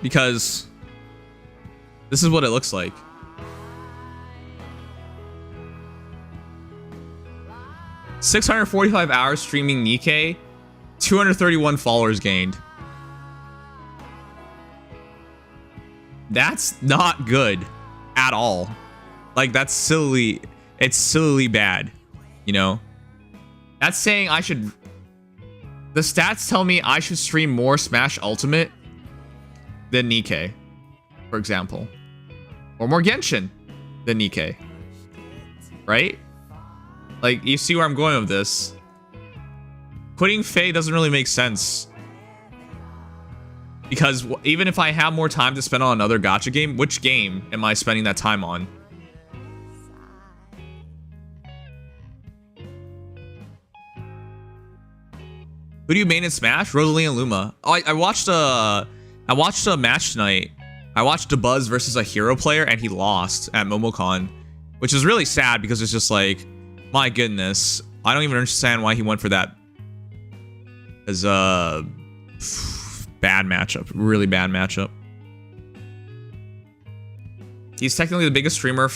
because this is what it looks like. $645 hours streaming Nikkei, 231 followers gained. That's not good at all. Like, that's silly. It's sillily bad, you know? That's saying I should... The stats tell me I should stream more Smash Ultimate than Nikkei, for example. Or more Genshin than Nikkei. Right? Like, you see where I'm going with this. Putting Faye doesn't really make sense. Because even if I have more time to spend on another gacha game, which game am I spending that time on? Who do you main in Smash? Rosalie and Luma. Oh, I watched a match tonight. I watched a Buzz versus a hero player and he lost at MomoCon, which is really sad because it's just like, my goodness, I don't even understand why he went for that. As a bad matchup, really bad matchup. He's technically the biggest streamer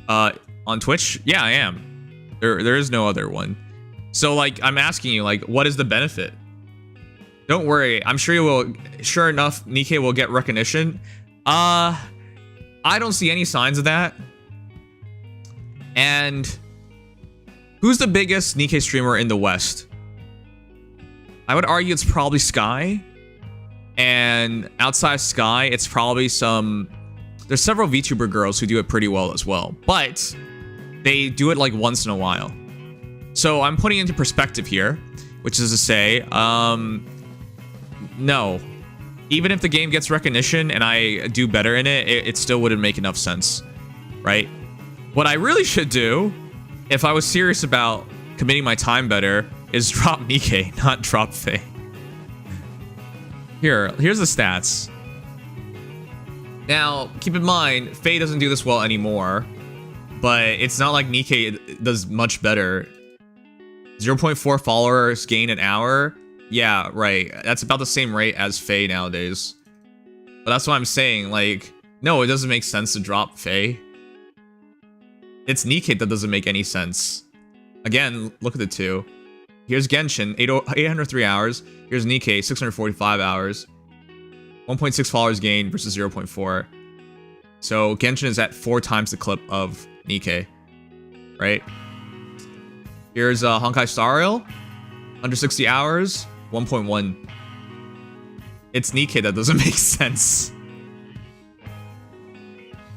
on Twitch. Yeah, I am. There is no other one. So, like, I'm asking you, like, what is the benefit? Don't worry. I'm sure you will. Sure enough, Nikkei will get recognition. I don't see any signs of that. And who's the biggest Nikkei streamer in the West? I would argue it's probably Sky. And outside Sky, it's probably some... There's several VTuber girls who do it pretty well as well. But they do it, like, once in a while. So I'm putting it into perspective here, which is to say, no. Even if the game gets recognition and I do better in it, it still wouldn't make enough sense, right? What I really should do, if I was serious about committing my time better, is drop Nikkei, not drop Faye. Here's the stats. Now, keep in mind, Faye doesn't do this well anymore, but it's not like Nikkei does much better. 0.4 followers gain an hour. Yeah, right. That's about the same rate as Faye nowadays. But that's what I'm saying. Like, no, it doesn't make sense to drop Faye. It's Nikkei that doesn't make any sense. Again, look at the two. Here's Genshin, 803 hours. Here's Nikkei, 645 hours. 1.6 followers gained versus 0.4. So Genshin is at 4 times the clip of Nikkei, right? Here's Honkai Star Rail, under 60 hours, 1.1. It's Nikkei that doesn't make sense.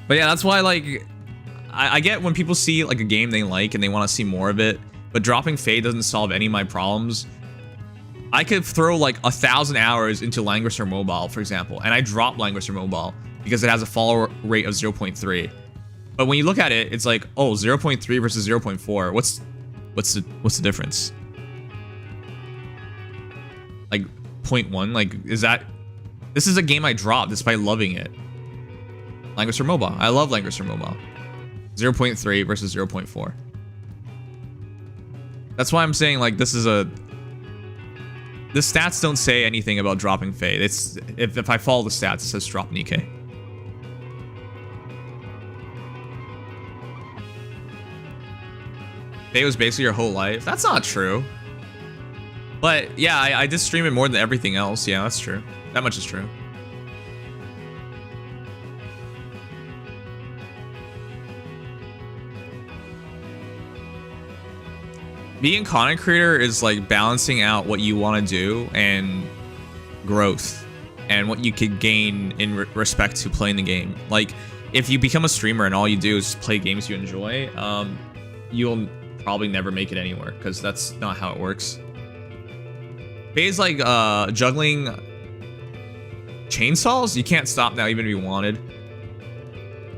But yeah, that's why, like, I get when people see like a game they like and they want to see more of it, but dropping Faye doesn't solve any of my problems. I could throw like 1,000 hours into Languisher Mobile, for example, and I drop Languisher Mobile because it has a follower rate of 0.3. But when you look at it, it's like, oh, 0.3 versus 0.4. What's the difference? Like 0.1? Like, is that... This is a game I dropped despite loving it. Languisher Mobile. I love Languisher Mobile. 0.3 versus 0.4. That's why I'm saying, like, this is a... The stats don't say anything about dropping Faye. It's... If I follow the stats, it says drop Nikkei. Faye was basically your whole life. That's not true. But yeah, I did stream it more than everything else. Yeah, that's true. That much is true. Being a content creator is like balancing out what you want to do and growth and what you could gain in respect to playing the game. Like, if you become a streamer and all you do is play games you enjoy, you'll probably never make it anywhere because that's not how it works. Faye's like juggling chainsaws. You can't stop now even if you wanted.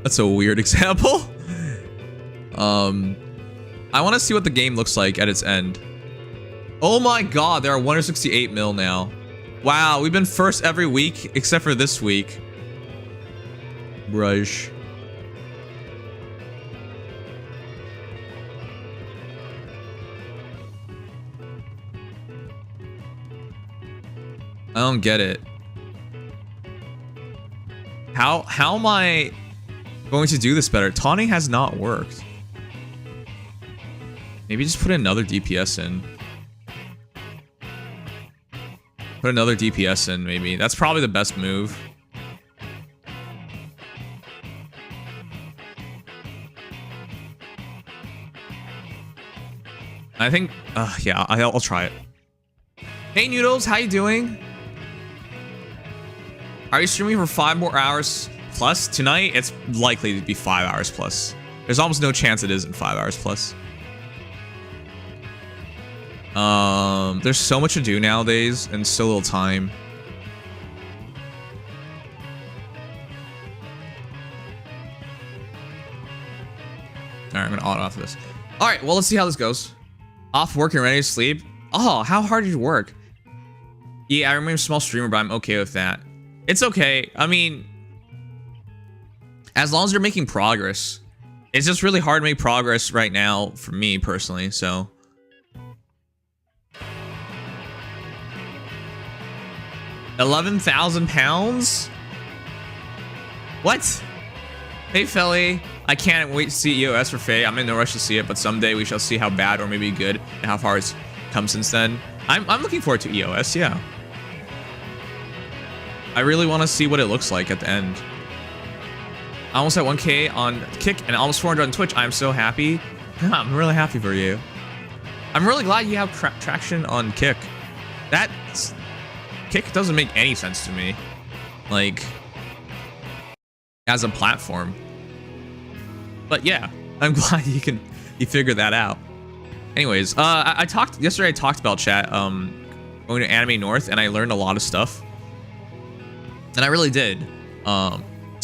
That's a weird example. I want to see what the game looks like at its end. Oh my god, there are 168 mil now. Wow, we've been first every week except for this week. Brush. I don't get it. How am I going to do this better? Taunting has not worked. Maybe just put another DPS in. Put another DPS in, maybe. That's probably the best move. I think, yeah, I'll try it. Hey Noodles, how you doing? Are you streaming for 5 more hours plus? Tonight, it's likely to be 5 hours plus. There's almost no chance it isn't 5 hours plus. There's so much to do nowadays and so little time. Alright, I'm gonna auto off this. Alright, well, let's see how this goes. Off work and ready to sleep. Oh, how hard did you work? Yeah, I remember small streamer, but I'm okay with that. It's okay. I mean, as long as you're making progress. It's just really hard to make progress right now for me personally, so. £11,000? What? Hey, Felly. I can't wait to see EOS for Faye. I'm in no rush to see it, but someday we shall see how bad or maybe good and how far it's come since then. I'm looking forward to EOS, yeah. I really want to see what it looks like at the end. I almost at 1K on Kick and almost 400 on Twitch. I'm so happy. I'm really happy for you. I'm really glad you have traction on Kick. Kick doesn't make any sense to me, like, as a platform. But yeah, I'm glad you figured that out. Anyways, yesterday I talked about chat, going to Anime North, and I learned a lot of stuff. And I really did. To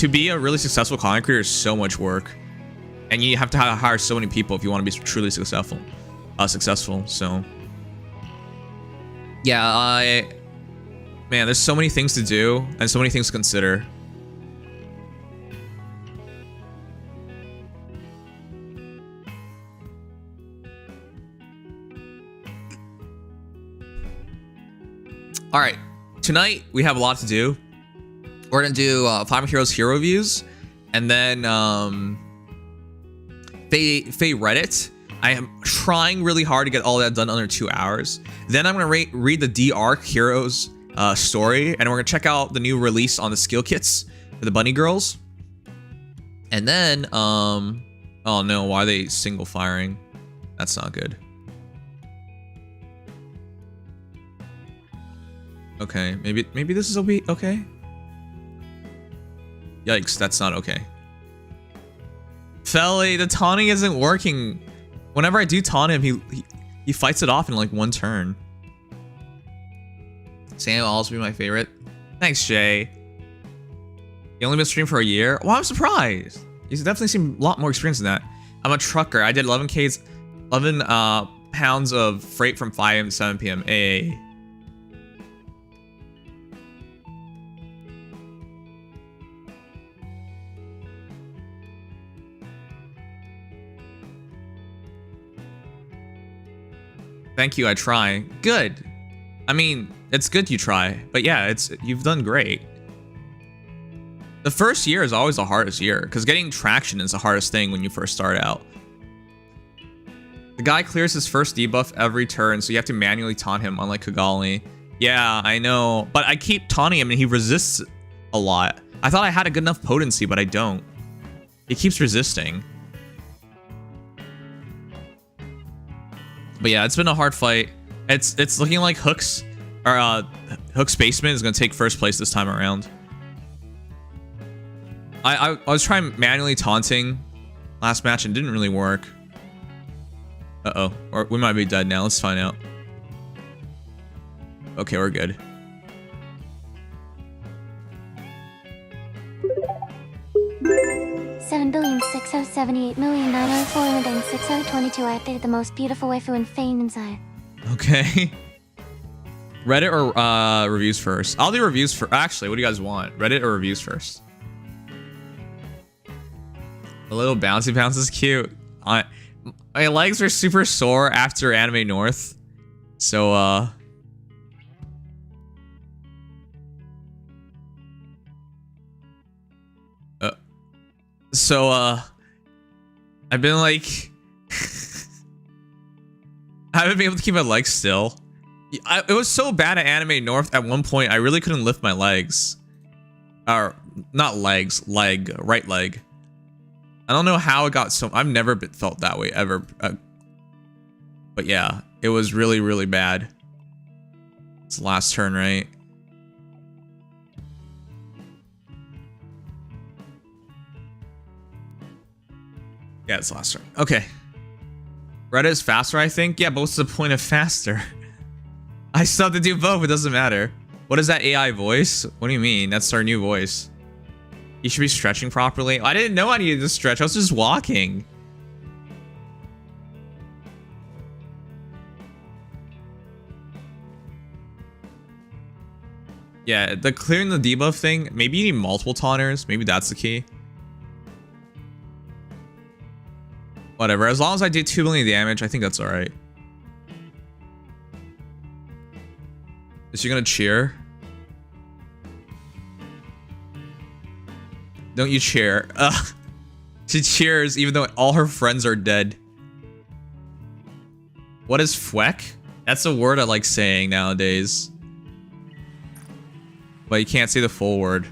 be a really successful content creator is so much work, and you have to hire so many people if you want to be truly successful. So yeah, man, there's so many things to do and so many things to consider. All right, tonight we have a lot to do. We're gonna do 5 Heroes hero reviews, and then Faye Reddit. I am trying really hard to get all that done under 2 hours. Then I'm gonna read the D-Arc Heroes story, and we're gonna check out the new release on the skill kits for the bunny girls. And then oh no, why are they single firing? That's not good. Okay, maybe this is okay. Yikes, that's not okay. Felly, the taunting isn't working. Whenever I do taunt him, he fights it off in like 1 turn. Sam will also be my favorite. Thanks, Jay. You only been streaming for a year? Well, I'm surprised. You definitely seem a lot more experienced than that. I'm a trucker. I did 11 pounds of freight from 5 a.m. to 7 p.m. AA. Thank you, I try. Good. I mean, it's good you try, but yeah, you've done great. The first year is always the hardest year, because getting traction is the hardest thing when you first start out. The guy clears his first debuff every turn, so you have to manually taunt him, unlike Kigali. Yeah, I know, but I keep taunting him and he resists a lot. I thought I had a good enough potency, but I don't. He keeps resisting. But yeah, it's been a hard fight. It's looking like Hook's basement is gonna take first place this time around. I was trying manually taunting last match and didn't really work. Uh-oh, or we might be dead now. Let's find out. Okay, we're good. $7,678,904,622. I updated the most beautiful waifu in Fane inside. Okay. Reddit or reviews first? I'll do reviews for. Actually, what do you guys want? Reddit or reviews first? A little bouncy bounce is cute. My legs are super sore after Anime North, so So, I've been like... I haven't been able to keep my legs still. It was so bad at Anime North at one point, I really couldn't lift my legs. Or, not legs, leg, right leg. I don't know how it got so... I've never felt that way, ever. But yeah, it was really, really bad. It's the last turn, right? Yeah, it's the last turn. Okay. Reddit is faster, I think. Yeah, but what's the point of faster? I still have to do both. It doesn't matter. What is that AI voice? What do you mean? That's our new voice. You should be stretching properly. I didn't know I needed to stretch. I was just walking. Yeah, the clearing the debuff thing. Maybe you need multiple taunters. Maybe that's the key. Whatever. As long as I do 2 million damage, I think that's alright. Is she gonna cheer? Don't you cheer? She cheers even though all her friends are dead. What is fweck? That's a word I like saying nowadays. But you can't say the full word.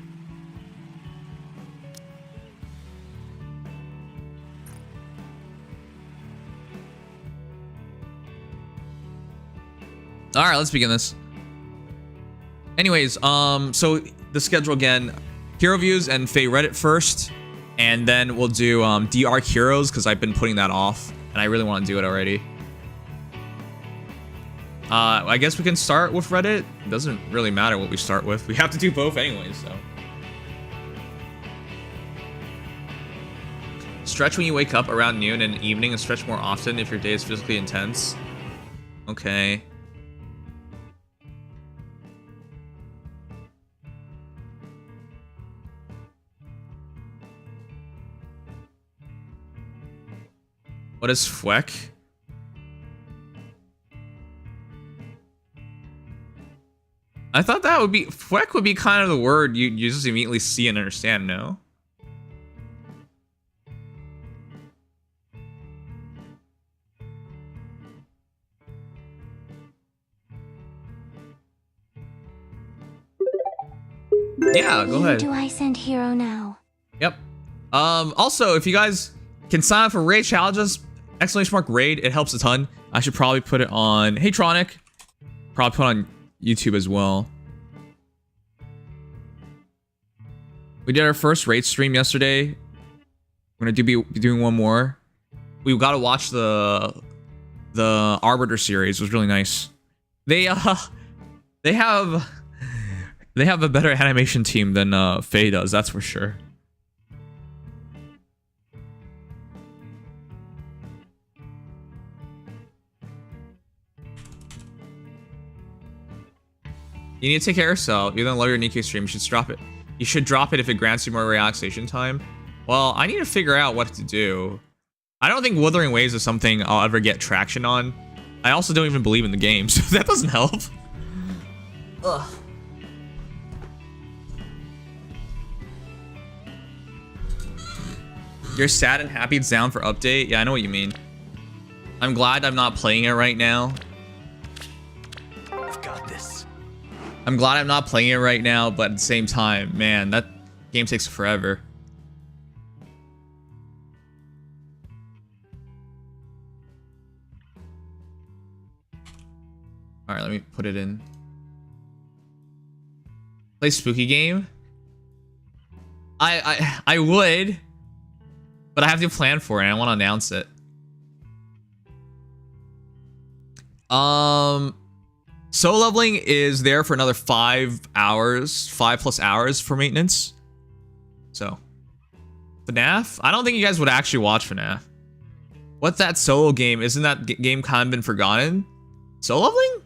Alright, let's begin this. Anyways, so the schedule again. Hero views and Faye Reddit first. And then we'll do DR Heroes, because I've been putting that off. And I really want to do it already. I guess we can start with Reddit. It doesn't really matter what we start with. We have to do both anyways, so. Stretch when you wake up around noon and evening, and stretch more often if your day is physically intense. Okay. What is fweck? I thought that would be... Fweck would be kind of the word you just immediately see and understand, no? Yeah, go ahead. Do I send hero now? Yep. Also, if you guys can sign up for raid challenges, !raid, it helps a ton. I should probably put it on Haytronic. Probably put it on YouTube as well. We did our first raid stream yesterday. We're gonna be doing one more. We gotta watch the Arbiter series. It was really nice. They have a better animation team than Faye does, that's for sure. You need to take care of yourself. You don't love your Nikkei stream. You should drop it. You should drop it if it grants you more relaxation time. Well, I need to figure out what to do. I don't think Wuthering Waves is something I'll ever get traction on. I also don't even believe in the game, so that doesn't help. Ugh. You're sad and happy it's down for update? Yeah, I know what you mean. I'm glad I'm not playing it right now. I've got this. I'm glad I'm not playing it right now, but at the same time, man, that game takes forever. Alright, let me put it in. Play spooky game? I would, but I have to plan for it and I want to announce it. Solo leveling is there for another 5 hours, 5+ hours for maintenance. So, FNAF? I don't think you guys would actually watch FNAF. What's that solo game? Isn't that game kind of been forgotten? Solo leveling?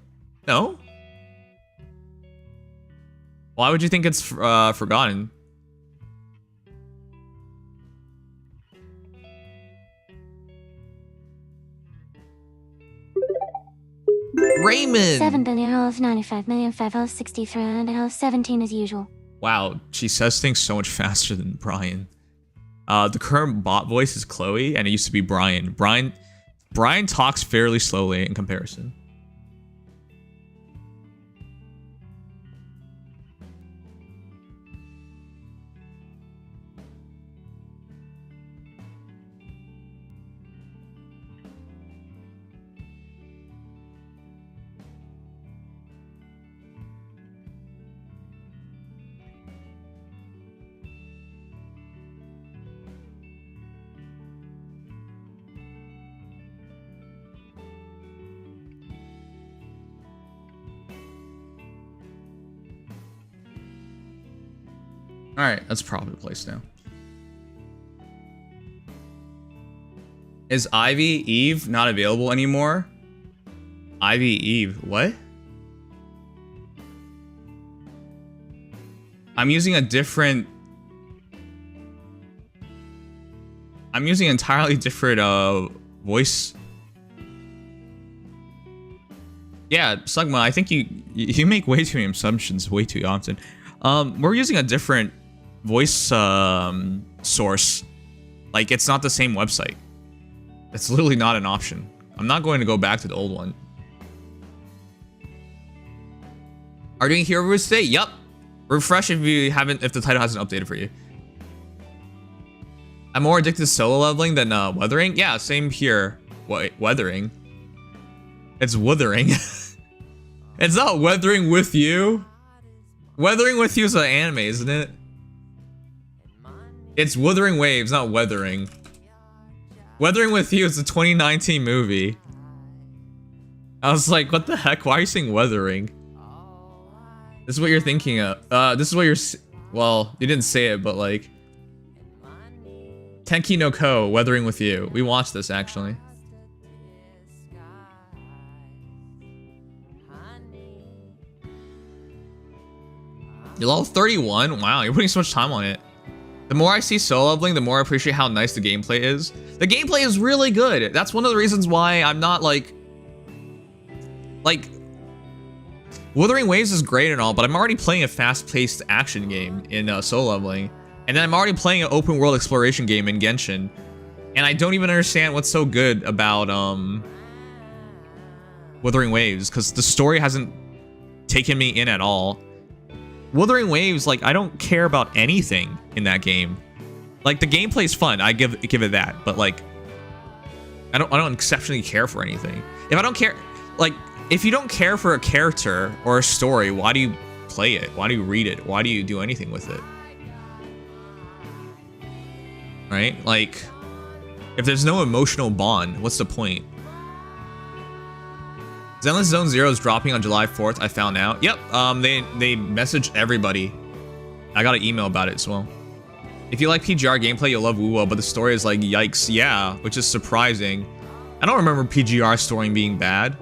No. Why would you think it's forgotten? Raymond! 7,095,563 and 17 as usual. Wow, she says things so much faster than Brian. The current bot voice is Chloe, and it used to be Brian. Brian talks fairly slowly in comparison. All right, that's probably the place now. Is Ivy Eve not available anymore? Ivy Eve, what? I'm using a different... I'm using entirely different voice. Yeah, Slugma, I think you make way too many assumptions way too often. We're using a different voice source. Like, it's not the same website. It's literally not an option. I'm not going to go back to the old one. Are you doing hero reviews today? Yup. Refresh if the title hasn't updated for you. I'm more addicted to solo leveling than weathering. Yeah, same here. Wait, weathering. It's withering. It's not weathering with you. Weathering with you is an anime, isn't it? It's Wuthering Waves, not Weathering. Weathering with You is a 2019 movie. I was like, what the heck? Why are you saying weathering? This is what you're thinking of. This is what you're... Well, you didn't say it, but like... Tenki no Ko, Weathering with You. We watched this, actually. You're level 31? Wow, you're putting so much time on it. The more I see solo leveling, the more I appreciate how nice the gameplay is. The gameplay is really good. That's one of the reasons why I'm not like... Wuthering Waves is great and all, but I'm already playing a fast-paced action game in solo leveling. And then I'm already playing an open world exploration game in Genshin. And I don't even understand what's so good about Wuthering Waves, because the story hasn't taken me in at all. Wuthering Waves, like, I don't care about anything in that game. Like, the gameplay's fun, I give it that, but like, I don't exceptionally care for anything. If I don't care, like, if you don't care for a character or a story, why do you play it? Why do you read it? Why do you do anything with it? Right? Like, if there's no emotional bond, what's the point? Zenless Zone Zero is dropping on July 4th, I found out. Yep, they messaged everybody. I got an email about it as well. If you like PGR gameplay, you'll love Wuwo, but the story is like, yikes, yeah, which is surprising. I don't remember PGR story being bad.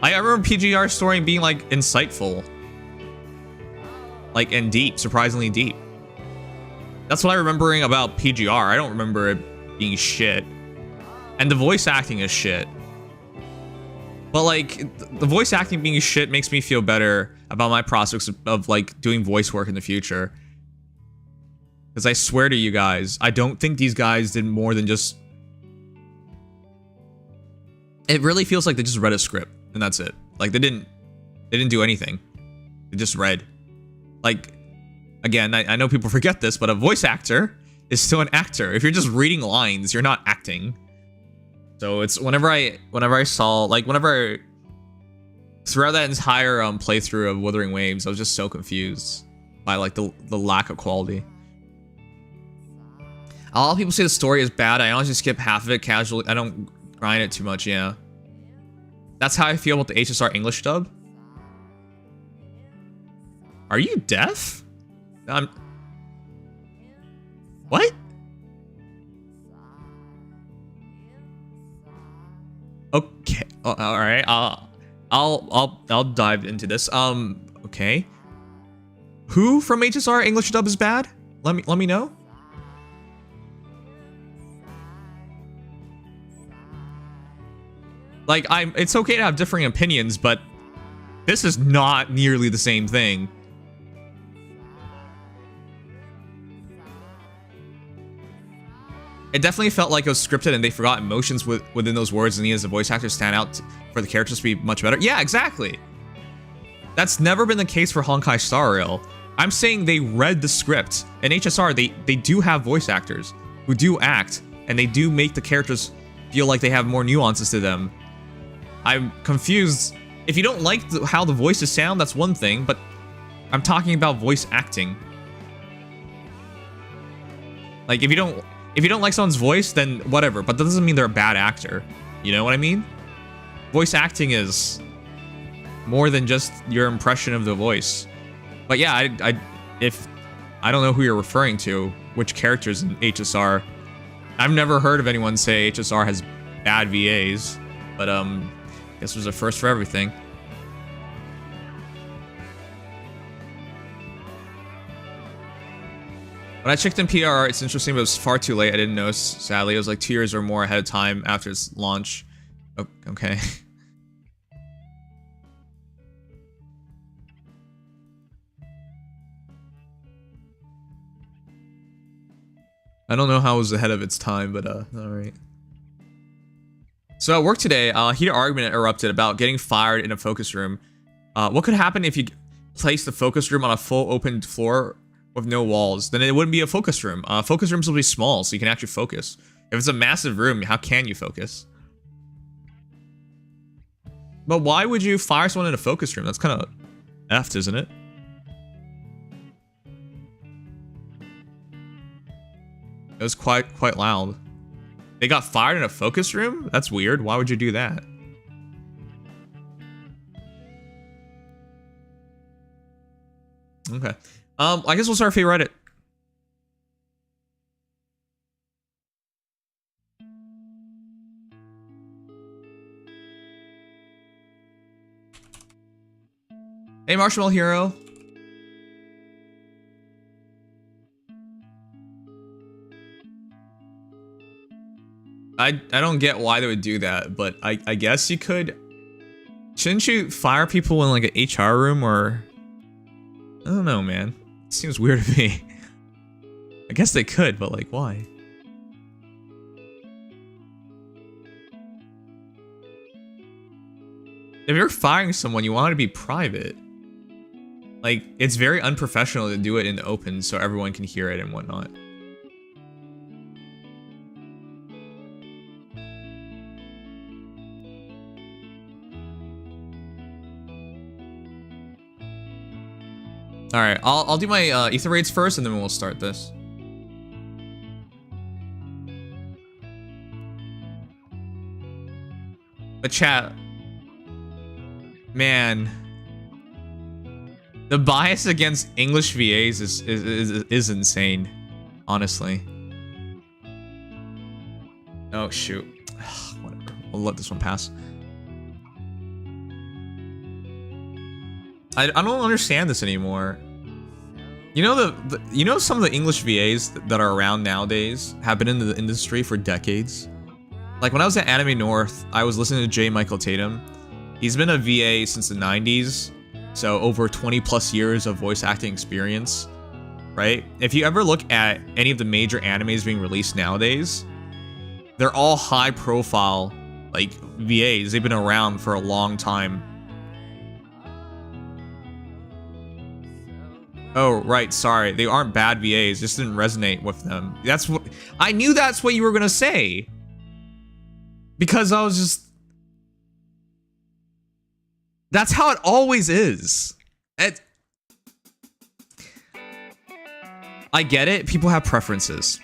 I remember PGR story being like insightful. Like, and deep, surprisingly deep. That's what I'm remembering about PGR. I don't remember it being shit. And the voice acting is shit. But like, the voice acting being shit makes me feel better about my prospects of like doing voice work in the future. Because I swear to you guys, I don't think these guys did more than just... It really feels like they just read a script and that's it. Like they didn't do anything. They just read. Like, again, I know people forget this, but a voice actor is still an actor. If you're just reading lines, you're not acting. So it's whenever I saw, like, throughout that entire playthrough of Wuthering Waves, I was just so confused by like the lack of quality. A lot of people say the story is bad. I honestly skip half of it casually. I don't grind it too much, yeah. That's how I feel about the HSR English dub. Are you deaf? What? Okay. All right. I'll dive into this. Okay. Who from HSR English dub is bad? Let me know. Like, it's okay to have differing opinions, but this is not nearly the same thing. It definitely felt like it was scripted and they forgot emotions within those words and needed the voice actors stand out for the characters to be much better. Yeah, exactly. That's never been the case for Honkai Star Rail. I'm saying they read the script. In HSR, they do have voice actors who do act, and they do make the characters feel like they have more nuances to them. I'm confused. If you don't like how the voices sound, that's one thing, but I'm talking about voice acting. Like, if you don't like someone's voice, then whatever, but that doesn't mean they're a bad actor. You know what I mean? Voice acting is more than just your impression of the voice. But yeah, I don't know who you're referring to, which characters in HSR. I've never heard of anyone say HSR has bad VAs, but I guess there's a first for everything. When I checked in PR, it's interesting, but it was far too late. I didn't know, sadly. It was like 2 years or more ahead of time after its launch. Oh, okay. I don't know how it was ahead of its time, but alright. So at work today, a heated argument erupted about getting fired in a focus room. What could happen if you place the focus room on a full open floor with no walls? Then it wouldn't be a focus room. Focus rooms will be small, so you can actually focus. If it's a massive room, how can you focus? But why would you fire someone in a focus room? That's kind of effed, isn't it? It was quite loud. They got fired in a focus room? That's weird. Why would you do that? Okay. I guess we'll start with Reddit. Hey, Marshmallow Hero. I don't get why they would do that, but I guess you could. Shouldn't you fire people in like an HR room or... I don't know, man. It seems weird to me. I guess they could, but like, why? If you're firing someone, you want it to be private. Like, it's very unprofessional to do it in the open so everyone can hear it and whatnot. All right, I'll do my ether raids first, and then we'll start this. But chat, man, the bias against English VAs is insane, honestly. Oh shoot, whatever. I'll let this one pass. I don't understand this anymore. You know you know some of the English VAs that are around nowadays have been in the industry for decades. Like when I was at Anime North, I was listening to J. Michael Tatum. He's been a VA since the 90s, so over 20 plus years of voice acting experience, right? If you ever look at any of the major animes being released nowadays, they're all high profile, like VAs. They've been around for a long time. Oh, right, sorry. They aren't bad VAs, just didn't resonate with them. That's what I knew that's what you were gonna say. Because I was just... That's how it always is. I get it, people have preferences,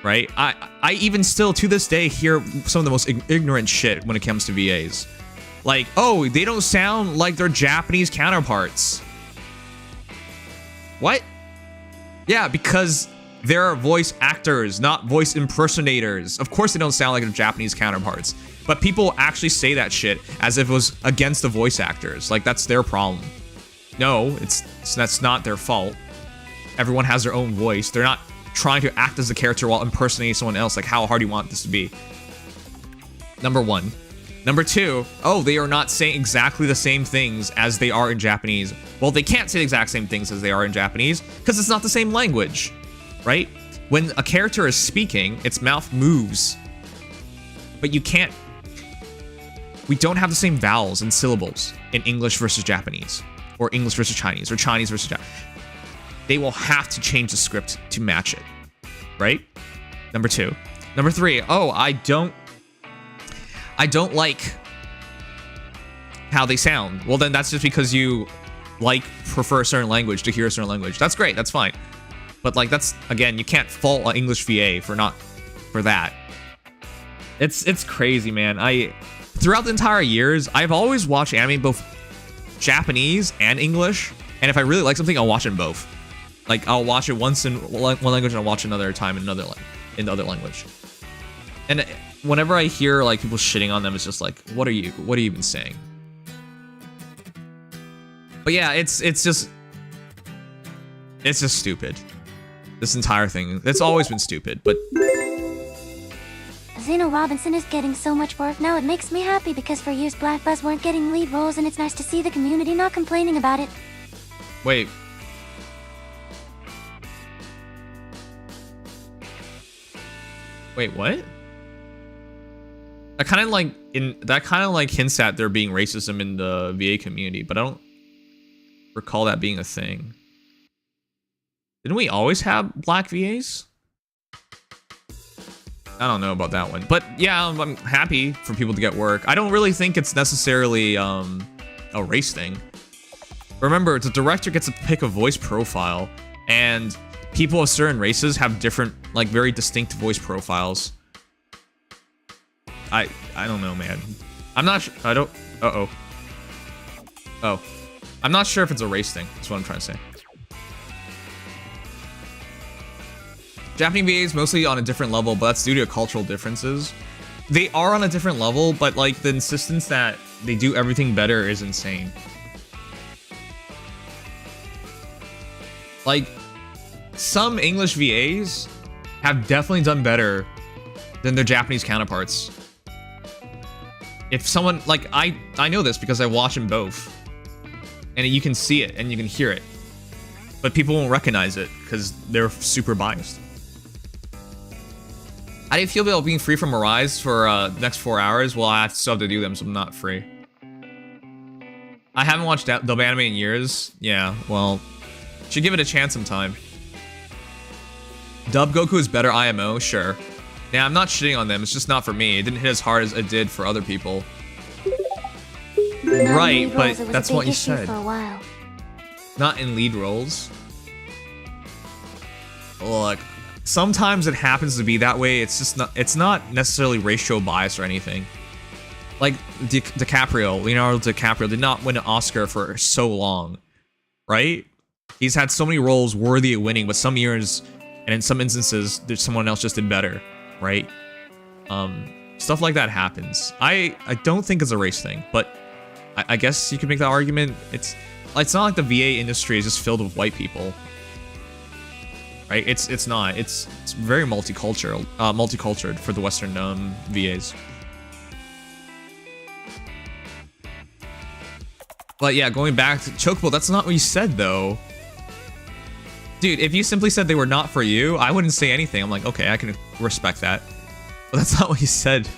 right? I even still, to this day, hear some of the most ignorant shit when it comes to VAs. Like, oh, they don't sound like their Japanese counterparts. What? Yeah, because they're voice actors, not voice impersonators. Of course they don't sound like their Japanese counterparts. But people actually say that shit as if it was against the voice actors. Like, that's their problem. No, that's not their fault. Everyone has their own voice. They're not trying to act as a character while impersonating someone else. Like, how hard do you want this to be? Number one. Number two, oh, they are not saying exactly the same things as they are in Japanese. Well, they can't say the exact same things as they are in Japanese because it's not the same language, right? When a character is speaking, its mouth moves, but you can't. We don't have the same vowels and syllables in English versus Japanese, or English versus Chinese, or Chinese versus Japanese. They will have to change the script to match it, right? Number 2. Number 3. Oh, I don't like how they sound. Well, then that's just because you prefer a certain language to hear a certain language. That's great. That's fine. But like, that's, again, you can't fault an English VA for that. It's crazy, man. Throughout the entire years, I've always watched anime both Japanese and English, and if I really like something, I'll watch it in both. Like, I'll watch it once in one language and I'll watch another time in the other language. And whenever I hear like people shitting on them, it's just like, what are you even saying? But yeah, it's just stupid. This entire thing, it's always been stupid, but Zeno Robinson is getting so much work now. It makes me happy because for years Black Buzz weren't getting lead roles, and it's nice to see the community not complaining about it. Wait. Wait, what? That kind of like hints at there being racism in the VA community, but I don't recall that being a thing. Didn't we always have black VAs? I don't know about that one, but yeah, I'm happy for people to get work. I don't really think it's necessarily a race thing. Remember, the director gets to pick a voice profile, and people of certain races have different, like, very distinct voice profiles. I don't know, man. I'm not sure. I don't. Oh. I'm not sure if it's a race thing. That's what I'm trying to say. Japanese VAs mostly on a different level, but that's due to cultural differences. They are on a different level, but like the insistence that they do everything better is insane. Like, some English VAs have definitely done better than their Japanese counterparts. If someone, like, I know this because I watch them both, and you can see it and you can hear it, but people won't recognize it because they're super biased. How do you feel about being free from Arise for the next 4 hours? Well, I still have to do them, so I'm not free. I haven't watched dub anime in years. Yeah, well, should give it a chance sometime. Dub Goku is better IMO, sure. Yeah, I'm not shitting on them, it's just not for me. It didn't hit as hard as it did for other people. Right, but that's what you said. Not in lead roles. Look, sometimes it happens to be that way. It's just not. It's not necessarily racial bias or anything. Like Leonardo DiCaprio did not win an Oscar for so long, right? He's had so many roles worthy of winning, but some years, and in some instances, there's someone else just did better, right? Stuff like that happens. I don't think it's a race thing, but I guess you could make that argument. It's not like the VA industry is just filled with white people. Right? It's not. It's very multicultural for the Western VAs. But yeah, going back to Chocobo, that's not what you said though. Dude, if you simply said they were not for you, I wouldn't say anything. I'm like, okay, I can respect that. But that's not what you said.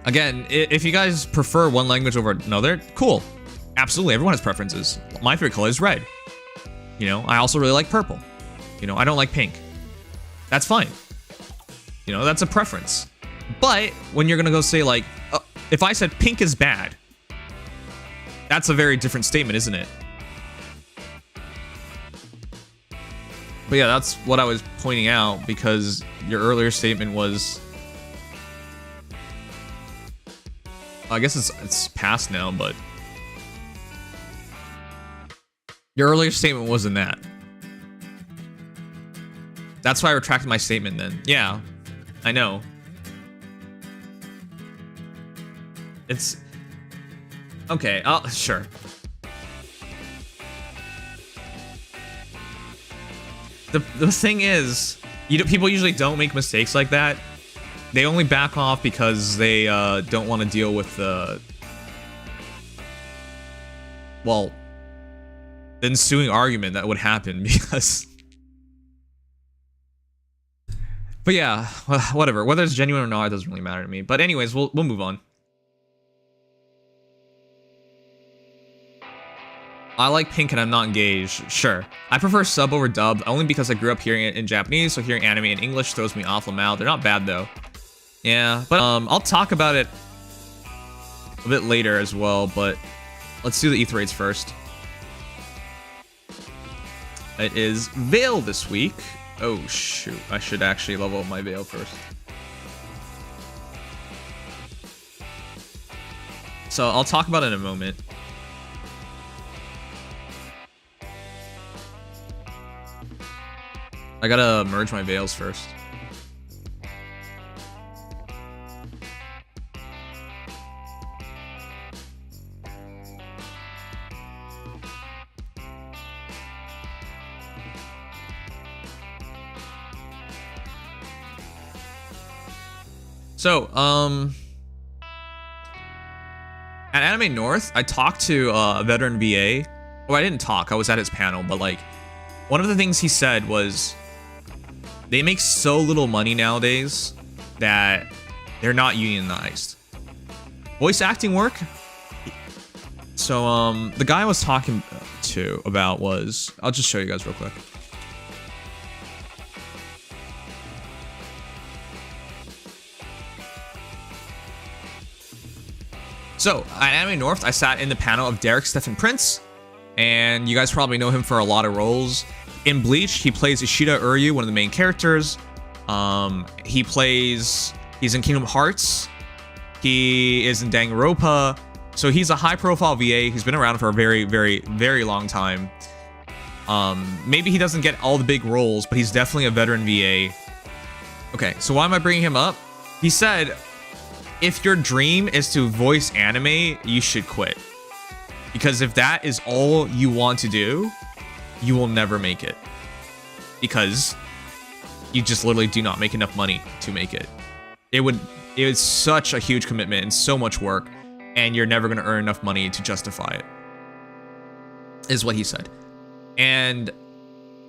Again, if you guys prefer one language over another, cool. Absolutely, everyone has preferences. My favorite color is red. You know, I also really like purple. You know, I don't like pink. That's fine. You know, that's a preference. But when you're gonna go say like, if I said pink is bad, that's a very different statement, isn't it? But yeah, that's what I was pointing out, because your earlier statement was, I guess it's past now, but your earlier statement wasn't that. That's why I retracted my statement then. Yeah, I know. It's okay. Sure. The thing is, people usually don't make mistakes like that. They only back off because they don't want to deal with the, well, the ensuing argument that would happen because. But yeah, whatever. Whether it's genuine or not, it doesn't really matter to me. But anyways, we'll move on. I like pink and I'm not engaged. Sure. I prefer sub over dub only because I grew up hearing it in Japanese, so hearing anime in English throws me off them out. They're not bad though. Yeah, but I'll talk about it a bit later as well, but let's do the ETH rates first. It is Veil this week. Oh shoot, I should actually level up my Veil first. So I'll talk about it in a moment. I gotta merge my Veils first. So, at Anime North, I talked to a veteran VA. Well, I didn't talk, I was at his panel, but like, one of the things he said was, they make so little money nowadays that they're not unionized. Voice acting work? So, the guy I was talking to about was, I'll just show you guys real quick. So, at Anime North, I sat in the panel of Derek Stephen Prince, and you guys probably know him for a lot of roles. In Bleach, he plays Ishida Uryu, one of the main characters. He's in Kingdom Hearts. He is in Danganronpa. So he's a high-profile VA. He's been around for a very, very, very long time. Maybe he doesn't get all the big roles, but he's definitely a veteran VA. Okay, so why am I bringing him up? He said, if your dream is to voice anime, you should quit. Because if that is all you want to do, you will never make it. Because you just literally do not make enough money to make it. It is such a huge commitment and so much work, and you're never going to earn enough money to justify it, is what he said. And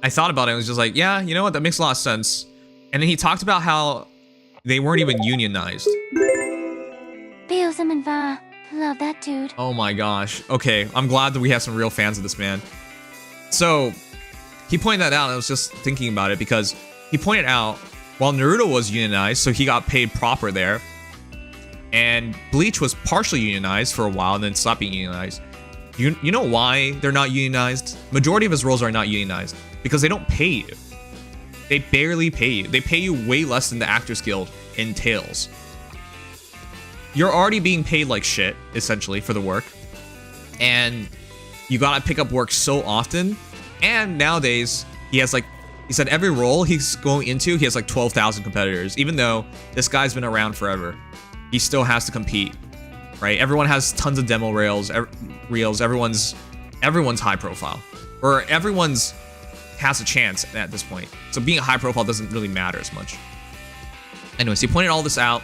I thought about it and was just like, yeah, you know what? That makes a lot of sense. And then he talked about how they weren't even unionized. Love that dude. Oh my gosh. Okay, I'm glad that we have some real fans of this man. So, he pointed that out, and I was just thinking about it because he pointed out, while Naruto was unionized, so he got paid proper there, and Bleach was partially unionized for a while and then stopped being unionized. You know why they're not unionized? Majority of his roles are not unionized because they don't pay you. They barely pay you. They pay you way less than the Actors Guild entails. You're already being paid like shit, essentially, for the work. And you gotta pick up work so often. And nowadays, he has like, he said every role he's going into, he has like 12,000 competitors. Even though this guy's been around forever, he still has to compete, right? Everyone has tons of demo reels, everyone's high profile. Or everyone's has a chance at this point. So being a high profile doesn't really matter as much. Anyways, he pointed all this out.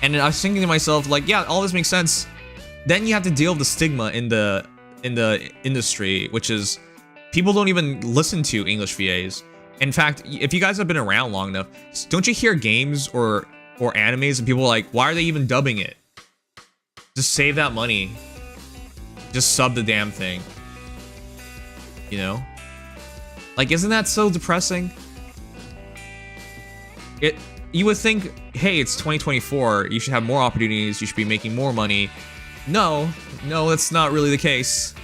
And I was thinking to myself, like, yeah, all this makes sense. Then you have to deal with the stigma in the industry, which is people don't even listen to English VAs. In fact, if you guys have been around long enough, don't you hear games or animes and people are like, why are they even dubbing it? Just save that money. Just sub the damn thing. You know? Like, isn't that so depressing? You would think, hey, it's 2024, you should have more opportunities, you should be making more money. No, that's not really the case.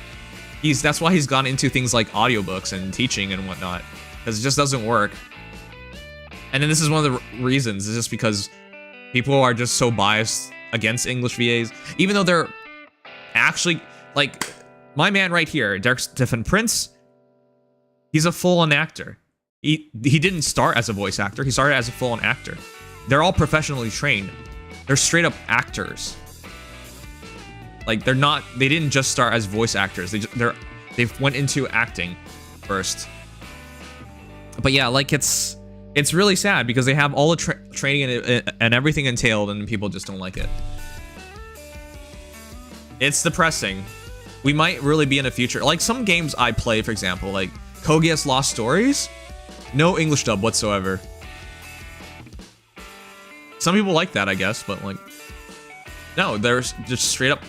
That's why he's gone into things like audiobooks and teaching and whatnot, because it just doesn't work. And then this is one of the reasons, is just because people are just so biased against English VAs, even though they're actually, like, my man right here, Derek Stephen Prince, he's a full-on actor. He didn't start as a voice actor, he started as a full-on actor. They're all professionally trained. They're straight up actors. Like, they didn't just start as voice actors. They went into acting first. But yeah, like, it's really sad because they have all the training and everything entailed, and people just don't like it. It's depressing. we might really be in a future. Like some games I play, for example, like Kogias Lost Stories, no English dub whatsoever. Some people like that, I guess, but like, no, there's just straight up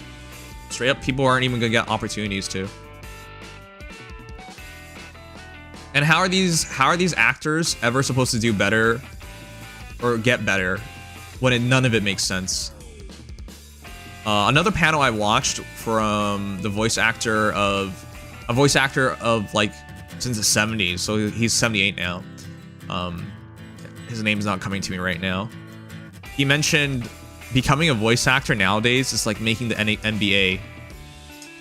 people aren't even gonna get opportunities to. And how are these actors ever supposed to do better or get better when none of it makes sense? Another panel I watched from the voice actor of like since the 70s, so he's 78 now. His name's not coming to me right now. He mentioned becoming a voice actor nowadays is like making the NBA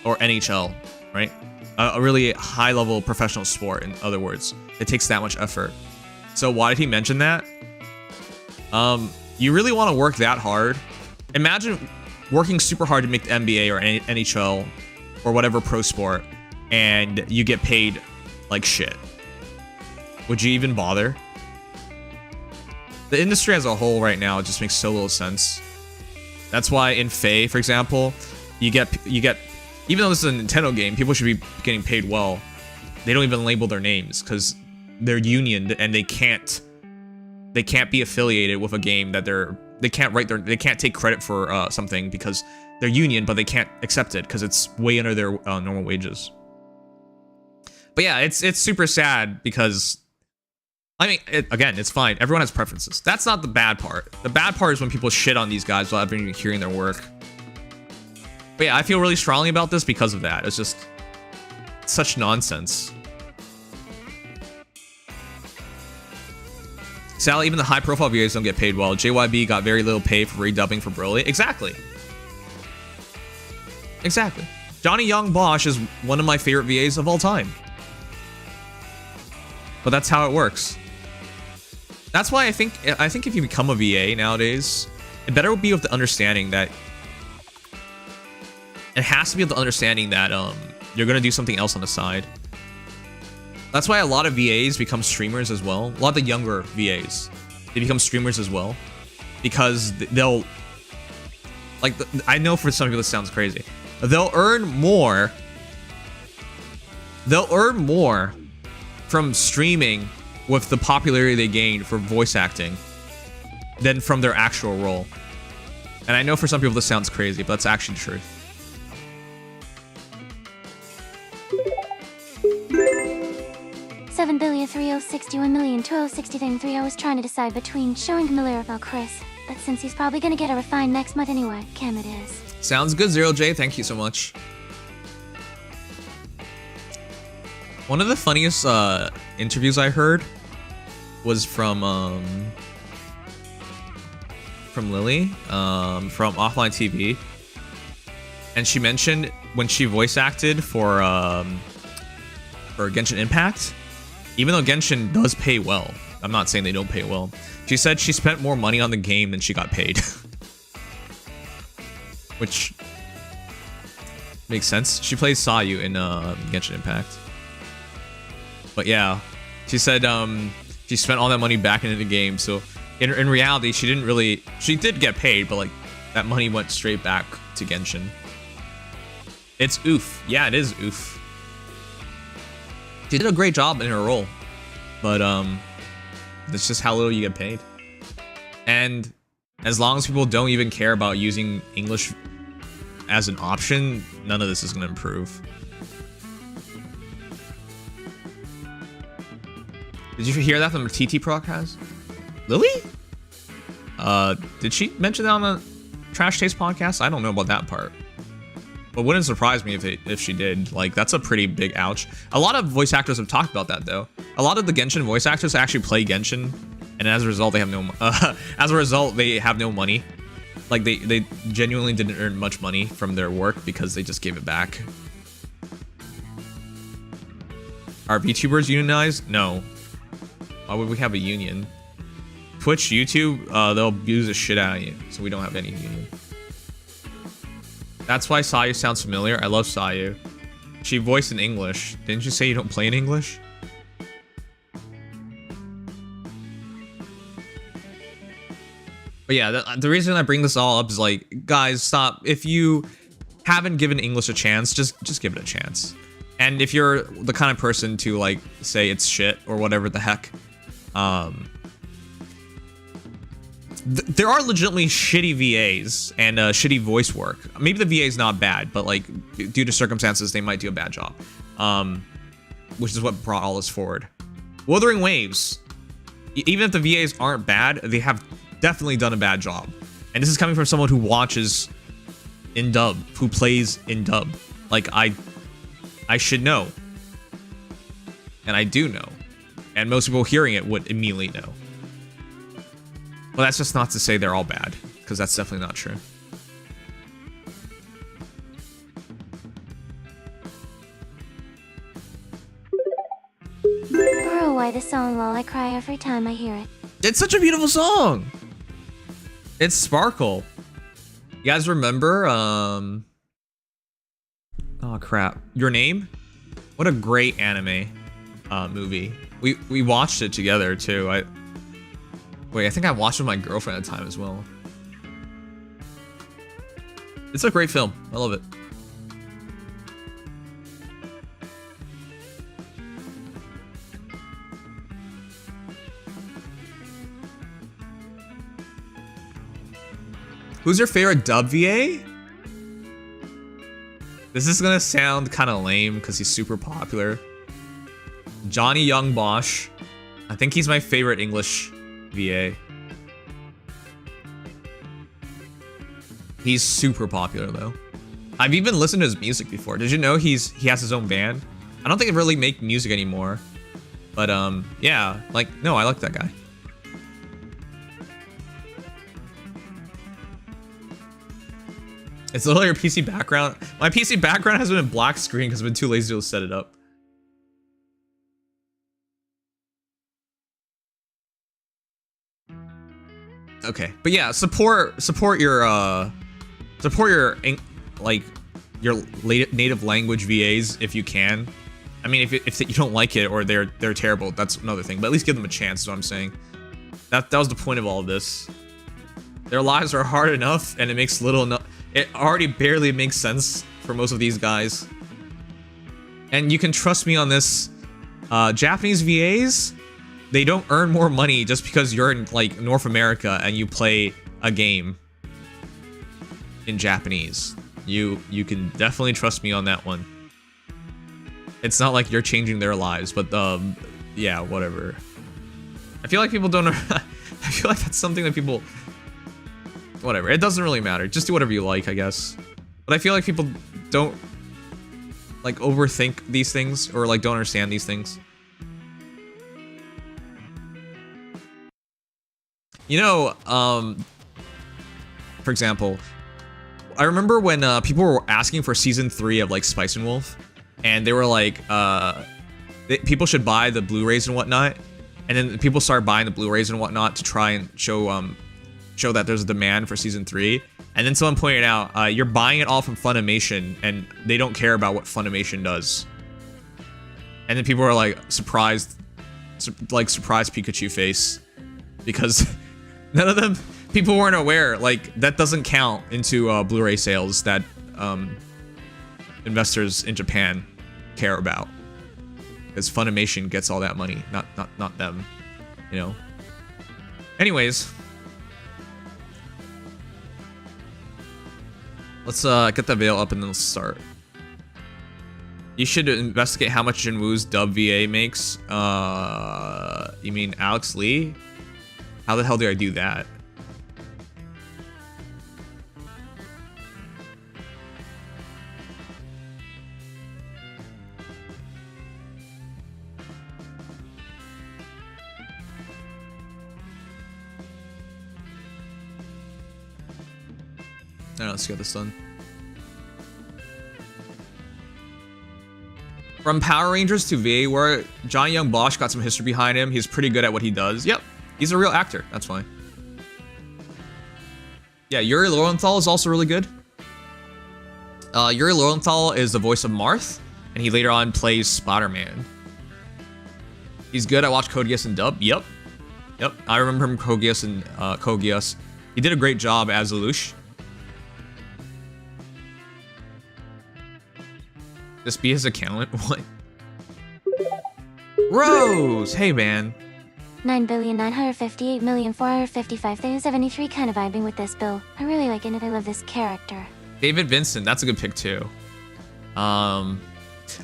or NHL, right? A really high-level professional sport, in other words. It takes that much effort. So why did he mention that? You really want to work that hard? Imagine working super hard to make the NBA or NHL or whatever pro sport, and you get paid like shit. Would you even bother? The industry as a whole right now just makes so little sense. That's why in Faye, for example, you get even though this is a Nintendo game, people should be getting paid well. They don't even label their names because they're unioned and they can't be affiliated with a game that they can't take credit for something because they're union, but they can't accept it because it's way under their normal wages. But yeah, it's super sad because, I mean, again, it's fine. Everyone has preferences. That's not the bad part. The bad part is when people shit on these guys without even hearing their work. But yeah, I feel really strongly about this because of that. It's just such nonsense. Sally, even the high-profile VAs don't get paid well. JYB got very little pay for redubbing for Broly. Exactly. Exactly. Johnny Young Bosch is one of my favorite VAs of all time. But that's how it works. That's why I think if you become a VA nowadays, it better be with the understanding that it has to be with the understanding that you're gonna do something else on the side. That's why a lot of VAs become streamers as well. A lot of the younger VAs, they become streamers as well, because they'll like. I know for some people this sounds crazy. They'll earn more. They'll earn more from streaming with the popularity they gained for voice acting than from their actual role. And I know for some people this sounds crazy, but that's actually true. Seven billion 3,061,260,3. I was trying to decide between showing Camilla about Chris, but since he's probably gonna get a refined next month anyway, Cam it is. Sounds good, Zero J. Thank you so much. One of the funniest interviews I heard was from Lily, from Offline TV, and she mentioned when she voice acted for Genshin Impact, even though Genshin does pay well, I'm not saying they don't pay well, she said she spent more money on the game than she got paid. Which makes sense. She plays Sayu in Genshin Impact. But yeah, she said she spent all that money back into the game, so in reality she did get paid, but like that money went straight back to Genshin. It's oof. Yeah, it is oof. She did a great job in her role, but that's just how little you get paid. And as long as people don't even care about using English as an option, none of this is going to improve. Did you hear that from the TT podcast? Lily? Did she mention that on the Trash Taste podcast? I don't know about that part. But wouldn't surprise me if she did. Like, that's a pretty big ouch. A lot of voice actors have talked about that, though. A lot of the Genshin voice actors actually play Genshin, and as a result, they have no money. Like, they genuinely didn't earn much money from their work because they just gave it back. Are VTubers unionized? No. Why would we have a union? Twitch, YouTube, they'll abuse the shit out of you, so we don't have any union. That's why Sayu sounds familiar. I love Sayu. She voiced in English. Didn't you say you don't play in English? But yeah, the reason I bring this all up is like, guys, stop. If you haven't given English a chance, just give it a chance. And if you're the kind of person to like say it's shit or whatever the heck, there are legitimately shitty VAs and shitty voice work. Maybe the VA is not bad, but like due to circumstances, they might do a bad job. Which is what brought all this forward. Wuthering Waves. Even if the VAs aren't bad, they have definitely done a bad job. And this is coming from someone who watches in dub, who plays in dub. Like I should know. And I do know. And most people hearing it would immediately know. Well, that's just not to say they're all bad, because that's definitely not true. Bro, why the song lol? I cry every time I hear it. It's such a beautiful song. It's Sparkle. You guys remember, oh crap. Your Name? What a great anime movie. We watched it together too. I think I watched it with my girlfriend at the time as well. It's a great film. I love it. Who's your favorite dub VA? This is gonna sound kind of lame because he's super popular. Johnny Young Bosch. I think he's my favorite English VA. He's super popular though. I've even listened to his music before. Did you know he has his own band? I don't think they really make music anymore. But yeah, like no, I like that guy. It's literally your PC background. My PC background has been a black screen because I've been too lazy to set it up. Okay, but yeah, support your like your native language VAs if you can. I mean, if you don't like it or they're terrible, that's another thing. But at least give them a chance. Is what I'm saying. That was the point of all of this. Their lives are hard enough, and it makes little enough. It already barely makes sense for most of these guys. And you can trust me on this. Japanese VAs, they don't earn more money just because you're in like North America and you play a game in Japanese. You can definitely trust me on that one. It's not like you're changing their lives, but yeah, whatever. I feel like people don't. I feel like that's something that people. Whatever. It doesn't really matter. Just do whatever you like, I guess. But I feel like people don't like overthink these things or like don't understand these things. You know, for example, I remember when people were asking for season 3 of like Spice and Wolf, and they were like, people should buy the Blu-rays and whatnot, and then people started buying the Blu-rays and whatnot to try and show that there's a demand for season 3, and then someone pointed out, you're buying it all from Funimation, and they don't care about what Funimation does. And then people were like surprised Pikachu face, because none of them, people weren't aware, like that doesn't count into Blu-ray sales that investors in Japan care about, because Funimation gets all that money, not them, you know. Anyways. Let's get the veil up and then let's start. You should investigate how much Jinwoo's dub VA makes. You mean Alex Lee? How the hell do I do that? Alright, let's get this done. From Power Rangers to VA, where Johnny Young Bosch got some history behind him. He's pretty good at what he does. Yep, he's a real actor. That's fine. Yeah, Yuri Lowenthal is also really good. Yuri Lowenthal is the voice of Marth, and he later on plays Spider-Man. He's good. I watched Code Geass in dub. Yep. I remember him Code Geass and Code Geass. He did a great job as Lelouch. Just be his accountant? What? Rose! Hey, man. 9,958,455,073 kind of vibing with this bill. I really like it and I love this character. David Vincent, that's a good pick too. I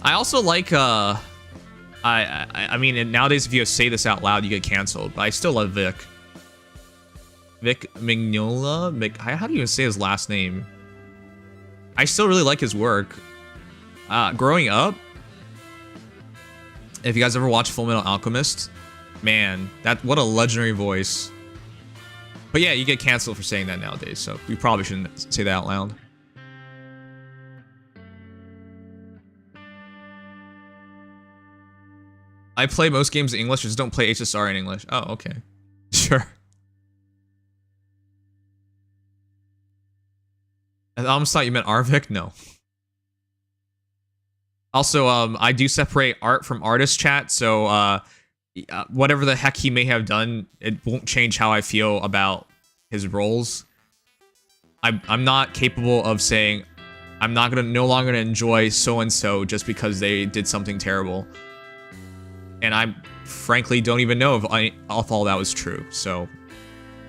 also like I mean nowadays if you say this out loud you get canceled, but I still love Vic. Vic Mignola? How do you even say his last name? I still really like his work. Growing up, if you guys ever watched Full Metal Alchemist, man, what a legendary voice. But yeah, you get canceled for saying that nowadays, so you probably shouldn't say that out loud. I play most games in English, just don't play HSR in English. Oh, okay. Sure. I almost thought you meant Arvik? No. Also, I do separate art from artist chat, so whatever the heck he may have done, it won't change how I feel about his roles. I'm not capable of saying I'm no longer gonna enjoy so-and-so just because they did something terrible. And I frankly don't even know if all that was true. So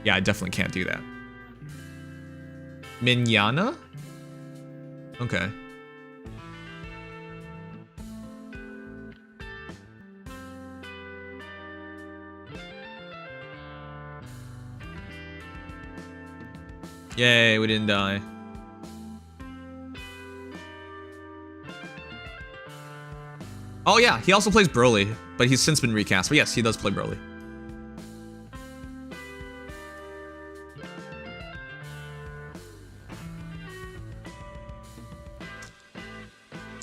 yeah, I definitely can't do that. Minyana? Okay. Yay, we didn't die. Oh yeah, he also plays Broly, but he's since been recast. But yes, he does play Broly.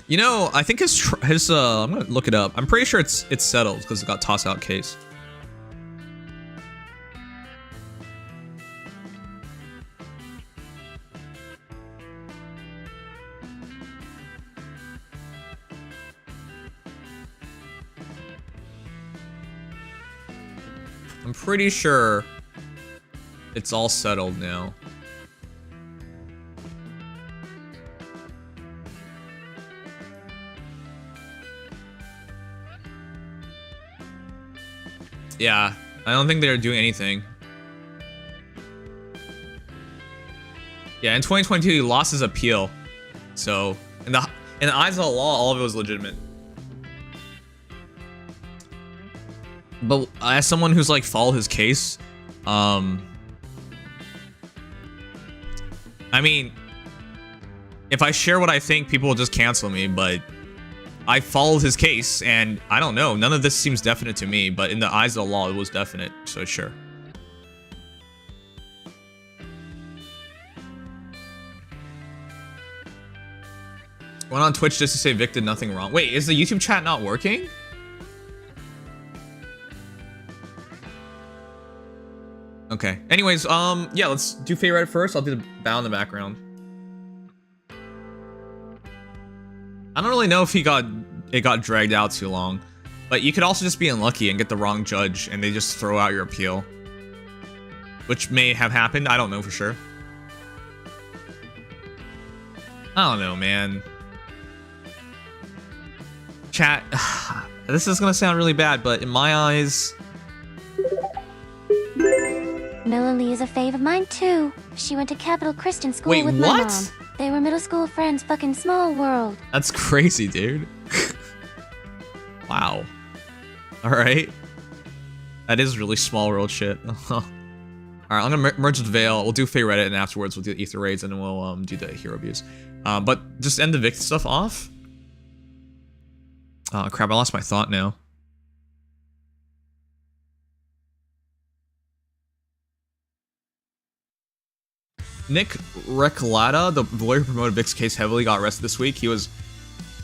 You know, I think his I'm gonna look it up. I'm pretty sure it's settled because it got tossed out case. I'm pretty sure it's all settled now. Yeah, I don't think they're doing anything. Yeah, in 2022 he lost his appeal. So, in the eyes of the law, all of it was legitimate. But as someone who's like followed his case, I mean, if I share what I think, people will just cancel me, but I followed his case, and I don't know, none of this seems definite to me, but in the eyes of the law, it was definite, so sure. Went on Twitch just to say Vic did nothing wrong. Wait, is the YouTube chat not working? Okay. Anyways, yeah, let's do favorite first. I'll do the bow in the background. I don't really know if it got dragged out too long, but you could also just be unlucky and get the wrong judge, and they just throw out your appeal, which may have happened. I don't know for sure. I don't know, man. Chat, this is gonna sound really bad, but in my eyes, Melanie is a fave of mine too. She went to Capital Christian School Wait, with what? my mom. They were middle school friends, fucking small world. That's crazy, dude. Wow. Alright. That is really small world shit. Alright, I'm gonna merge with Veil. We'll do Fey Reddit, and afterwards we'll do Ether Raids, and then we'll do the hero views. But just end the Vic stuff off. Oh crap, I lost my thought now. Nick Recolata, the lawyer who promoted Vic's case heavily, got arrested this week. He was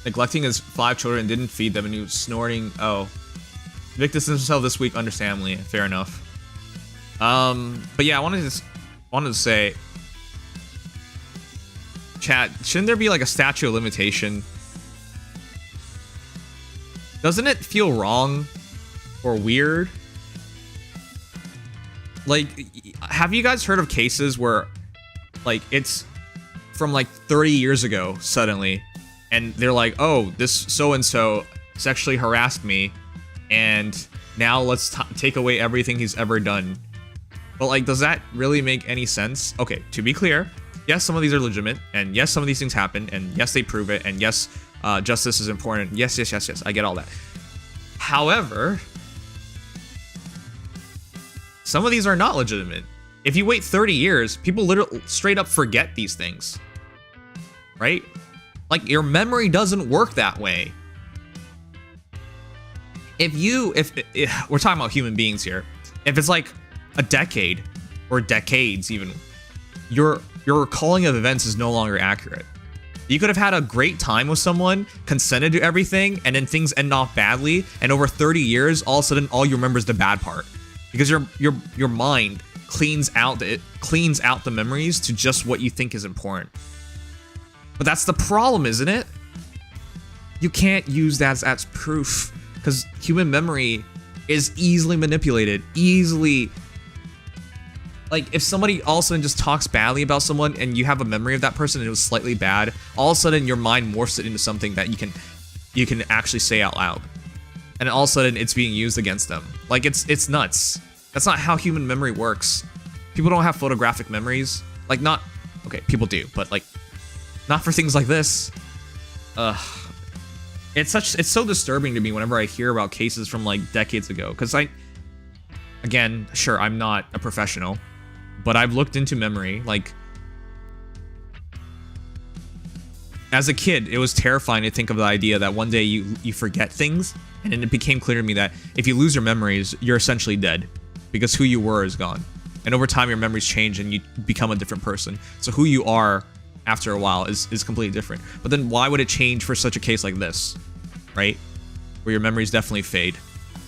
neglecting his 5 children and didn't feed them, and he was snorting. Oh. Vic distanced himself this week, understandably. Fair enough. But yeah, I wanted to say, chat, shouldn't there be like a statute of limitation? Doesn't it feel wrong or weird? Like, have you guys heard of cases where like it's from like 30 years ago suddenly, and they're like, oh, this so-and-so sexually harassed me, and now let's take away everything he's ever done. But like, does that really make any sense? Okay, to be clear, yes, some of these are legitimate, and yes, some of these things happen, and yes, they prove it, and yes, justice is important. Yes, I get all that. However, some of these are not legitimate. If you wait 30 years, people literally straight up forget these things, right? Like, your memory doesn't work that way. If we're talking about human beings here, if it's like a decade or decades even, your recalling of events is no longer accurate. You could have had a great time with someone, consented to everything, and then things end off badly, and over 30 years, all of a sudden, all you remember is the bad part, because your mind cleans out the memories to just what you think is important. But that's the problem, isn't it? You can't use that as proof, because human memory is easily manipulated, like, if somebody all of a sudden just talks badly about someone and you have a memory of that person and it was slightly bad, all of a sudden your mind morphs it into something that you can actually say out loud. And all of a sudden it's being used against them. Like, it's nuts. That's not how human memory works. People don't have photographic memories. Like, okay, people do, but like, not for things like this. It's so disturbing to me whenever I hear about cases from like decades ago. Because again, sure, I'm not a professional, but I've looked into memory. Like, as a kid, it was terrifying to think of the idea that one day you forget things, and then it became clear to me that if you lose your memories, you're essentially dead, because who you were is gone. And over time, your memories change and you become a different person. So who you are after a while is completely different. But then why would it change for such a case like this, right? Where your memories definitely fade.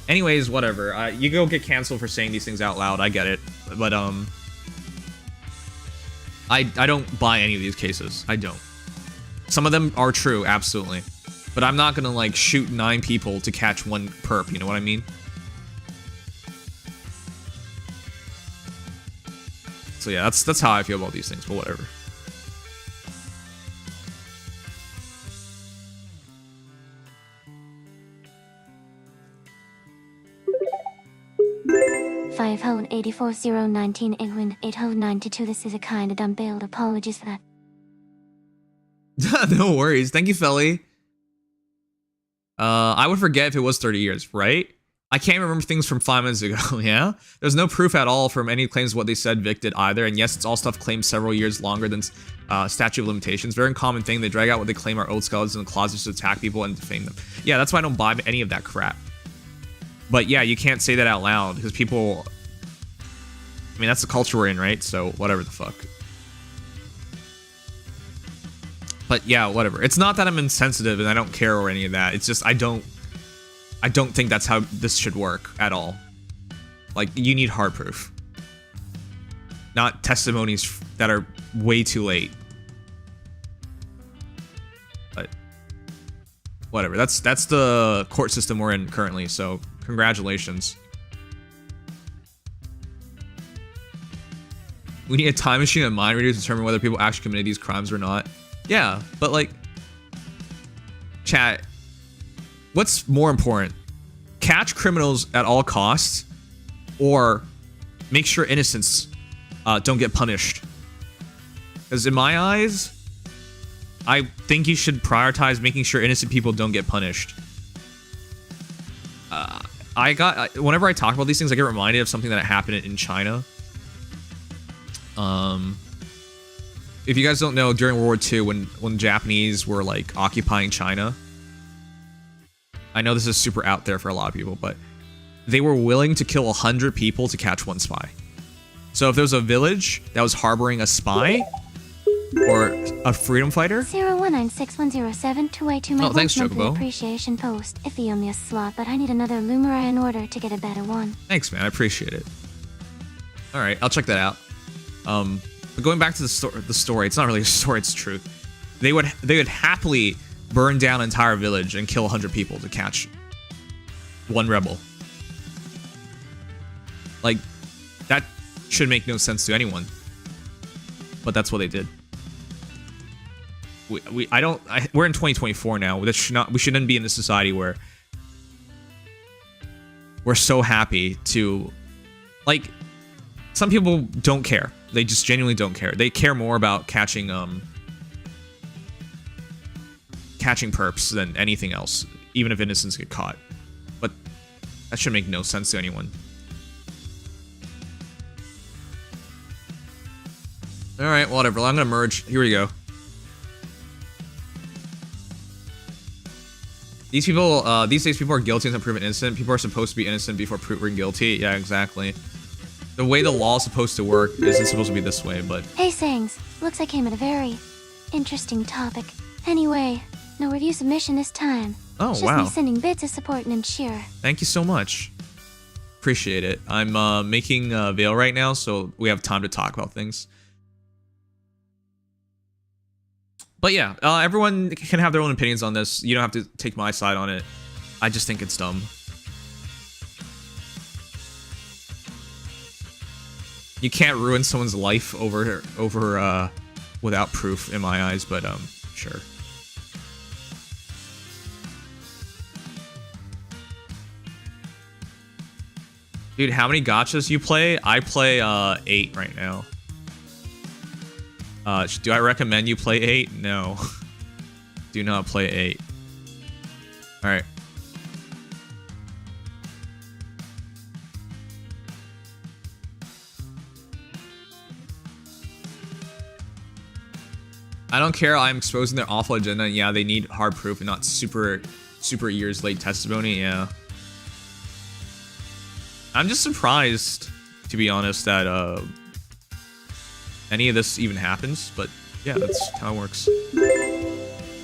Anyways, whatever. You go get canceled for saying these things out loud. I get it. But I don't buy any of these cases. I don't. Some of them are true, absolutely. But I'm not gonna like shoot 9 people to catch 1 perp, you know what I mean? So yeah, that's how I feel about these things, but whatever. Five hole 84019 England 8 hole 92. This is a kinda dumb build. Apologies for that. No worries. Thank you, Felly. I would forget if it was 30 years, right? I can't remember things from 5 minutes ago, yeah? There's no proof at all from any claims of what they said Vic did either, and yes, it's all stuff claimed several years longer than statute of limitations. Very common thing. They drag out what they claim are old skeletons in the closets to attack people and defame them. Yeah, that's why I don't buy any of that crap. But yeah, you can't say that out loud, because people... I mean, that's the culture we're in, right? So, whatever the fuck. But yeah, whatever. It's not that I'm insensitive and I don't care or any of that. It's just I don't think that's how this should work at all. Like, you need hard proof. Not testimonies that are way too late. But whatever. That's the court system we're in currently, so congratulations. We need a time machine and mind reader to determine whether people actually committed these crimes or not. Yeah, but like, chat, what's more important? Catch criminals at all costs, or make sure innocents don't get punished? Because in my eyes, I think you should prioritize making sure innocent people don't get punished. Whenever I talk about these things, I get reminded of something that happened in China. If you guys don't know, during World War II, when the Japanese were like occupying China, I know this is super out there for a lot of people, but they were willing to kill 100 people to catch 1 spy. So if there was a village that was harboring a spy or a freedom fighter... 0196107 my thanks, monthly Chocobo. appreciation post. If you owe me a slot, but I need another Lumira in order to get a better one. Thanks, man. I appreciate it. All right, I'll check that out. But going back to the story, it's not really a story, it's truth. They would happily burn down an entire village and kill 100 people to catch 1 rebel. Like, that should make no sense to anyone. But that's what they did. we're in 2024 now. We shouldn't be in a society where we're so happy to, like, some people don't care. They just genuinely don't care. They care more about catching perps than anything else, even if innocents get caught. But that should make no sense to anyone. All right, whatever. I'm gonna merge. Here we go. These people, these days, people are guilty until proven innocent. People are supposed to be innocent before proven guilty. Yeah, exactly. The way the law is supposed to work isn't supposed to be this way, but... Hey, Sangs. Looks I came at a very interesting topic. Anyway, no review submission this time. Oh, Just wow. me sending bits of support and cheer. Thank you so much. Appreciate it. I'm making Veil right now, so we have time to talk about things. But yeah, everyone can have their own opinions on this. You don't have to take my side on it. I just think it's dumb. You can't ruin someone's life over without proof in my eyes, but sure. Dude, how many gachas you play? I play 8 right now. Do I recommend you play 8? No. Do not play 8. Alright. I don't care. I'm exposing their awful agenda. Yeah, they need hard proof and not super years late testimony. Yeah. I'm just surprised, to be honest, that any of this even happens, but yeah, that's how it works.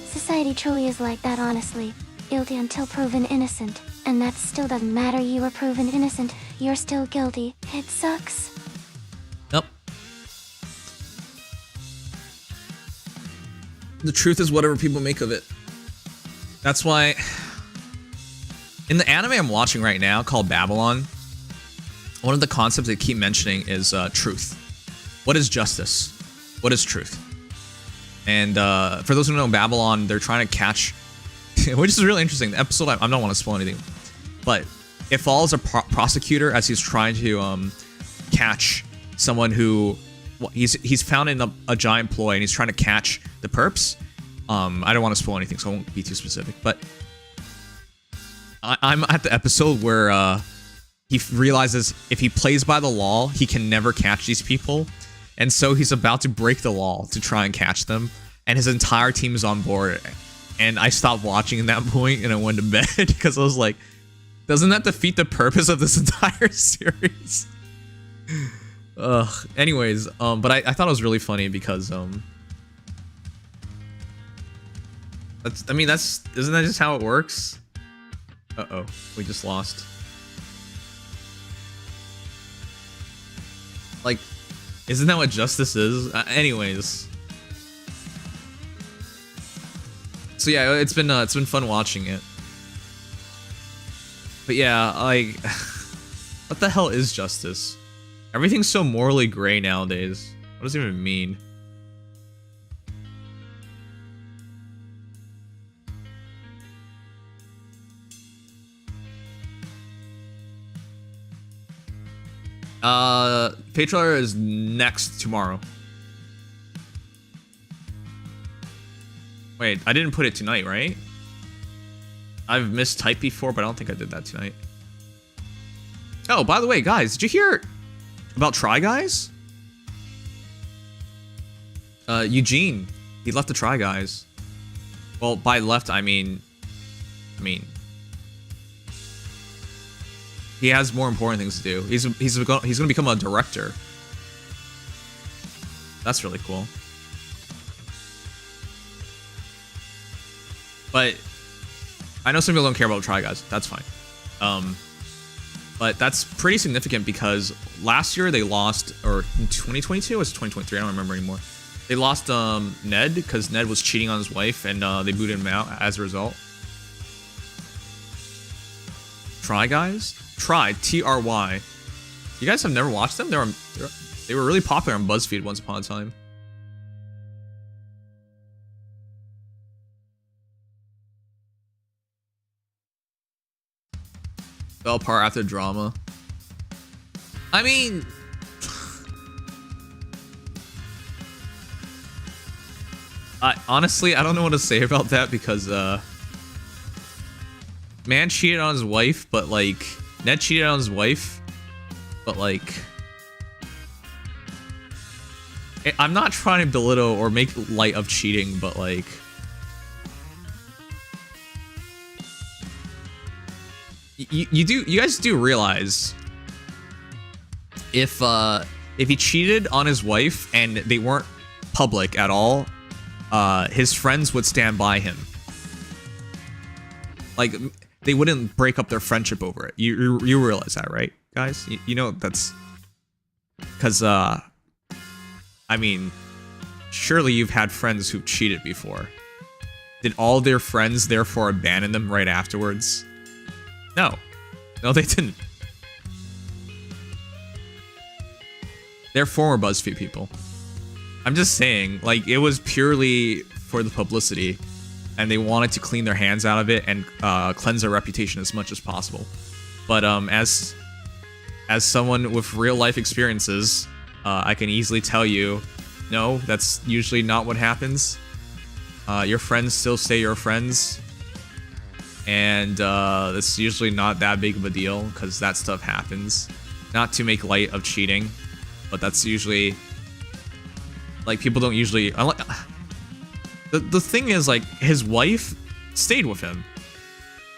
Society truly is like that, honestly. Guilty until proven innocent. And that still doesn't matter. You were proven innocent. You're still guilty. It sucks. Yep. The truth is whatever people make of it. That's why in the anime I'm watching right now called Babylon, one of the concepts they keep mentioning is truth. What is justice? What is truth? And for those who don't know Babylon, they're trying to catch, which is really interesting. The episode, I don't want to spoil anything, but it follows a prosecutor as he's trying to catch someone who, well, he's found in a giant ploy and he's trying to catch the perps. I don't want to spoil anything, so I won't be too specific. But I'm at the episode where he realizes if he plays by the law, he can never catch these people. And so he's about to break the law to try and catch them. And his entire team is on board. And I stopped watching at that point and I went to bed because I was like, doesn't that defeat the purpose of this entire series? Ugh. Anyways, but I thought it was really funny because isn't that just how it works? Uh-oh, we just lost. Like, isn't that what justice is? Anyways. So yeah, it's been fun watching it. But yeah, like, what the hell is justice? Everything's so morally gray nowadays. What does it even mean? Patreon is next tomorrow. Wait, I didn't put it tonight, right? I've mistyped before, but I don't think I did that tonight. Oh, by the way, guys, did you hear about Try Guys? Eugene, he left the Try Guys. Well, by left, I mean, he has more important things to do. He's gonna become a director. That's really cool. But I know some people don't care about Try Guys. That's fine. But that's pretty significant because last year they lost, or in 2022 or was it 2023? I don't remember anymore. They lost Ned because Ned was cheating on his wife, and they booted him out as a result. Try Guys? Try, T-R-Y. You guys have never watched them? They were really popular on BuzzFeed once upon a time. Fell apart after drama. I mean, honestly, I don't know what to say about that because man cheated on his wife, but like Ned cheated on his wife, but like I'm not trying to belittle or make light of cheating, but like you guys do realize if he cheated on his wife and they weren't public at all, his friends would stand by him. Like they wouldn't break up their friendship over it. You realize that, right, guys? You know that's because I mean, surely you've had friends who've cheated before. Did all their friends therefore abandon them right afterwards? No. No, they didn't. They're former BuzzFeed people. I'm just saying, like, it was purely for the publicity, and they wanted to clean their hands out of it and cleanse their reputation as much as possible. But as someone with real life experiences, I can easily tell you, no, that's usually not what happens. Your friends still stay your friends. And it's usually not that big of a deal because that stuff happens. Not to make light of cheating, but that's usually like people don't usually. The thing is, like, his wife stayed with him,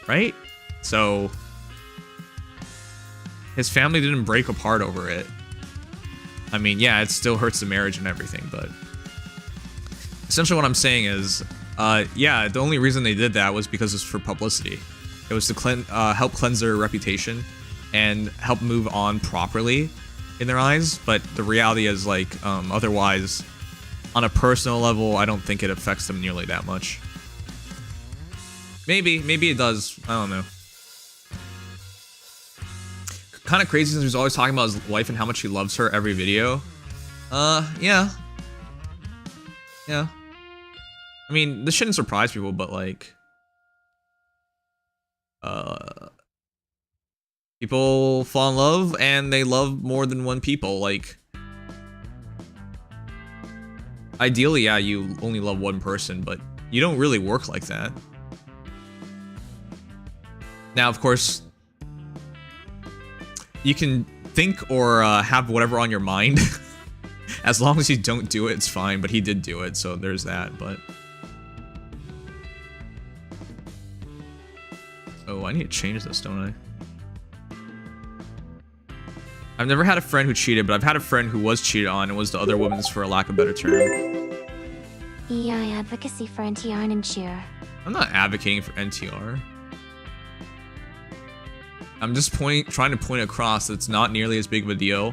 right? So his family didn't break apart over it. I mean, yeah, it still hurts the marriage and everything, but essentially what I'm saying is, yeah, the only reason they did that was because it's for publicity. It was to help cleanse their reputation and help move on properly in their eyes. But the reality is, like, otherwise, on a personal level, I don't think it affects them nearly that much. Maybe it does. I don't know. Kind of crazy since he's always talking about his wife and how much he loves her every video. Yeah. I mean, this shouldn't surprise people, but like, people fall in love and they love more than one people. Like, ideally, yeah, you only love one person, but you don't really work like that. Now, of course, you can think or have whatever on your mind. As long as you don't do it, it's fine, but he did do it, so there's that, but... Oh, I need to change this, don't I? I've never had a friend who cheated, but I've had a friend who was cheated on and was the other woman's, for a lack of a better term. EI advocacy for NTR and cheer. I'm not advocating for NTR. I'm just trying to point across that it's not nearly as big of a deal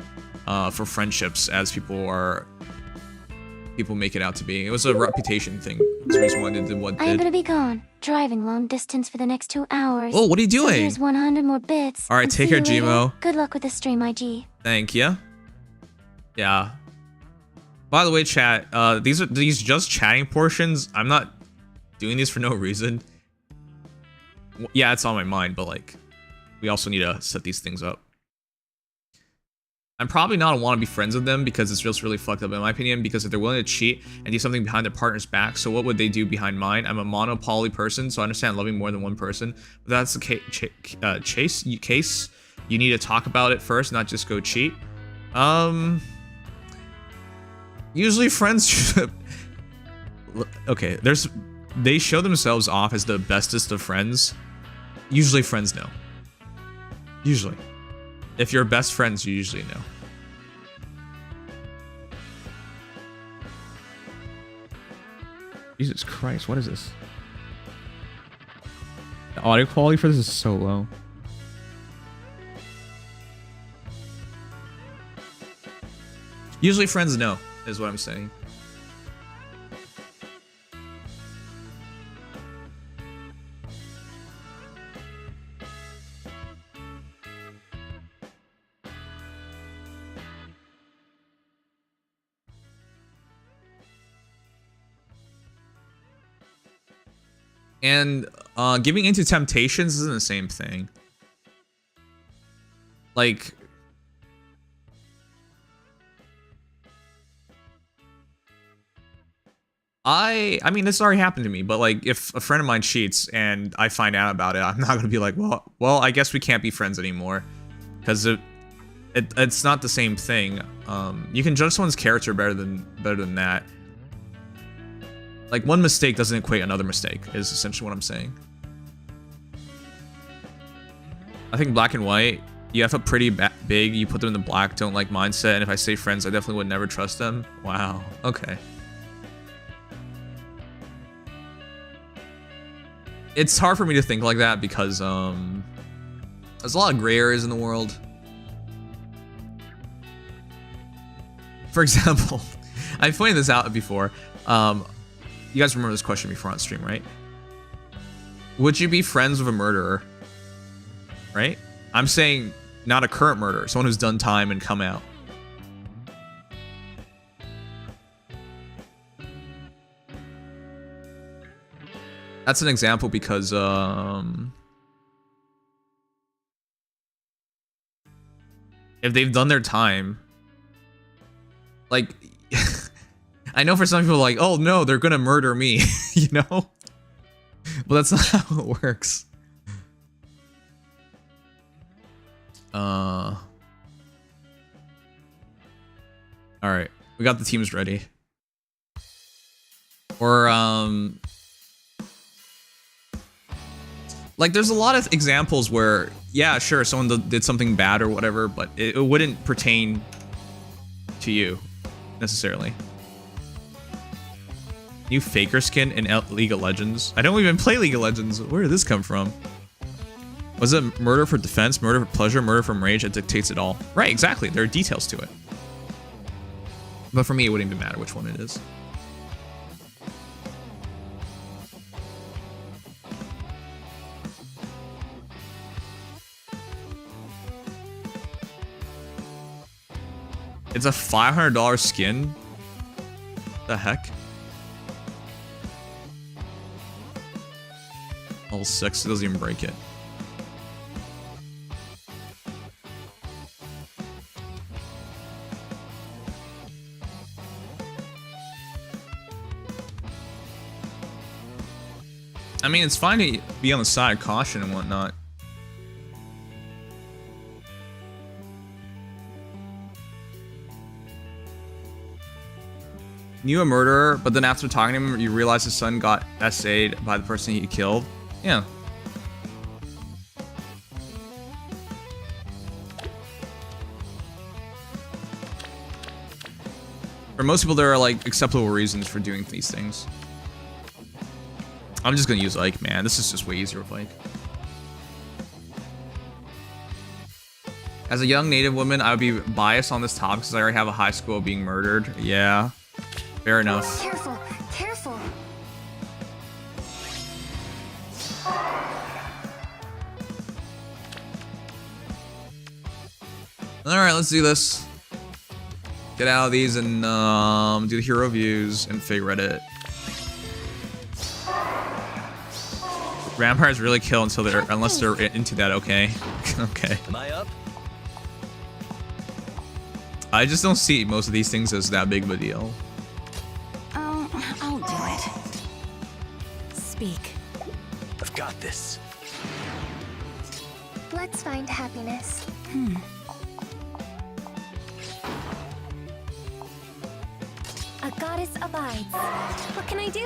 for friendships as people make it out to be. It was a reputation thing. That's the reason why they did what they did. I'm gonna be gone, driving long distance for the next 2 hours. Oh, what are you doing? So here's 100 more bits. All right, take care, Gmo. Good luck with the stream, IG. Thank you. Yeah. By the way, chat, these are just chatting portions. I'm not doing these for no reason. Yeah, it's on my mind, but like, we also need to set these things up. I'm probably not want to be friends with them because it's just really fucked up in my opinion, because if they're willing to cheat and do something behind their partner's back, so what would they do behind mine? I'm a monopoly person, so I understand loving more than one person. But that's the case, you need to talk about it first, not just go cheat. Usually friends okay, they show themselves off as the bestest of friends. Usually friends know. Usually. If you're best friends, you usually know. Jesus Christ, what is this? The audio quality for this is so low. Usually friends know, is what I'm saying. And giving into temptations isn't the same thing. Like, I mean, this already happened to me, but like, if a friend of mine cheats and I find out about it, I'm not gonna be like, well, I guess we can't be friends anymore, because it's not the same thing. You can judge someone's character better than that. Like, one mistake doesn't equate another mistake, is essentially what I'm saying. I think black and white, you have a pretty big, you put them in the black, don't like mindset, and if I say friends, I definitely would never trust them. Wow, okay. It's hard for me to think like that because, there's a lot of gray areas in the world. For example, I've pointed this out before. You guys remember this question before on stream, right? Would you be friends with a murderer? Right? I'm saying not a current murderer, someone who's done time and come out. That's an example because, if they've done their time, like, I know for some people, like, oh no, they're gonna murder me, you know? But that's not how it works. Alright, we got the teams ready. Or, like, there's a lot of examples where, yeah, sure, someone did something bad or whatever, but it wouldn't pertain to you, necessarily. New Faker skin in League of Legends? I don't even play League of Legends. Where did this come from? Was it murder for defense, murder for pleasure, murder from rage? It dictates it all. Right, exactly. There are details to it. But for me, it wouldn't even matter which one it is. It's a $500 skin? The heck? Level 6, it doesn't even break it. I mean, it's fine to be on the side of caution and whatnot. Knew a murderer, but then after talking to him, you realize his son got SA'd by the person he killed. Yeah. For most people, there are like acceptable reasons for doing these things. I'm just gonna use Ike, man. This is just way easier with Ike. As a young native woman, I would be biased on this topic because I already have a high school being murdered. Yeah, fair enough. Careful, careful. Alright, let's do this. Get out of these and do the hero views and fake Reddit. Vampires really kill until unless they're into that, okay? Okay. Am I up? I just don't see most of these things as that big of a deal. I'll do it. Speak. I've got this. Let's find happiness. A goddess abides. What can I do?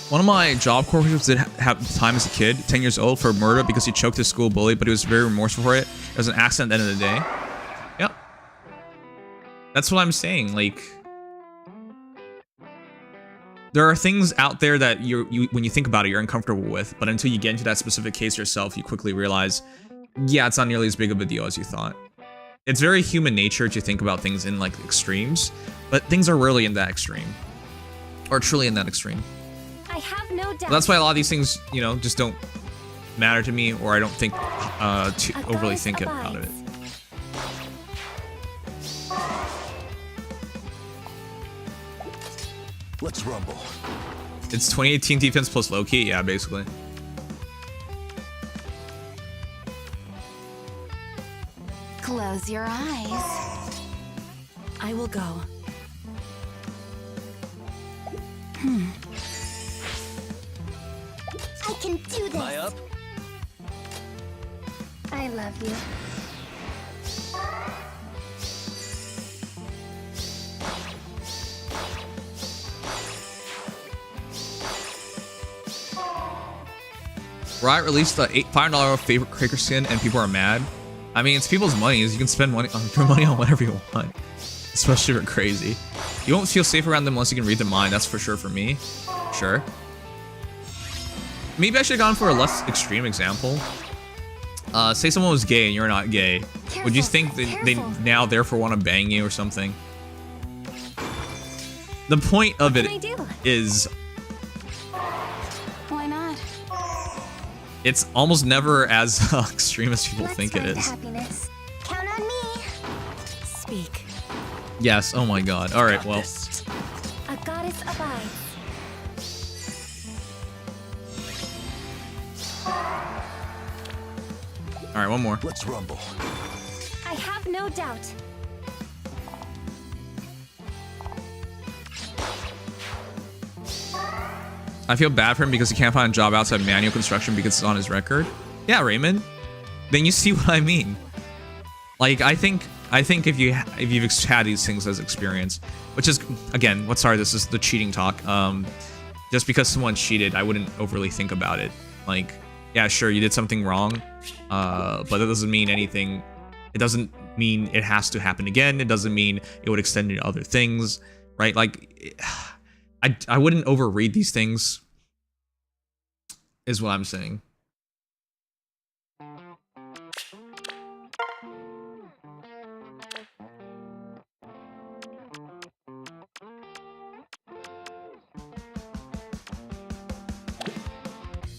One of my job coworkers did have time as a kid, 10 years old, for murder because he choked his school bully, but he was very remorseful for it. It was an accident at the end of the day. Yep. That's what I'm saying. Like, there are things out there that when you think about it, you're uncomfortable with, but until you get into that specific case yourself, you quickly realize, yeah, it's not nearly as big of a deal as you thought. It's very human nature to think about things in like extremes, but things are rarely in that extreme, or truly in that extreme. I have no doubt. That's why a lot of these things, you know, just don't matter to me, or I don't think to overly think about it. Let's rumble. It's 2018 defense plus low key, yeah, basically. Close your eyes. I will go. I can do this. Am I up? I love you. Riot released the $5 favorite Cracker skin and people are mad. I mean, it's people's money. You can spend money on whatever you want, especially if you're crazy. You won't feel safe around them unless you can read their mind. That's for sure for me. Sure. Maybe I should have gone for a less extreme example. Say someone was gay and you're not gay. Would you think that they now therefore want to bang you or something? The point of it is Why not? it's almost never as extreme as people think it is. Happiness. Count on me. Speak. Yes, oh my god. Alright, well. A goddess abides. Alright, one more. Let's rumble. I have no doubt. I feel bad for him because he can't find a job outside manual construction because it's on his record. Yeah, Raymond. Then you see what I mean. Like, I think if you've had these things as experience, which is, again, sorry, this is the cheating talk. Just because someone cheated, I wouldn't overly think about it. Like, yeah, sure, you did something wrong, but that doesn't mean anything. It doesn't mean it has to happen again. It doesn't mean it would extend into other things, right? Like, I wouldn't overread these things, is what I'm saying.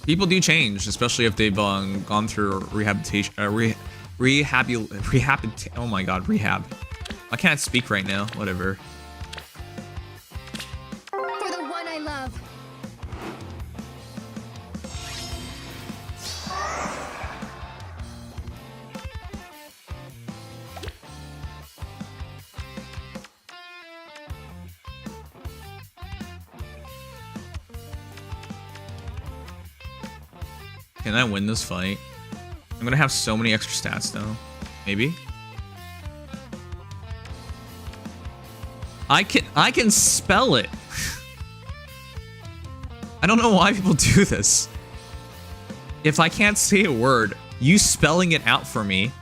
People do change, especially if they've gone through rehabilitation. Oh my god, rehab. I can't speak right now. Whatever. For the one I love. Can I win this fight? I'm gonna have so many extra stats though. Maybe. I can spell it. I don't know why people do this. If I can't say a word, you spelling it out for me,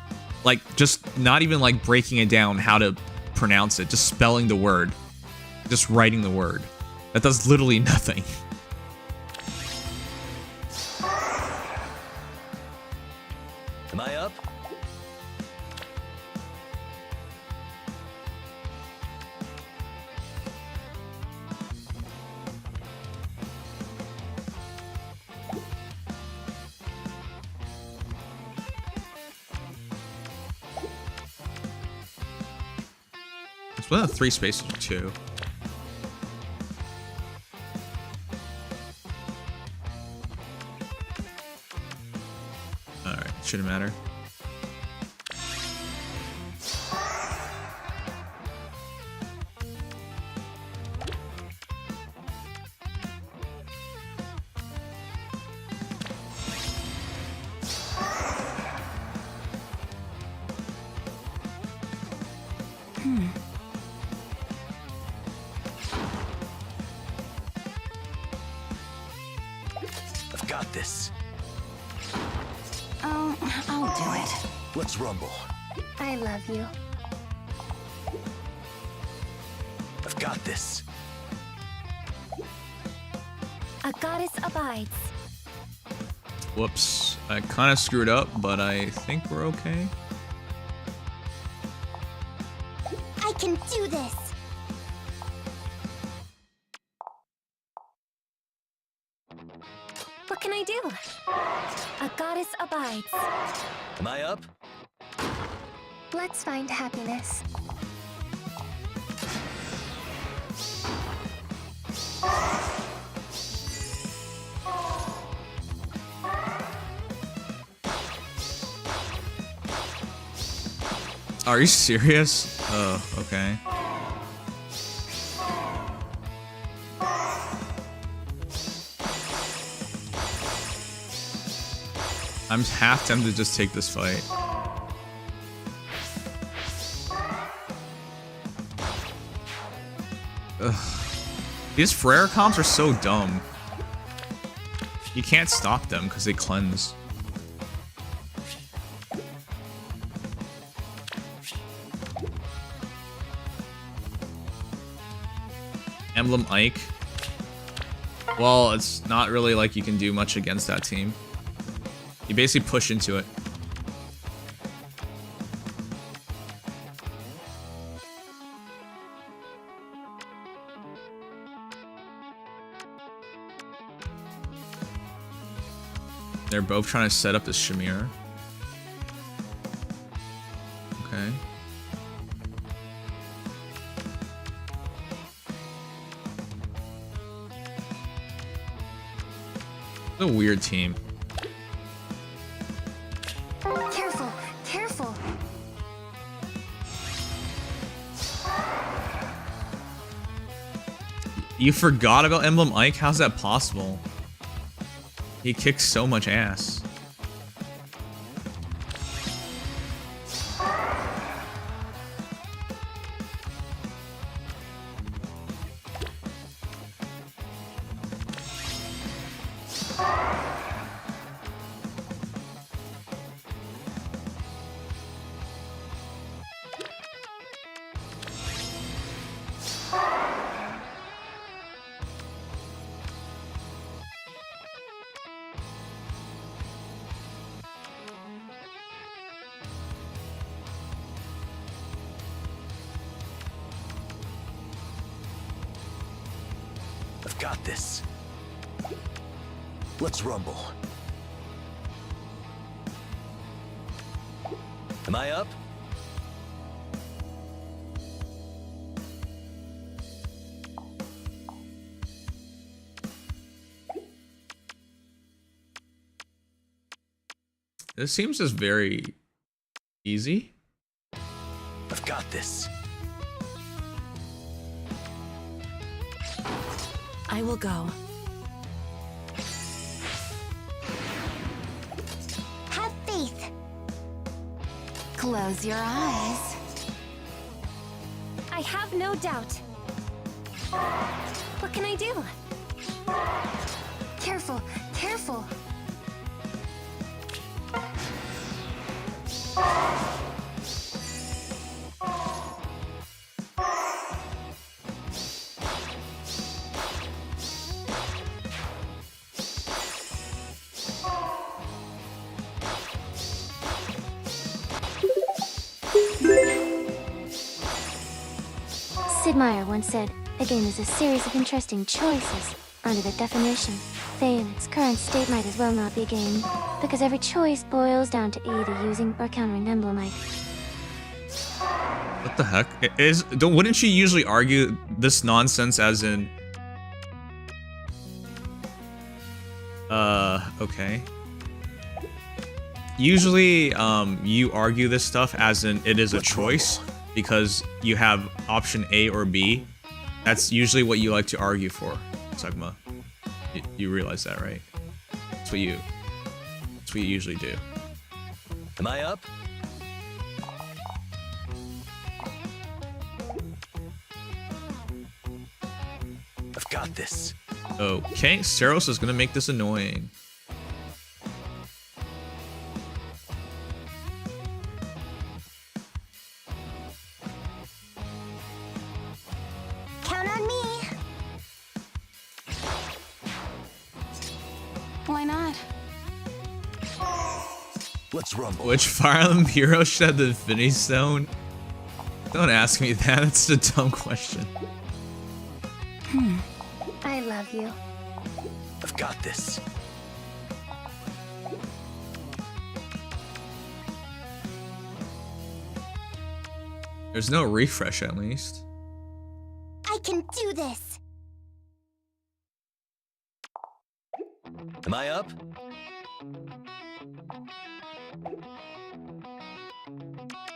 like just not even like breaking it down how to pronounce it, just spelling the word, just writing the word. That does literally nothing. Am I up? It's one of the 3 spaces or 2. Alright, shouldn't matter. I've got this. Oh, I'll do it. Let's rumble. I love you. I've got this. A goddess abides. Whoops. I kind of screwed up, but I think we're okay. I can do this. What can I do? A goddess abides. Am I up? Let's find happiness. Are you serious? Oh, okay. I'm half tempted to just take this fight. Ugh. These Frere comps are so dumb. You can't stop them because they cleanse. Emblem Ike. Well, it's not really like you can do much against that team. You basically push into it. They're both trying to set up this Shamir. Okay. It's a weird team. Careful, careful. You forgot about Emblem Ike? How's that possible? He kicks so much ass. I've got this. Let's rumble. Am I up? This seems just very easy. I've got this. I will go. Have faith. Close your eyes. I have no doubt. What can I do? Careful, careful. Sid Meier once said, a game is a series of interesting choices. Under the definition, Faye in its current state might as well not be a game, because every choice boils down to either using or countering Emblem Ike. What the heck? Wouldn't she usually argue this nonsense as in... okay. Usually, you argue this stuff as in it is a choice because you have option A or B. That's usually what you like to argue for, Sugma. You realize that, right? That's what you usually do. Am I up? I've got this. Okay, Saros is gonna make this annoying. Count on me! Why not? Let's rumble. Which Fire Emblem hero should have the Infinity Stone? Don't ask me that, that's a dumb question. I love you. I've got this. There's no refresh at least. I can do this! Am I up?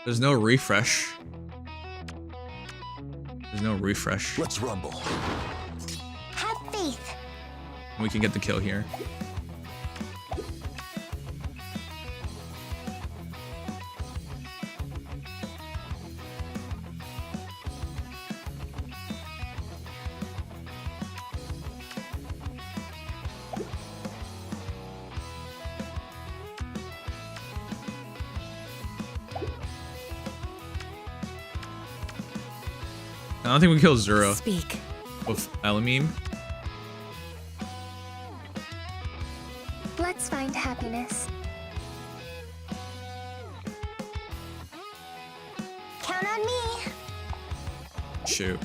There's no refresh. There's no refresh. Let's rumble. Have faith. We can get the kill here. I don't think we killed Zura Speak. with Elamim. Let's find happiness. Count on me. Shoot.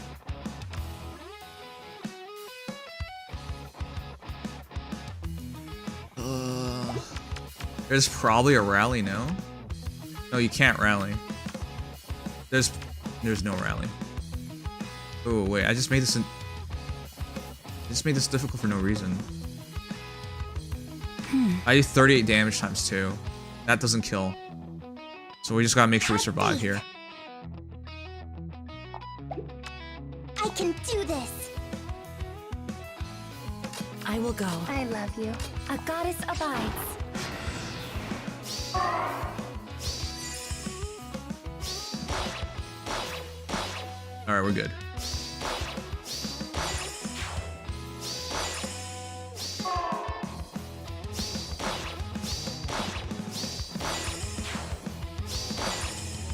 There's probably a rally, no? No, you can't rally. There's no rally. Oh wait, I just made this difficult for no reason. I did 38 damage times 2. That doesn't kill. So we just gotta make sure we survive here. I can do this. I will go. I love you. A goddess abides. Alright, we're good.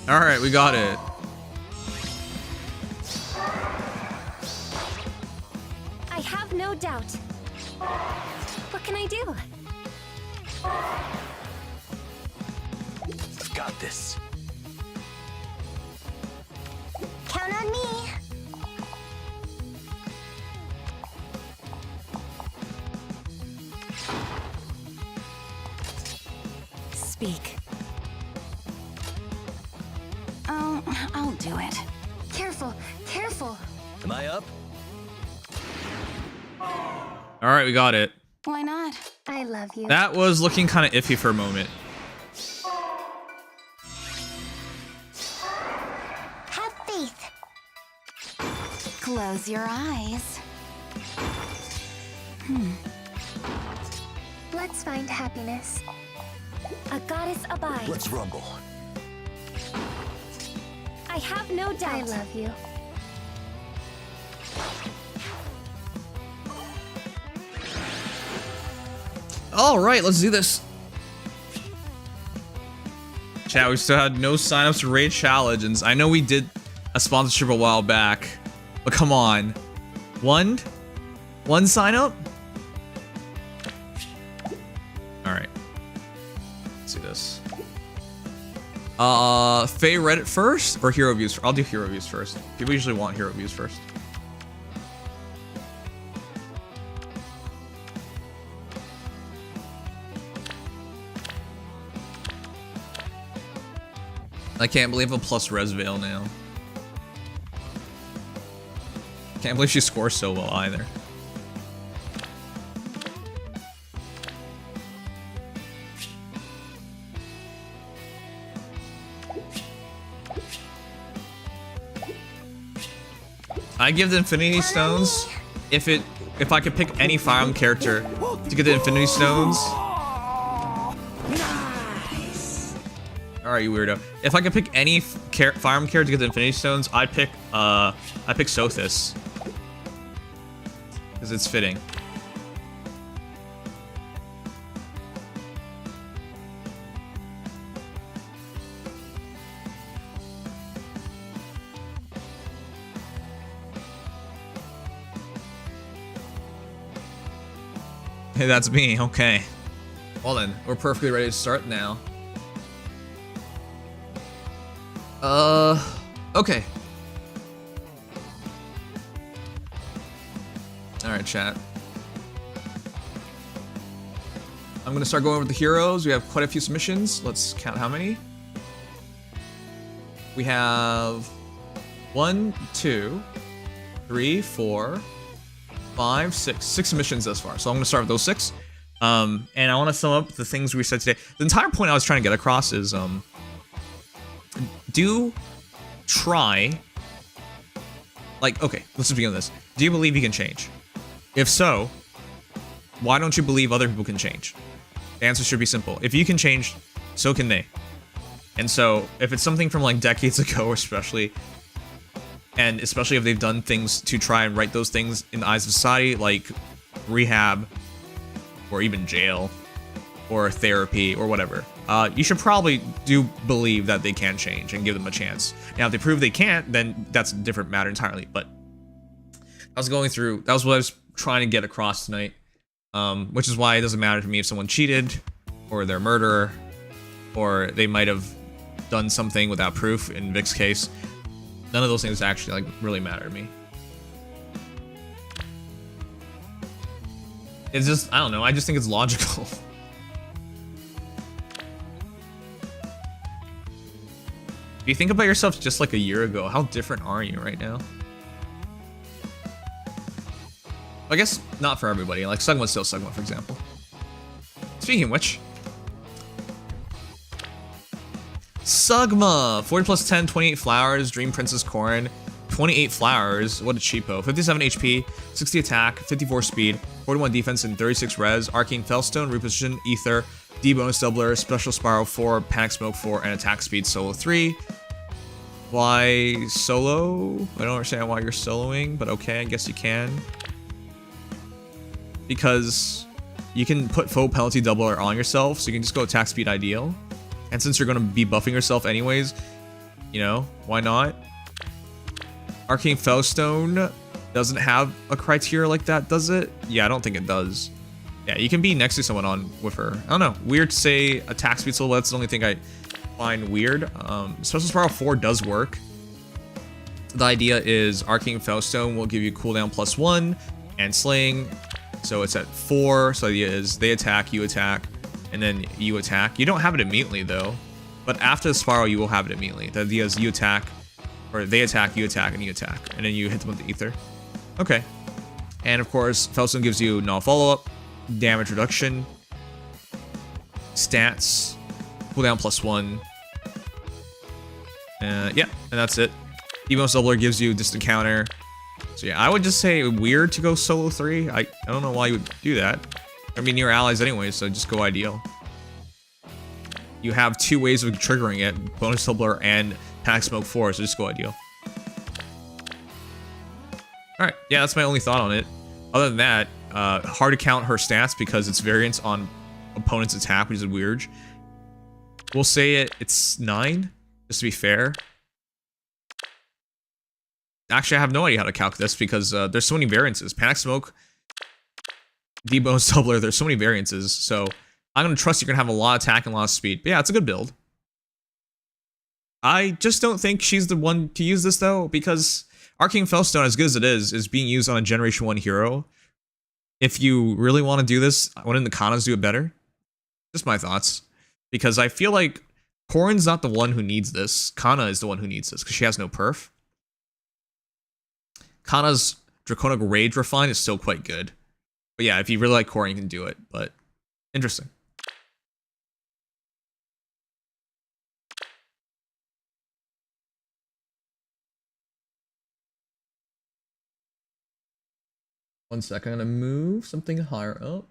Alright, we got it. I have no doubt. What can I do? I've got this. Count on me. Speak. Oh, I'll do it. Careful, careful. Am I up? Alright, we got it. Why not? I love you. That was looking kind of iffy for a moment. Have faith. Close your eyes. Let's find happiness. A goddess abides. Let's rumble. I have no doubt. I love you. Alright, let's do this. Chat, we still had no signups for Raid Challenges. I know we did a sponsorship a while back, but come on. One sign up? Alright. Let's do this. Faye Reddit first or hero views? I'll do hero views first. People usually want hero views first. I can't believe a plus res veil now. Can't believe she scores so well either. I give the Infinity Stones if I could pick any Fire Emblem character to get the Infinity Stones. Alright, you weirdo. If I could pick any Fire Emblem character to get the Infinity Stones, I'd pick Sothis. Because it's fitting. Hey, that's me. Okay. Well then, we're perfectly ready to start now. Okay. Alright, chat. I'm gonna start going over the heroes. We have quite a few submissions. Let's count how many. We have 1, 2, 3, 4, 5, 6 submissions thus far. So I'm gonna start with those 6. And I want to sum up the things we said today. The entire point I was trying to get across is do try. Like, okay, let's just begin with this. Do you believe you can change? If so, why don't you believe other people can change? The answer should be simple. If you can change, so can they. And so, if it's something from like decades ago, especially, and especially if they've done things to try and right those things in the eyes of society, like rehab, or even jail, or therapy, or whatever, you should probably do believe that they can change and give them a chance. Now, if they prove they can't, then that's a different matter entirely. But I was going through, that was what I was trying to get across tonight, which is why it doesn't matter to me if someone cheated, or they're a murderer, or they might have done something without proof in Vic's case. None of those things actually like really matter to me. It's just, I don't know, I just think it's logical. If you think about yourself just like a year ago, how different are you right now? I guess not for everybody. Like Sugma's still Sugma, for example. Speaking of which, Sugma, 40 plus 10, 28 flowers, Dream Princess Corrin, 28 flowers, what a cheapo, 57 HP, 60 attack, 54 speed, 41 defense, and 36 res, Arcane Fellstone, Reposition, Ether, D bonus doubler, Special Spiral 4, Panic Smoke 4, and Attack Speed Solo 3. Why solo? I don't understand why you're soloing, but okay, I guess you can. Because you can put foe penalty doubler on yourself, so you can just go attack speed ideal. And since you're going to be buffing yourself anyways, you know, why not? Arcane Fellstone doesn't have a criteria like that, does it? Yeah, I don't think it does. Yeah, you can be next to someone on with her. I don't know. Weird to say attack speed solo, that's the only thing I find weird. Special Spiral 4 does work. The idea is Arcane Fellstone will give you cooldown +1 and slaying. So it's at 4. So the idea is they attack, you attack, and then you attack. You don't have it immediately though, but after the spiral you will have it immediately. The idea is you attack, or they attack, you attack, and you attack, and then you hit them with the ether. Okay. And of course, Fellstone gives you null follow-up, damage reduction, stats, cooldown +1. Yeah, and that's it. Emotes doubler gives you distant counter. So yeah, I would just say weird to go solo 3. I don't know why you would do that. I mean, you're allies anyway, so just go ideal. You have 2 ways of triggering it, bonus doubler and Panic Smoke 4, so just go ideal. Alright, yeah, that's my only thought on it. Other than that, hard to count her stats because it's variance on opponent's attack, which is weird. We'll say it's 9, just to be fair. Actually, I have no idea how to calc this because there's so many variances. Panic Smoke, D-bonus doubler, there's so many variances, so I'm going to trust you're going to have a lot of attack and a lot of speed. But yeah, it's a good build. I just don't think she's the one to use this, though, because Arcane Fellstone, as good as it is being used on a Generation 1 hero. If you really want to do this, wouldn't the Kanas do it better? Just my thoughts. Because I feel like Corrin's not the one who needs this. Kana is the one who needs this, because she has no perf. Kana's Draconic Rage Refine is still quite good. But yeah, if you really like Corrin, you can do it. But interesting. One second, I'm gonna move something higher up.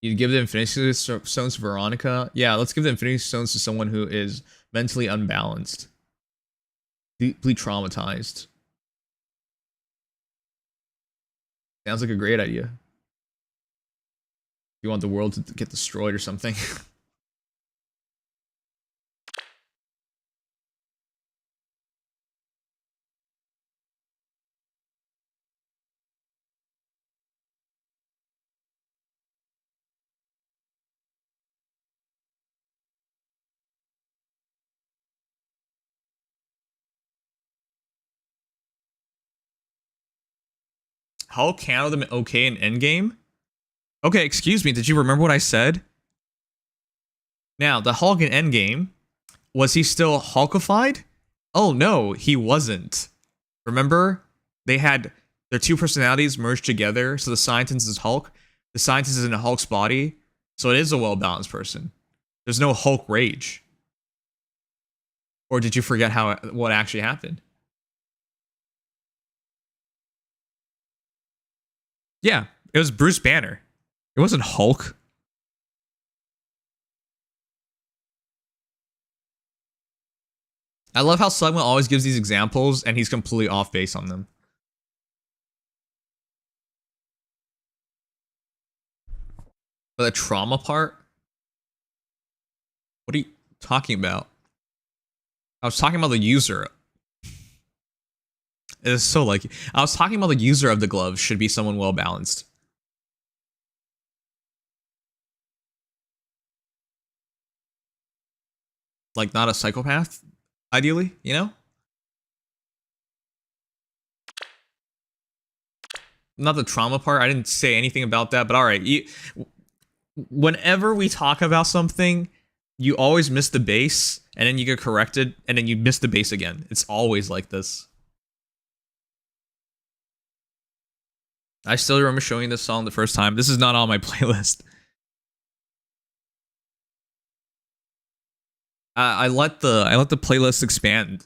You'd give the Infinity Stones to Veronica? Yeah, let's give the Infinity Stones to someone who is mentally unbalanced. Deeply traumatized. Sounds like a great idea. You want the world to get destroyed or something. Hulk handled them okay in Endgame? Okay, excuse me, did you remember what I said? Now, the Hulk in Endgame, was he still Hulkified? Oh no, he wasn't. Remember? They had Their two personalities merged together. So the scientist is Hulk. The scientist is in a Hulk's body. So it is a well-balanced person. There's no Hulk rage. Or did you forget what actually happened? Yeah, it was Bruce Banner. It wasn't Hulk. I love how Slugma always gives these examples and he's completely off base on them. But the trauma part? What are you talking about? I was talking about the user. It is so like I was talking about the user of the glove should be someone well balanced. Like not a psychopath, ideally, you know? Not the trauma part. I didn't say anything about that, but all right. Whenever we talk about something, you always miss the base, and then you get corrected, and then you miss the base again. It's always like this. I still remember showing this song the first time. This is not on my playlist. I let the playlist expand.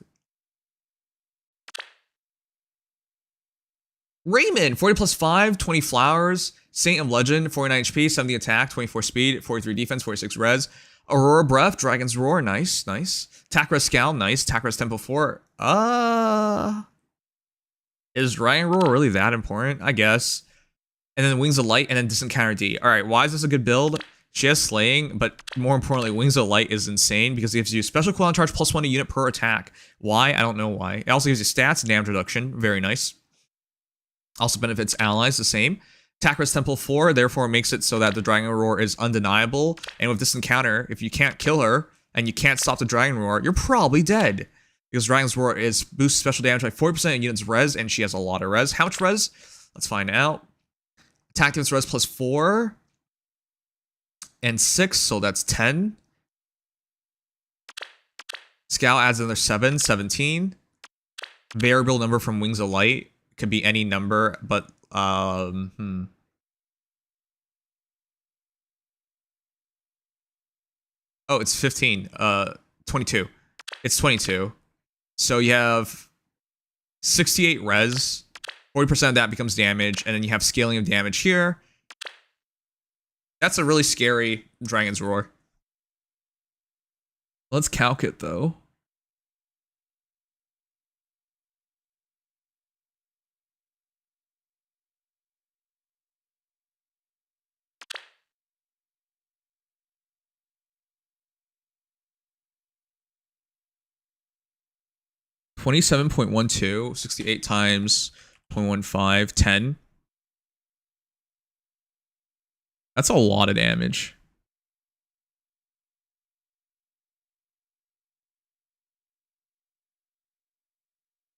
Raymond, 40 plus 5, 20 flowers. Saint of Legend, 49 HP, 70 attack, 24 speed, 43 defense, 46 res. Aurora Breath, Dragon's Roar, nice, nice. Takra Scowl, nice. Takra Tempo 4. Is Dragon Roar really that important? I guess. And then Wings of Light, and then Distant Counter D. Alright, why is this a good build? She has Slaying, but more importantly, Wings of Light is insane because it gives you special cooldown charge plus 1 unit per attack. Why? I don't know why. It also gives you stats and damage reduction. Very nice. Also benefits allies the same. Takra's Temple 4 therefore makes it so that the Dragon Roar is undeniable. And with Distant Counter, if you can't kill her and you can't stop the Dragon Roar, you're probably dead. Because Dragon's Roar is boosts special damage by 40% of units res, and she has a lot of res. How much res? Let's find out. Attack defense res plus 4 and 6, so that's 10. Scowl adds another 7, 17. Variable number from Wings of Light. Could be any number, but oh, it's 15. 22. It's 22. So you have 68 res. 40% of that becomes damage, and then you have scaling of damage here. That's a really scary Dragon's Roar. Let's calc it though. $27.12, 68 times 0.15, 10. That's a lot of damage.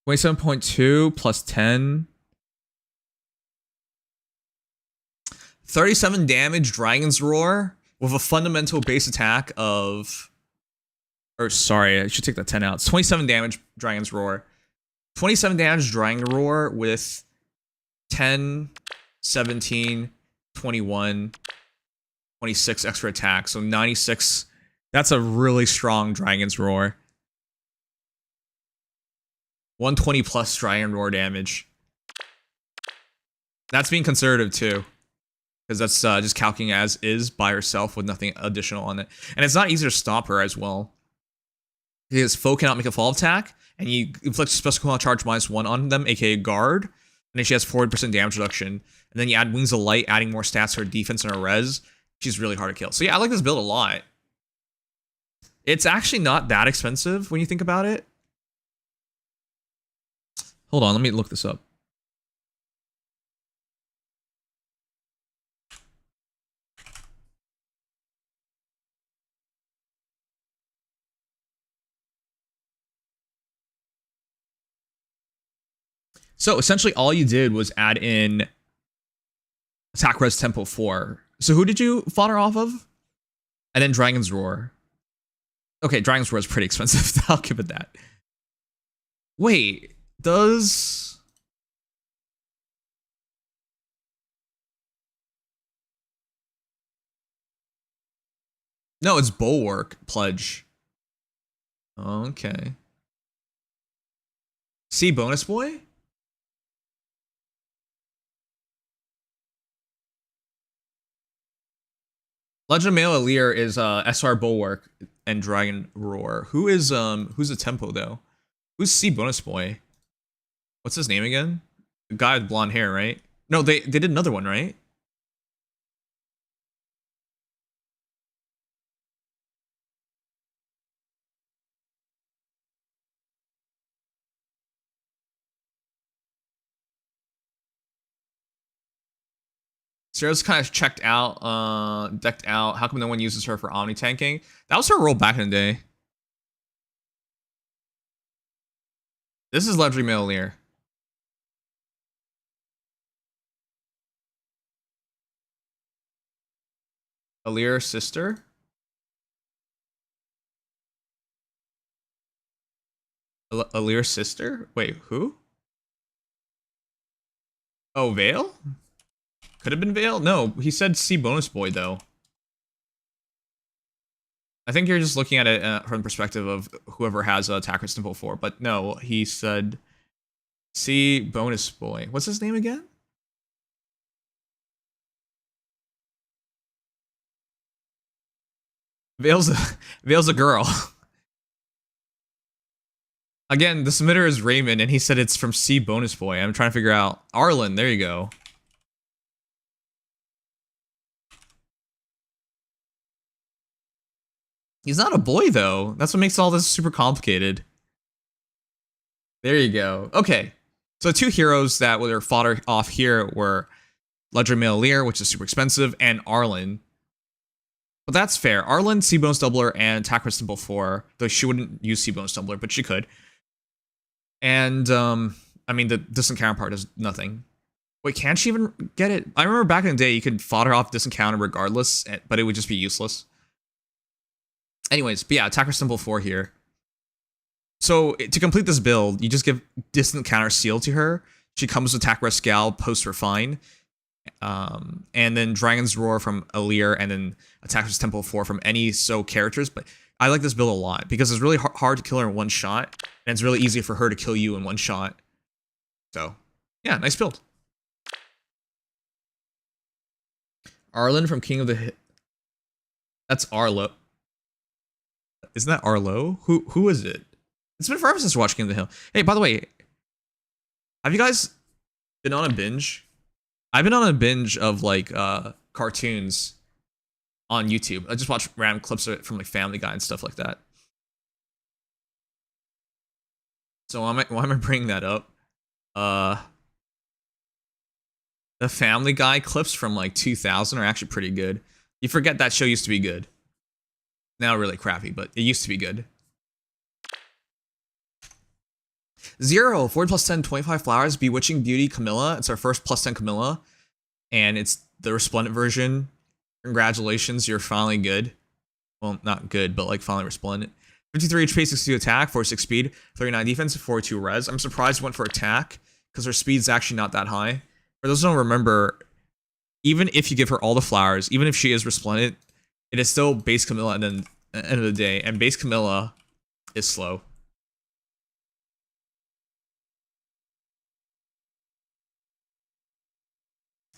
$27.2 plus 10. 37 damage Dragon's Roar with a fundamental base attack of... Or sorry, I should take that 10 out. It's 27 damage Dragon's Roar. 27 damage Dragon Roar with 10, 17, 21, 26 extra attack. So 96. That's a really strong Dragon's Roar. 120 plus Dragon Roar damage. That's being conservative too. Because that's just calculating as is by herself with nothing additional on it. And it's not easy to stop her as well. Because Foe cannot make a fall attack, and you inflict special cooldown charge -1 on them, aka guard. And then she has 40% damage reduction. And then you add Wings of Light, adding more stats to her defense and her res. She's really hard to kill. So yeah, I like this build a lot. It's actually not that expensive when you think about it. Hold on, let me look this up. So essentially all you did was add in attack res tempo 4. So who did you fodder off of? And then Dragon's Roar. Okay, Dragon's Roar is pretty expensive. I'll give it that. Wait, does... No, it's Bulwark Pledge. Okay. See bonus boy? Legend of Male Alir is SR Bulwark and Dragon Roar. Who's the tempo though? Who's C bonus boy? What's his name again? The guy with blonde hair, right? No, they did another one, right? Sarah's kind of checked out, decked out. How come no one uses her for Omni tanking? That was her role back in the day. This is Legendary Male Alir. Alir's sister? Alir's sister? Wait, who? Oh, Vale? Could have been Vale? No, he said C bonus boy though. I think you're just looking at it from the perspective of whoever has attacker symbol 4, but no, he said C bonus boy. What's his name again? Vale's a girl. Again, the submitter is Raymond, and he said it's from C bonus boy. I'm trying to figure out Arlen. There you go. He's not a boy though. That's what makes all this super complicated. There you go. Okay, so 2 heroes that were fought off here were Legendary Male Alir, which is super expensive, and Arlen. But that's fair. Arlen, C bonus doubler, and attacker symbol 4. Though she wouldn't use C bonus doubler, but she could. And I mean, the distant counterpart does nothing. Wait, can she even get it? I remember back in the day you could fodder off distant counter regardless, but it would just be useless. Anyways, but yeah, attacker symbol 4 here. So to complete this build, you just give distant counter seal to her. She comes with attack rest gal, post refine, and then Dragon's Roar from Alir, and then attackers tempo 4 from any characters. But I like this build a lot because it's really hard to kill her in one shot, and it's really easy for her to kill you in one shot. So yeah, nice build. Arlen from King of the That's Arlo. Isn't that Arlo? Who is it? It's been forever since I watched King of the Hill. Hey, by the way, have you guys been on a binge? I've been on a binge of like cartoons on YouTube. I just watch random clips of it from like Family Guy and stuff like that. So why am I bringing that up? The Family Guy clips from like 2000 are actually pretty good. You forget that show used to be good. Now really crappy, but it used to be good. 0, 40 plus 10, 25 flowers, Bewitching Beauty Camilla. It's our first plus 10 Camilla. And it's the Resplendent version. Congratulations, you're finally good. Well, not good, but like finally resplendent. 53 HP, 62 attack, 46 speed, 39 defense, 42 res. I'm surprised it went for attack, because her speed's actually not that high. For those who don't remember, even if you give her all the flowers, even if she is resplendent, it is still base Camilla at the end of the day, and base Camilla is slow.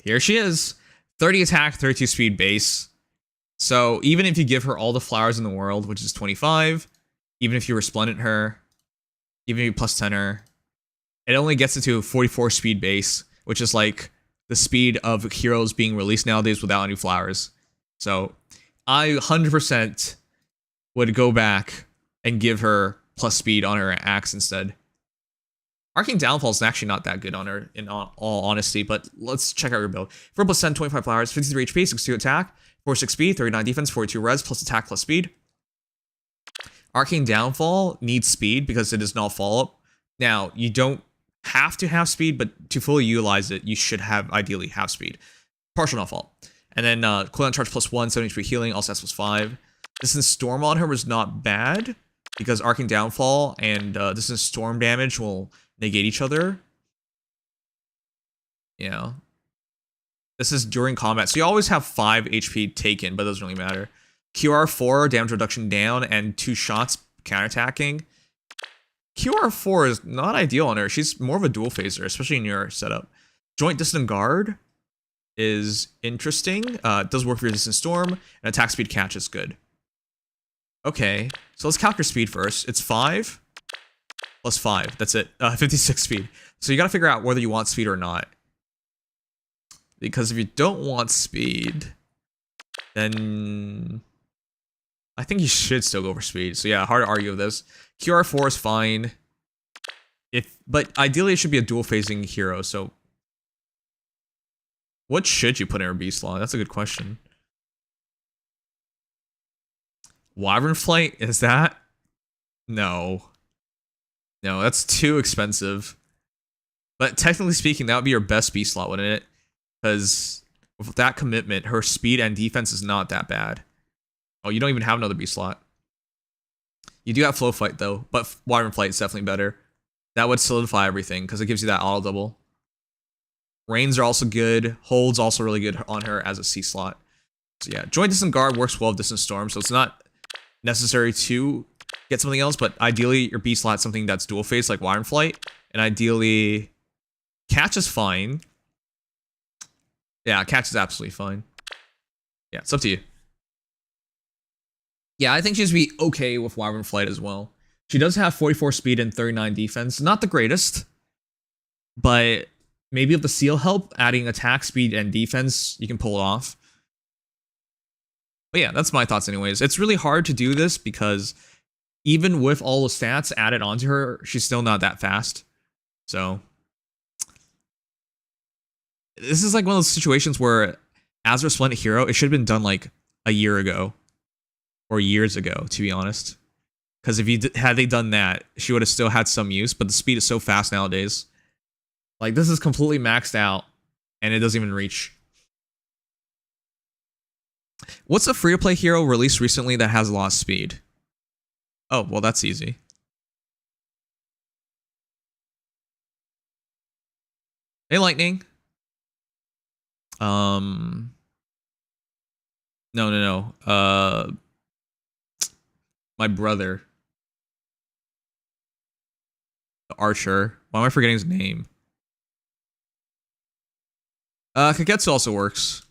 Here she is. 30 attack, 32 speed base. So even if you give her all the flowers in the world, which is 25, even if you resplendent her, even if you plus 10 her, it only gets it to 44 speed base, which is like the speed of heroes being released nowadays without any flowers. So I 100% would go back and give her plus speed on her axe instead. Arcane Downfall is actually not that good on her, in all honesty, but let's check out her build. 4 plus 10, 25 flowers, 53 HP, 62 attack, 46 speed, 39 defense, 42 res, plus attack, plus speed. Arcane Downfall needs speed because it is not follow-up. Now, you don't have to have speed, but to fully utilize it, you should have, ideally, have speed. Partial not fault. And then cooldown charge plus 1, 70 HP healing, also has plus 5. Distance Storm on her was not bad, because Arcane Downfall and Distance Storm damage will negate each other. Yeah. This is during combat, so you always have 5 HP taken, but it doesn't really matter. QR4, damage reduction down, and 2 shots counterattacking. QR4 is not ideal on her. She's more of a dual phaser, especially in your setup. Joint Distant Guard is interesting. It does work for Resistant Storm, and attack speed catch is good. Okay, so let's calculate speed first. It's 5 plus 5. That's it. 56 speed. So you gotta figure out whether you want speed or not. Because if you don't want speed, then I think you should still go for speed. So yeah, hard to argue with this. QR4 is fine. But ideally it should be a dual phasing hero, so what should you put in her B slot? That's a good question. Wyvern Flight, is that? No. No, that's too expensive. But technically speaking, that would be your best B slot, wouldn't it? Because with that commitment, her speed and defense is not that bad. Oh, you don't even have another B slot. You do have Flow Fight though, but Wyvern Flight is definitely better. That would solidify everything because it gives you that auto double. Reigns are also good. Hold's also really good on her as a C slot. So yeah, Joint Distant Guard works well with Distant Storm, so it's not necessary to get something else, but ideally your B slot is something that's dual phase like Wyvern Flight, and ideally Catch is fine. Yeah, Catch is absolutely fine. Yeah, it's up to you. Yeah, I think she'd be okay with Wyvern Flight as well. She does have 44 speed and 39 defense. Not the greatest, but maybe with the seal help, adding attack speed and defense, you can pull it off. But yeah, that's my thoughts anyways. It's really hard to do this because even with all the stats added onto her, she's still not that fast. So this is like one of those situations where as a Splendid Hero, it should have been done like a year ago or years ago, to be honest. Because if you had they done that, she would have still had some use, but the speed is so fast nowadays. Like, this is completely maxed out, and it doesn't even reach. What's a free-to-play hero released recently that has a lot of speed? Oh, well, that's easy. Hey, Lightning. No. My brother. The Archer. Why am I forgetting his name? Kagetsu also works.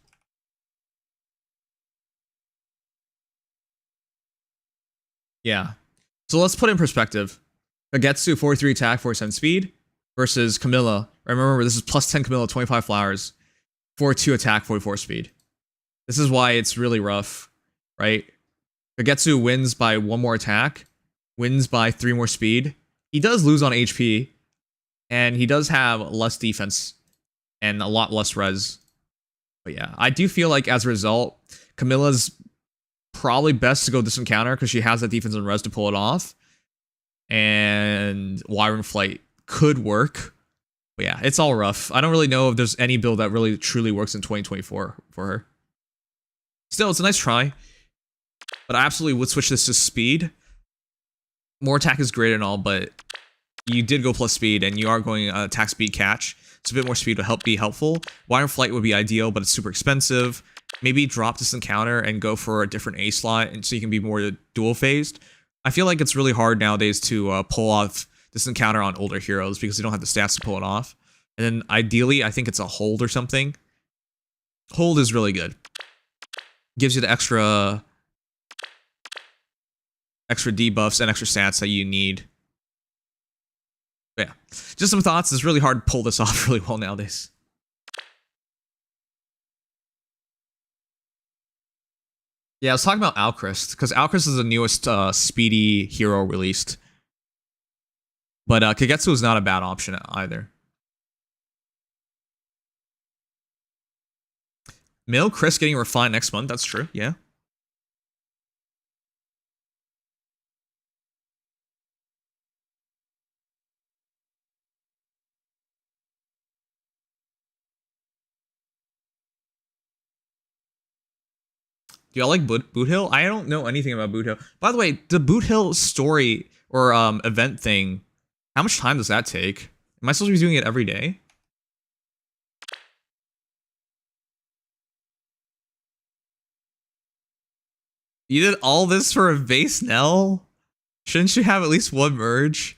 Yeah. So let's put it in perspective. Kagetsu, 43 attack, 47 speed, versus Camilla. Remember, this is plus 10 Camilla, 25 flowers, 42 attack, 44 speed. This is why it's really rough, right? Kagetsu wins by 1 more attack, wins by 3 more speed. He does lose on HP, and he does have less defense and a lot less res. But yeah, I do feel like as a result, Camilla's probably best to go Distant Counter because she has that defense and res to pull it off. And Wyvern Flight could work. But yeah, it's all rough. I don't really know if there's any build that really truly works in 2024 for her. Still, it's a nice try. But I absolutely would switch this to speed. More attack is great and all, but you did go plus speed, and you are going attack speed catch. So a bit more speed would be helpful. Wyvern Flight would be ideal, but it's super expensive. Maybe drop Distant Counter and go for a different A slot, and so you can be more dual phased. I feel like it's really hard nowadays to pull off Distant Counter on older heroes because they don't have the stats to pull it off. And then ideally, I think it's a hold or something. Hold is really good. Gives you the extra debuffs and extra stats that you need. But yeah, just some thoughts. It's really hard to pull this off really well nowadays. Yeah, I was talking about Alchrist, because Alchrist is the newest speedy hero released. But Kagetsu is not a bad option either. Male Chris getting refined next month, that's true, yeah. Do y'all like Boot Hill? I don't know anything about Boot Hill. By the way, the Boot Hill story or event thing, how much time does that take? Am I supposed to be doing it every day? You did all this for a base Nell? Shouldn't you have at least one merge?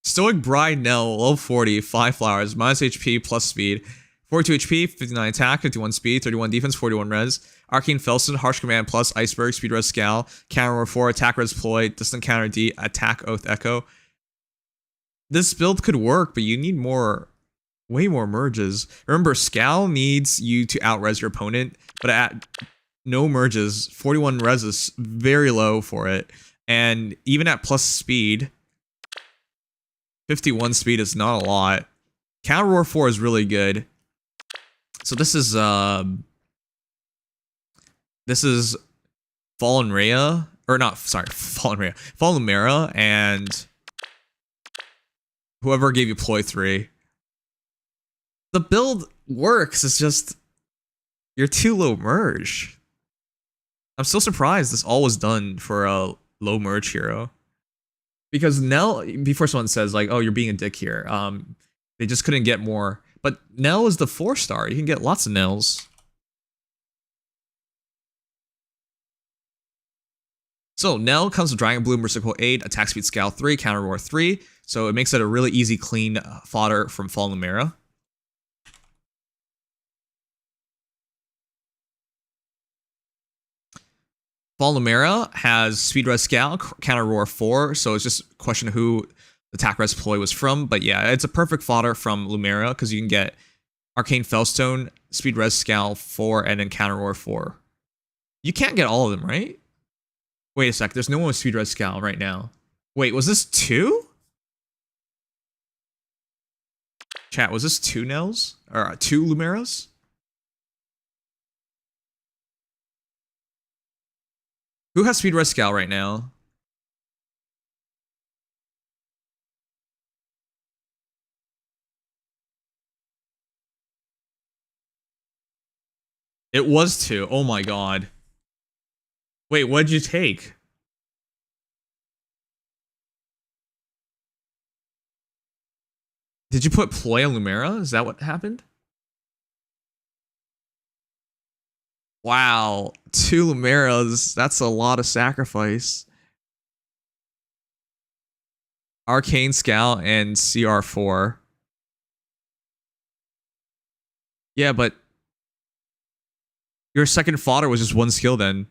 Stoic Bride Nell, low 40, 5 flowers, minus HP, plus speed. 42 HP, 59 attack, 51 speed, 31 defense, 41 res. Arcane Felson, Harsh Command plus Iceberg, Speed Res Scowl, Counter Roar 4, Attack Res Ploy, Distant Counter D, Attack Oath Echo. This build could work, but you need way more merges. Remember, Scowl needs you to out-res your opponent, but at no merges, 41 res is very low for it. And even at plus speed, 51 speed is not a lot. Counter Roar 4 is really good. So this is Fallen Rhea, or not, sorry, Fallen Rhea. Fallen Lumera and whoever gave you Ploy 3. The build works, it's just you're too low merge. I'm still surprised this all was done for a low merge hero. Because Nell, before someone says like, oh, you're being a dick here, they just couldn't get more. But Nell is the 4-star. You can get lots of Nells. So Nell comes with Dragon Bloom, Reciprocal 8, Attack Speed Scowl 3, Counter Roar 3. So it makes it a really easy, clean fodder from Fallen Lumera. Fallen Lumera has Speed Res Scowl, Counter Roar 4, so it's just a question of who Attack Res Ploy was from. But yeah, it's a perfect fodder from Lumera because you can get Arcane Felstone, Speed Res Scowl 4, and then Counter Roar 4. You can't get all of them, right? Wait a sec, there's no one with Speed Res Scowl right now. Wait, was this 2? Chat, was this 2 Nells? Or 2 Lumeras? Who has Speed Res Scowl right now? It was 2. Oh my god. Wait, what'd you take? Did you put Ploy on Lumera? Is that what happened? Wow, 2 Lumeras. That's a lot of sacrifice. Arcane Scowl and CR4. Yeah, but your second fodder was just 1 skill then.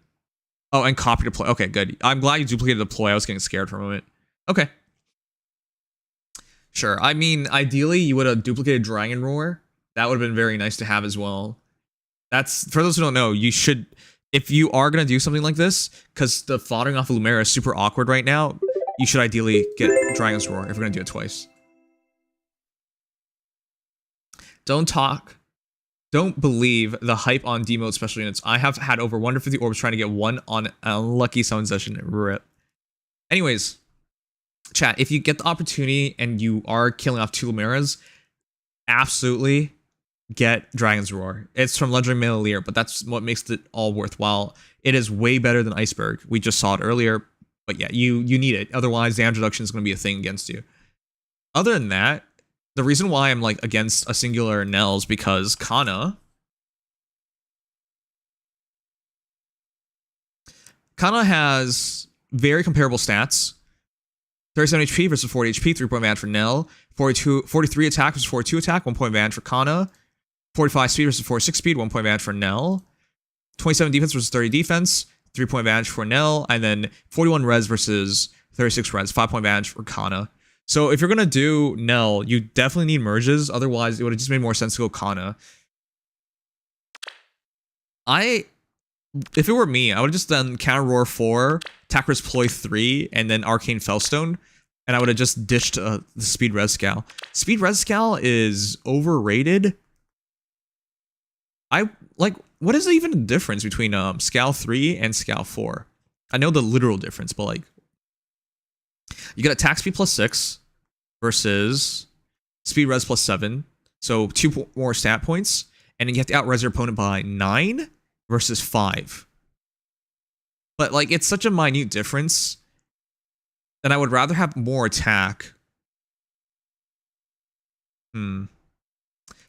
Oh, and copy to Ploy. Okay, good. I'm glad you duplicated the Ploy. I was getting scared for a moment. Okay. Sure. I mean, ideally, you would have duplicated Dragon Roar. That would have been very nice to have as well. That's, for those who don't know, you should, if you are going to do something like this, because the foddering off of Lumera is super awkward right now, you should ideally get Dragon's Roar if we're going to do it twice. Don't believe the hype on demote special units. I have had over 150 orbs trying to get one on an unlucky summon session. RIP. Anyways, chat, if you get the opportunity and you are killing off 2 Lumeras, absolutely get Dragon's Roar. It's from Legendary Melier, but that's what makes it all worthwhile. It is way better than Iceberg. We just saw it earlier, but yeah, you need it. Otherwise, damage reduction is going to be a thing against you. Other than that, the reason why I'm like against a singular Nell is because Kana has very comparable stats. 37 HP versus 40 HP, 3-point advantage for Nell. 43 attack versus 42 attack, 1-point advantage for Kana. 45 speed versus 46 speed, 1-point advantage for Nell. 27 defense versus 30 defense, 3-point advantage for Nell. And then 41 res versus 36 res, 5-point advantage for Kana. So if you're going to do Nell, you definitely need merges. Otherwise, it would have just made more sense to go Kana. If it were me, I would have just done Counter Roar 4, Attack Res Ploy 3, and then Arcane Felstone. And I would have just ditched the Speed Res Scowl. Speed Res Scowl is overrated. What is even the difference between Scowl 3 and Scowl 4? I know the literal difference, but like, you get attack speed plus 6 versus speed res plus 7. So 2 more stat points. And then you have to out-res your opponent by 9 versus 5. But like, it's such a minute difference. And I would rather have more attack.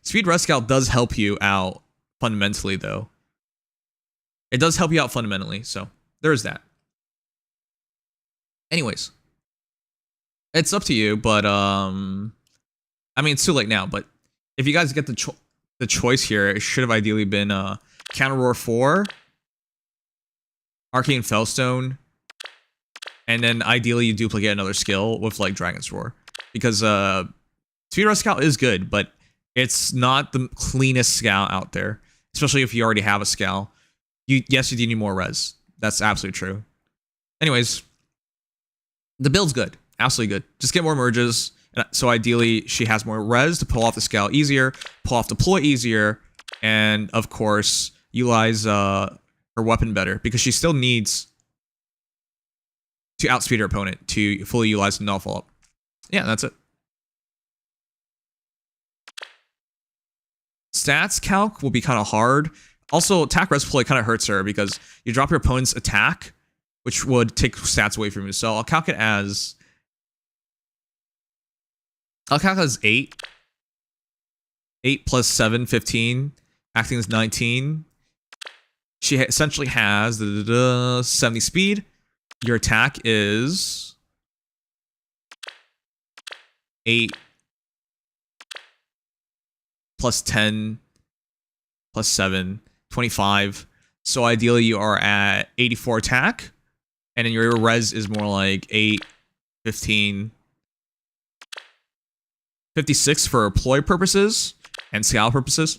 Speed Res Scowl does help you out fundamentally, though. It does help you out fundamentally, so there's that. Anyways, it's up to you, but I mean, it's too late now. But if you guys get the choice here, it should have ideally been Counter Roar 4, Arcane Fellstone, and then ideally you duplicate another skill with like Dragon's Roar, because Speed Rush Scout is good, but it's not the cleanest scout out there, especially if you already have a scout. Yes, you do need more res. That's absolutely true. Anyways, the build's good, absolutely good. Just get more merges. So ideally, she has more res to pull off the scout easier, pull off deploy easier, and of course, utilize her weapon better, because she still needs to outspeed her opponent to fully utilize the null follow-up. Yeah, that's it. Stats calc will be kind of hard. Also, attack res play kind of hurts her because you drop your opponent's attack, which would take stats away from you. So I'll calc it as 8. 8 plus 7, 15. Acting is 19. She essentially has 70 speed. Your attack is 8 plus 10 plus 7, 25. So ideally you are at 84 attack, and then your res is more like 8, 15, 56 for ploy purposes and scout purposes,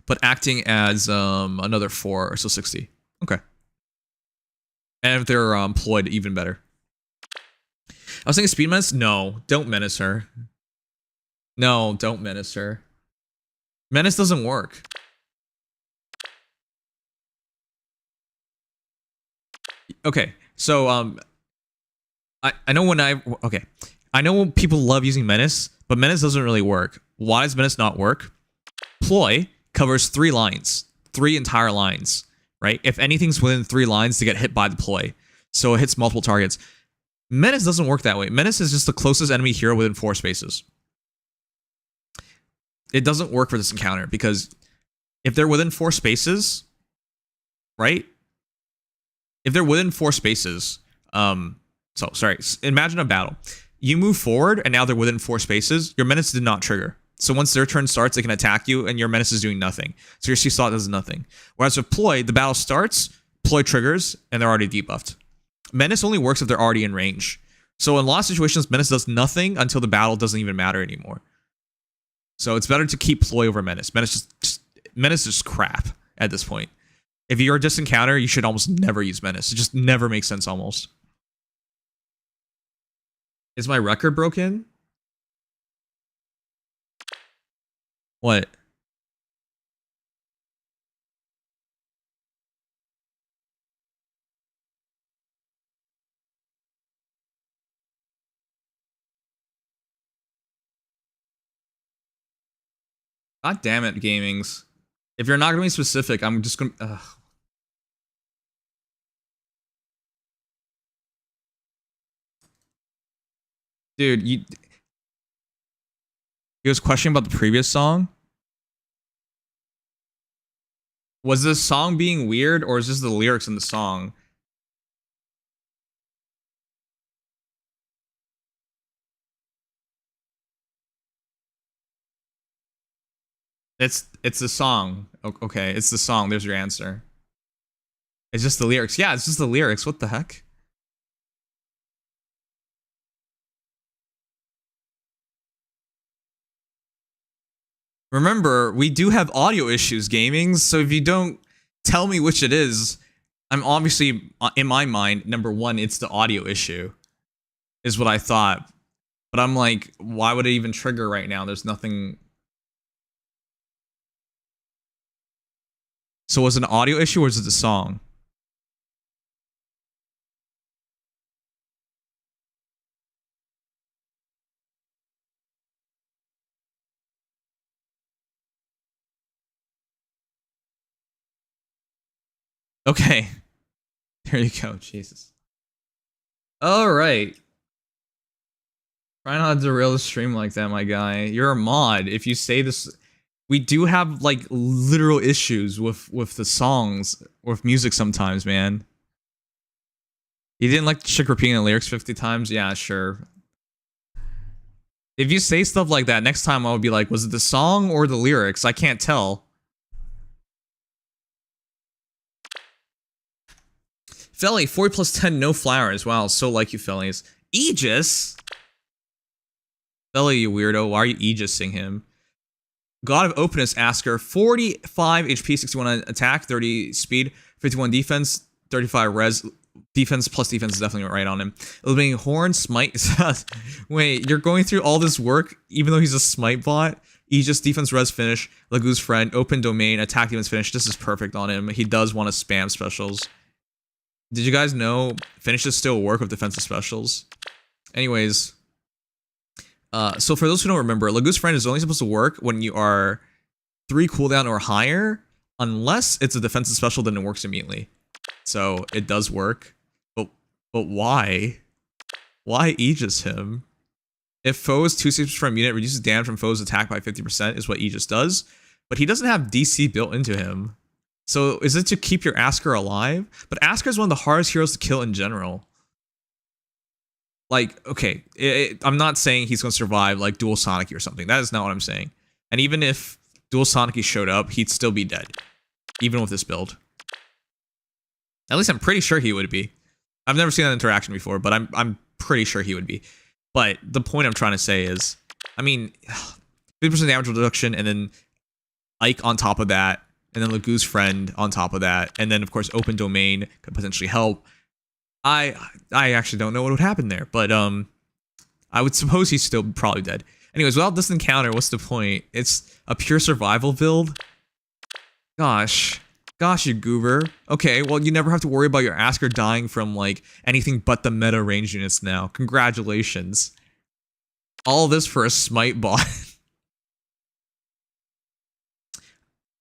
but acting as another 4, so 60. Okay. And if they're employed, even better. I was thinking speed menace. No, don't menace her. No, don't menace her. Menace doesn't work. Okay, so I know when I know people love using menace, but menace doesn't really work. Why does menace not work? Ploy covers 3 lines, 3 entire lines, right? If anything's within 3 lines, to get hit by the ploy, so it hits multiple targets. Menace doesn't work that way. Menace is just the closest enemy hero within 4 spaces. It doesn't work for this encounter, because if they're within 4 spaces, right? If they're within 4 spaces, imagine a battle. You move forward, and now they're within 4 spaces. Your menace did not trigger. So once their turn starts, they can attack you, and your menace is doing nothing. So your C-Slot does nothing. Whereas with Ploy, the battle starts, Ploy triggers, and they're already debuffed. Menace only works if they're already in range. So in a lot of situations, Menace does nothing until the battle doesn't even matter anymore. So it's better to keep Ploy over Menace. Menace is just crap at this point. If you're a distant counter, you should almost never use Menace. It just never makes sense almost. Is my record broken? What? God damn it, gamings. If you're not gonna be specific, I'm just gonna... Ugh. Dude, he was questioning about the previous song? Was this song being weird, or is this the lyrics in the song? It's the song. Okay, it's the song. There's your answer. It's just the lyrics. Yeah, it's just the lyrics. What the heck? Remember, we do have audio issues, gamings, so if you don't tell me which it is, I'm obviously, in my mind, number one, it's the audio issue, is what I thought. But I'm like, why would it even trigger right now? There's nothing... So was it an audio issue, or is it the song? Okay. There you go, Jesus. Alright. Try not to derail the stream like that, my guy. You're a mod. If you say this... we do have like literal issues with the songs, with music sometimes, man. You didn't like the chick repeating the lyrics 50 times? Yeah, sure. If you say stuff like that, next time I would be like, was it the song or the lyrics? I can't tell. Felly, 40 plus 10, no flowers. Wow, so like you, Fellies. Aegis? Felly, you weirdo. Why are you Aegising him? God of Openness, Asker, 45 HP, 61 attack, 30 speed, 51 defense, 35 res. Defense plus defense is definitely right on him. Eliminating Horn, Smite. Wait, you're going through all this work, even though he's a Smite bot? Aegis, defense, res, finish. Lagoo's Friend, open domain, attack, defense, finish. This is perfect on him. He does want to spam specials. Did you guys know finishes still work with defensive specials? Anyways. So for those who don't remember, Lagoo's Friend is only supposed to work when you are 3 cooldown or higher, unless it's a defensive special, then it works immediately. So it does work, but why? Why Aegis him? If foes 2 6 per unit reduces damage from foes attack by 50% is what Aegis does, but he doesn't have DC built into him. So is it to keep your Asker alive? But Asker is one of the hardest heroes to kill in general. Like, okay, I'm not saying he's going to survive like Dual Sonic or something. That is not what I'm saying. And even if Dual Sonic showed up, he'd still be dead, even with this build. At least I'm pretty sure he would be. I've never seen that interaction before, but I'm pretty sure he would be. But the point I'm trying to say is, I mean, 50% damage reduction, and then Ike on top of that, and then Lagoo's Friend on top of that, and then of course open domain could potentially help. I actually don't know what would happen there, but I would suppose he's still probably dead. Anyways, without this encounter, what's the point? It's a pure survival build. Gosh, you goober. Okay, well you never have to worry about your Asker dying from like anything but the meta range units now. Congratulations. All this for a Smite bot.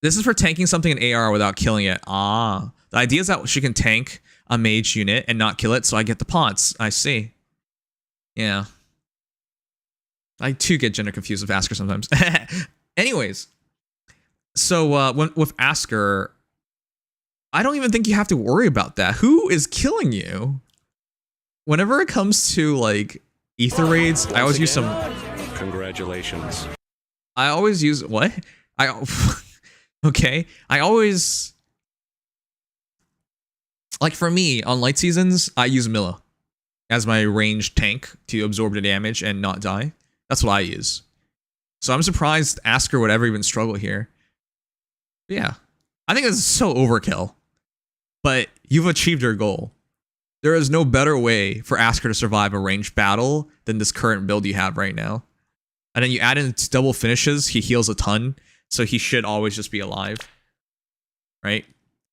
This is for tanking something in AR without killing it. Ah. The idea is that she can tank a mage unit and not kill it, so I get the pots. I see. Yeah. I too get gender confused with Asker sometimes. Anyways. So with Asker, I don't even think you have to worry about that. Who is killing you? Whenever it comes to like ether raids, I always use some... Congratulations. I always use... What? Okay. I always... Like for me, on light seasons, I use Milla as my ranged tank to absorb the damage and not die. That's what I use. So I'm surprised Asker would ever even struggle here. But yeah. I think this is so overkill. But you've achieved your goal. There is no better way for Asker to survive a ranged battle than this current build you have right now. And then you add in double finishes, he heals a ton, so he should always just be alive. Right?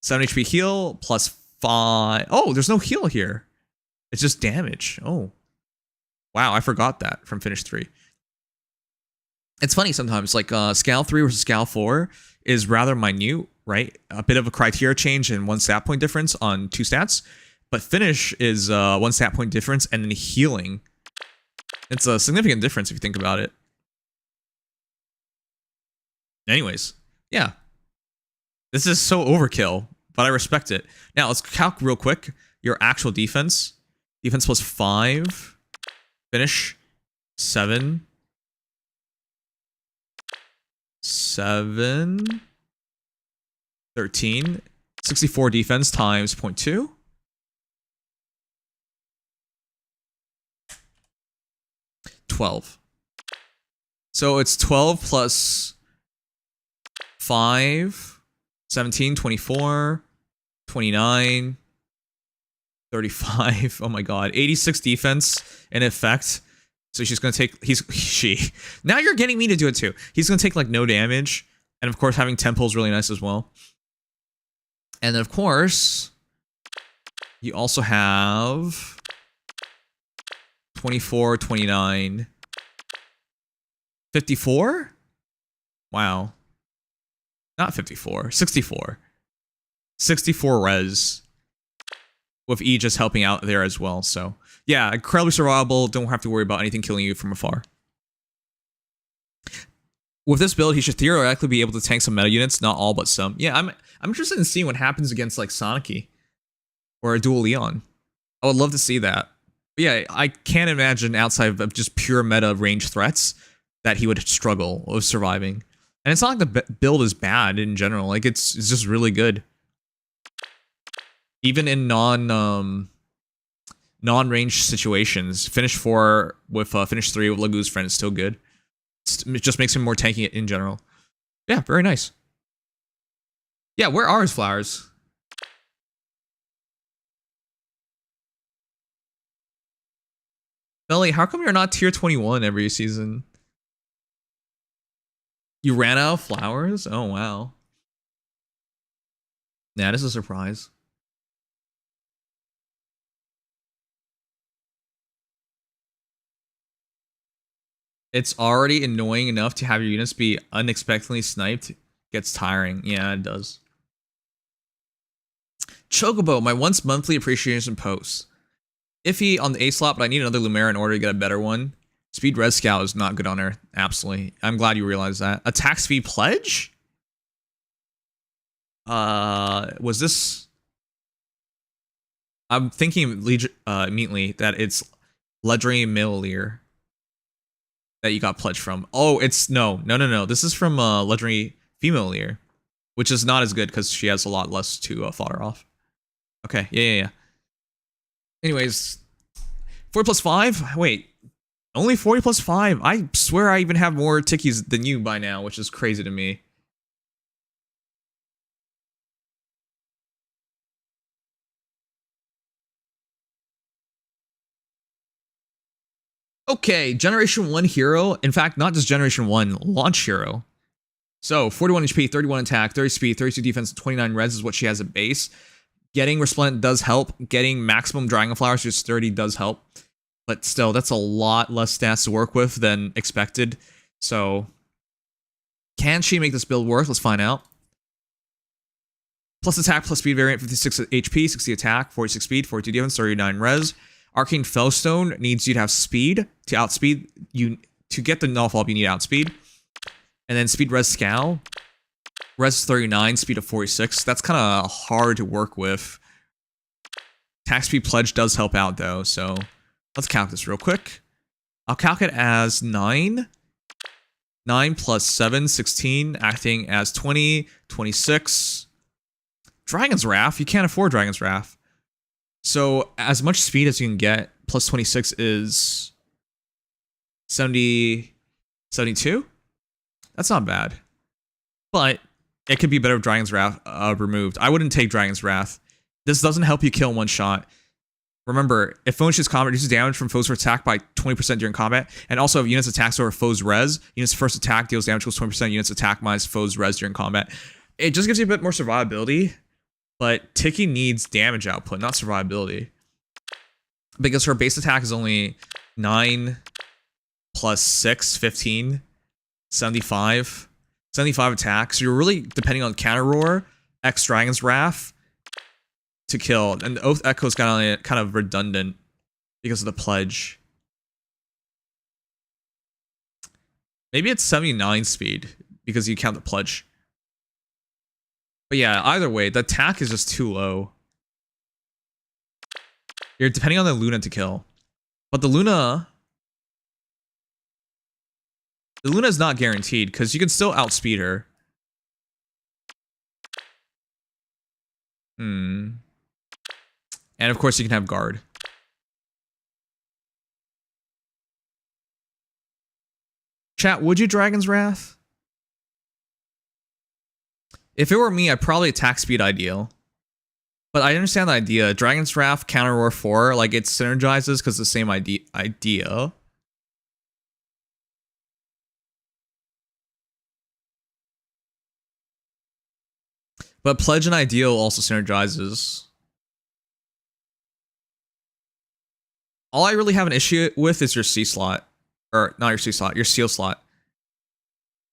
7 HP heal plus 5. Oh, there's no heal here. It's just damage. Oh. Wow, I forgot that from Finish 3. It's funny sometimes, like Scal 3 versus Scal 4 is rather minute, right? A bit of a criteria change and 1 stat point difference on 2 stats. But Finish is 1 stat point difference and then healing. It's a significant difference if you think about it. Anyways, yeah. This is so overkill, but I respect it. Now, let's calc real quick your actual defense. Defense plus 5. Finish 7. 7. 13. 64 defense times 0.2. $12. So it's 12 plus 5, 17, 24, 29, 35. Oh my god. 86 defense in effect. So she's gonna take, now you're getting me to do it too. He's gonna take like no damage. And of course having tempo is really nice as well. And then of course, you also have 24, 29, 54? Wow. Not 54, 64. 64 res. With Aegis helping out there as well, so. Yeah, incredibly survivable, don't have to worry about anything killing you from afar. With this build, he should theoretically be able to tank some meta units, not all but some. Yeah, I'm interested in seeing what happens against like Sonic or a dual Leon. I would love to see that. But yeah, I can't imagine outside of just pure meta range threats that he would struggle with surviving. And it's not like the build is bad in general. Like it's just really good. Even in non-range situations, finish 4 with finish 3 with Lagu's friend is still good. It just makes him more tanky in general. Yeah, very nice. Yeah, where are his flowers? Belly, how come you're not tier 21 every season? You ran out of flowers? Oh, wow. That is a surprise. It's already annoying enough to have your units be unexpectedly sniped. Gets tiring. Yeah, it does. Chocobo, my once monthly appreciation post. Iffy on the A slot, but I need another Lumera in order to get a better one. Speed Red Scout is not good on her. Absolutely. I'm glad you realized that. Attack Speed Pledge? Was this... I'm thinking immediately that it's Legendary Millilier that you got pledged from. Oh, it's... No. This is from Legendary Female Lear, which is not as good because she has a lot less to fodder off. Okay, yeah. Anyways, 40 plus 5? Wait, only 40 plus 5? I swear I even have more tickies than you by now, which is crazy to me. Okay, Generation 1 hero. In fact, not just Generation 1, launch hero. So, 41 HP, 31 attack, 30 speed, 32 defense, 29 res is what she has at base. Getting Resplendent does help. Getting maximum Dragon Flowers, just 30 does help. But still, that's a lot less stats to work with than expected. So, can she make this build work? Let's find out. Plus attack, plus speed variant, 56 HP, 60 attack, 46 speed, 42 defense, 39 res. Arcane Fellstone needs you to have speed to outspeed you. To get the null up, you need outspeed. And then speed res Scowl. Res 39, speed of 46. That's kind of hard to work with. Attack speed pledge does help out though, so let's calc this real quick. I'll calc it as 9. 9 plus 7, 16, acting as 20, 26. Dragon's Wrath, you can't afford Dragon's Wrath. So as much speed as you can get, plus 26 is 70, 72? That's not bad. But it could be better with Dragon's Wrath removed. I wouldn't take Dragon's Wrath. This doesn't help you kill in one shot. Remember, if Phoenix's combat reduces damage from foes for attack by 20% during combat, and also if units attacks over foes res, units first attack deals damage equals 20%, units attack minus foes res during combat. It just gives you a bit more survivability, but Tiki needs damage output, not survivability. Because her base attack is only 9 plus 6, 15, 75. 75 attack, so you're really depending on Counter Roar, X Dragon's Wrath to kill. And the Oath Echo is kind of redundant because of the pledge. Maybe it's 79 speed because you count the pledge. But yeah, either way, the attack is just too low. You're depending on the Luna to kill. But the Luna is not guaranteed, because you can still outspeed her. And of course you can have guard. Chat, would you Dragon's Wrath? If it were me, I'd probably attack speed ideal. But I understand the idea. Dragon's Wrath, Counter Roar 4, like it synergizes because the same idea. But Pledge and Ideal also synergizes. All I really have an issue with is your C slot. Or, not your C slot, your Seal slot.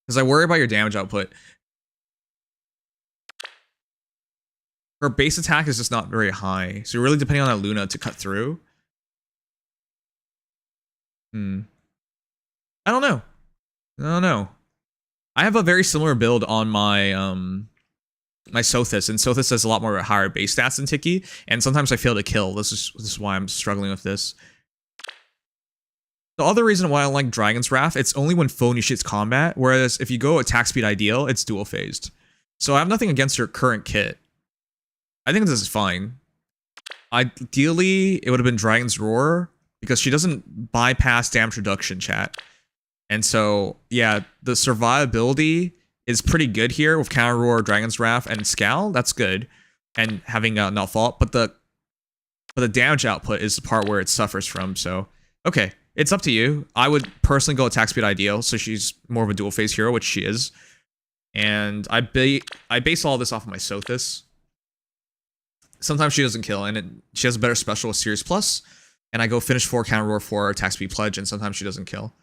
Because I worry about your damage output. Her base attack is just not very high. So you're really depending on that Luna to cut through. I don't know. I have a very similar build on my my Sothis, and Sothis has a lot more higher base stats than Tiki, and sometimes I fail to kill. This is why I'm struggling with this. The other reason why I like Dragon's Wrath, it's only when foe initiates combat, whereas if you go attack speed ideal, it's dual phased. So I have nothing against your current kit. I think this is fine. Ideally, it would have been Dragon's Roar, because she doesn't bypass damage reduction, chat. And so, yeah, the survivability is pretty good here with Counter Roar, Dragon's Wrath, and Scowl. That's good. And having not fault, but the damage output is the part where it suffers from. So, okay, it's up to you. I would personally go attack speed ideal, so she's more of a dual phase hero, which she is. And I base all this off of my Sothis. Sometimes she doesn't kill, and she has a better special with Series Plus. And I go finish 4 Counter Roar 4 attack speed pledge, and sometimes she doesn't kill.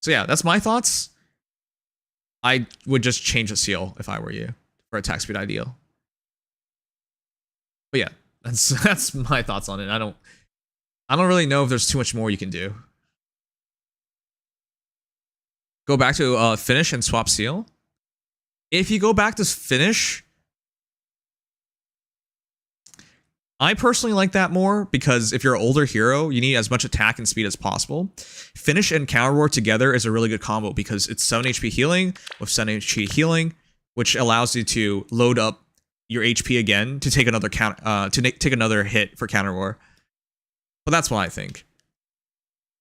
So yeah, that's my thoughts. I would just change the seal if I were you for attack speed ideal. But yeah, that's my thoughts on it. I don't really know if there's too much more you can do. Go back to finish and swap seal. If you go back to finish, I personally like that more because if you're an older hero, you need as much attack and speed as possible. Finish and Counter Roar together is a really good combo because it's 7 HP healing with 7 HP healing, which allows you to load up your HP again to take another take another hit for Counter Roar. But that's what I think.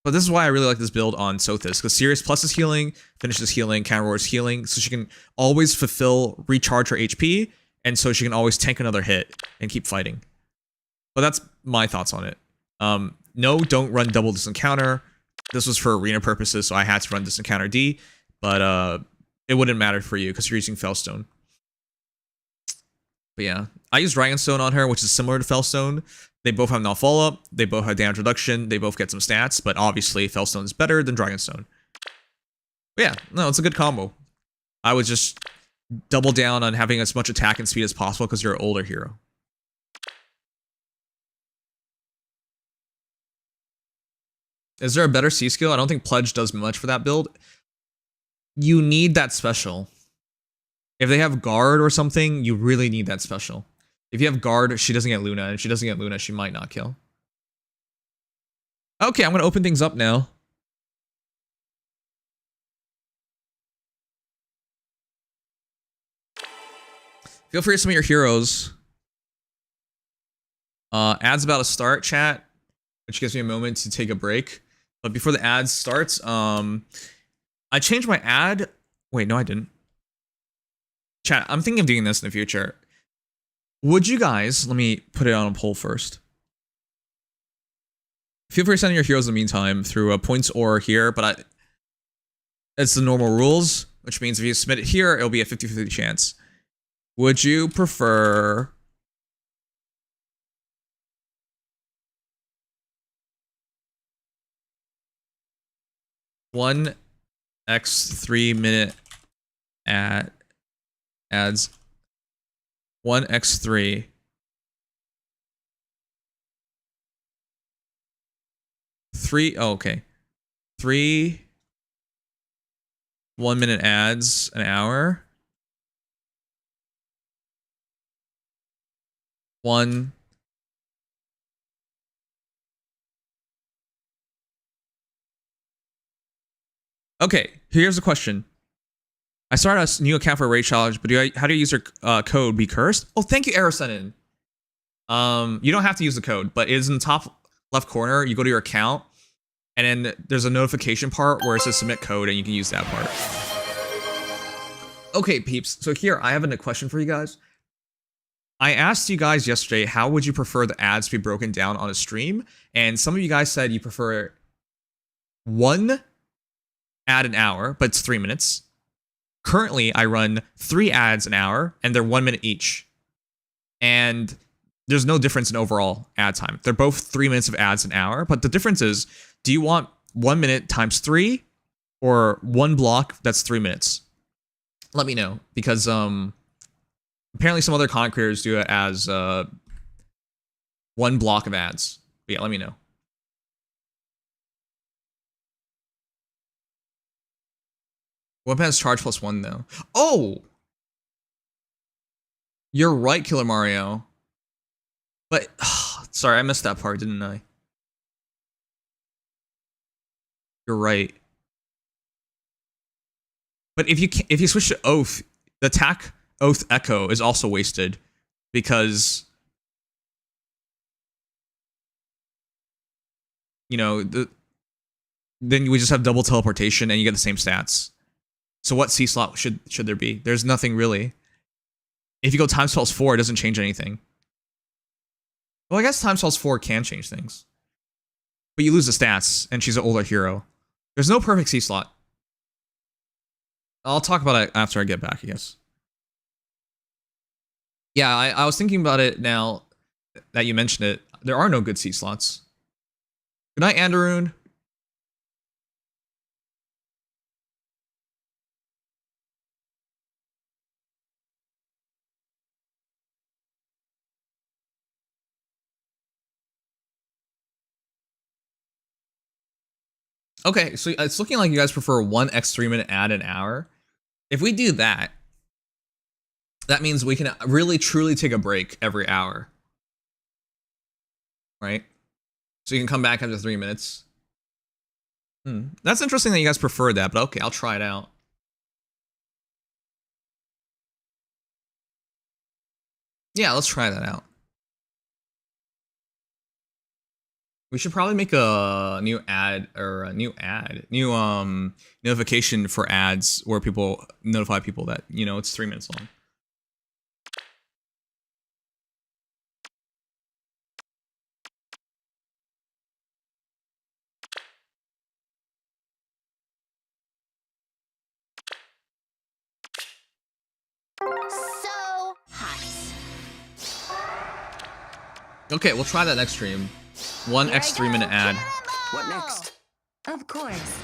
But this is why I really like this build on Sothis, because Sirius Plus is healing, Finish is healing, Counter Roar is healing, so she can always recharge her HP, and so she can always tank another hit and keep fighting. But that's my thoughts on it. No, don't run double distant counter. This was for arena purposes, so I had to run distant counter D, but it wouldn't matter for you because you're using Fellstone. But yeah, I use Dragonstone on her, which is similar to Fellstone. They both have null follow-up, they both have damage reduction, they both get some stats, but obviously Fellstone is better than Dragonstone. But yeah, no, it's a good combo. I would just double down on having as much attack and speed as possible because you're an older hero. Is there a better C skill? I don't think Pledge does much for that build. You need that special. If they have Guard or something, you really need that special. If you have Guard, she doesn't get Luna, and if she doesn't get Luna, she might not kill. Okay, I'm going to open things up now. Feel free to submit your heroes. Ads about to start, chat, which gives me a moment to take a break. But before the ad starts, I changed my ad. Wait, no, I didn't. Chat, I'm thinking of doing this in the future. Would you guys, let me put it on a poll first. Feel free to send your heroes in the meantime through points or here, but it's the normal rules, which means if you submit it here, it'll be a 50-50 chance. Would you prefer one x 3-minute ads 1x3 3 1-minute ads an hour, 1 Okay, here's the question. I started a new account for a raid challenge, but how do you use your code? Be cursed? Oh, thank you, Aerosenin. You don't have to use the code, but it is in the top left corner. You go to your account, and then there's a notification part where it says submit code, and you can use that part. Okay, peeps. So here, I have a question for you guys. I asked you guys yesterday, how would you prefer the ads to be broken down on a stream? And some of you guys said you prefer 1 ad an hour, but it's 3 minutes. Currently, I run 3 ads an hour, and they're 1 minute each. And there's no difference in overall ad time. They're both 3 minutes of ads an hour, but the difference is, do you want 1 minute times 3, or 1 block that's 3 minutes? Let me know, because apparently some other content creators do it as 1 block of ads. But yeah, let me know. Weapon has charge +1 though. Oh! You're right, Killer Mario. But, sorry, I missed that part, didn't I? You're right. But if you switch to Oath, the attack Oath Echo is also wasted because, you know, then we just have double teleportation and you get the same stats. So what C slot should there be? There's nothing really. If you go time spells 4, it doesn't change anything. Well, I guess time spells 4 can change things. But you lose the stats, and she's an older hero. There's no perfect C slot. I'll talk about it after I get back, I guess. Yeah, I was thinking about it now that you mentioned it. There are no good C slots. Good night, Anderoon. Okay, so it's looking like you guys prefer one X 3-minute ad an hour. If we do that, that means we can really truly take a break every hour. Right? So you can come back after 3 minutes. That's interesting that you guys prefer that, but okay, I'll try it out. Yeah, let's try that out. We should probably make a new ad or a new notification for ads where people notify people that, you know, it's 3 minutes long. So hot. Okay, we'll try that next stream. One X 3-minute ad. What next? Of course.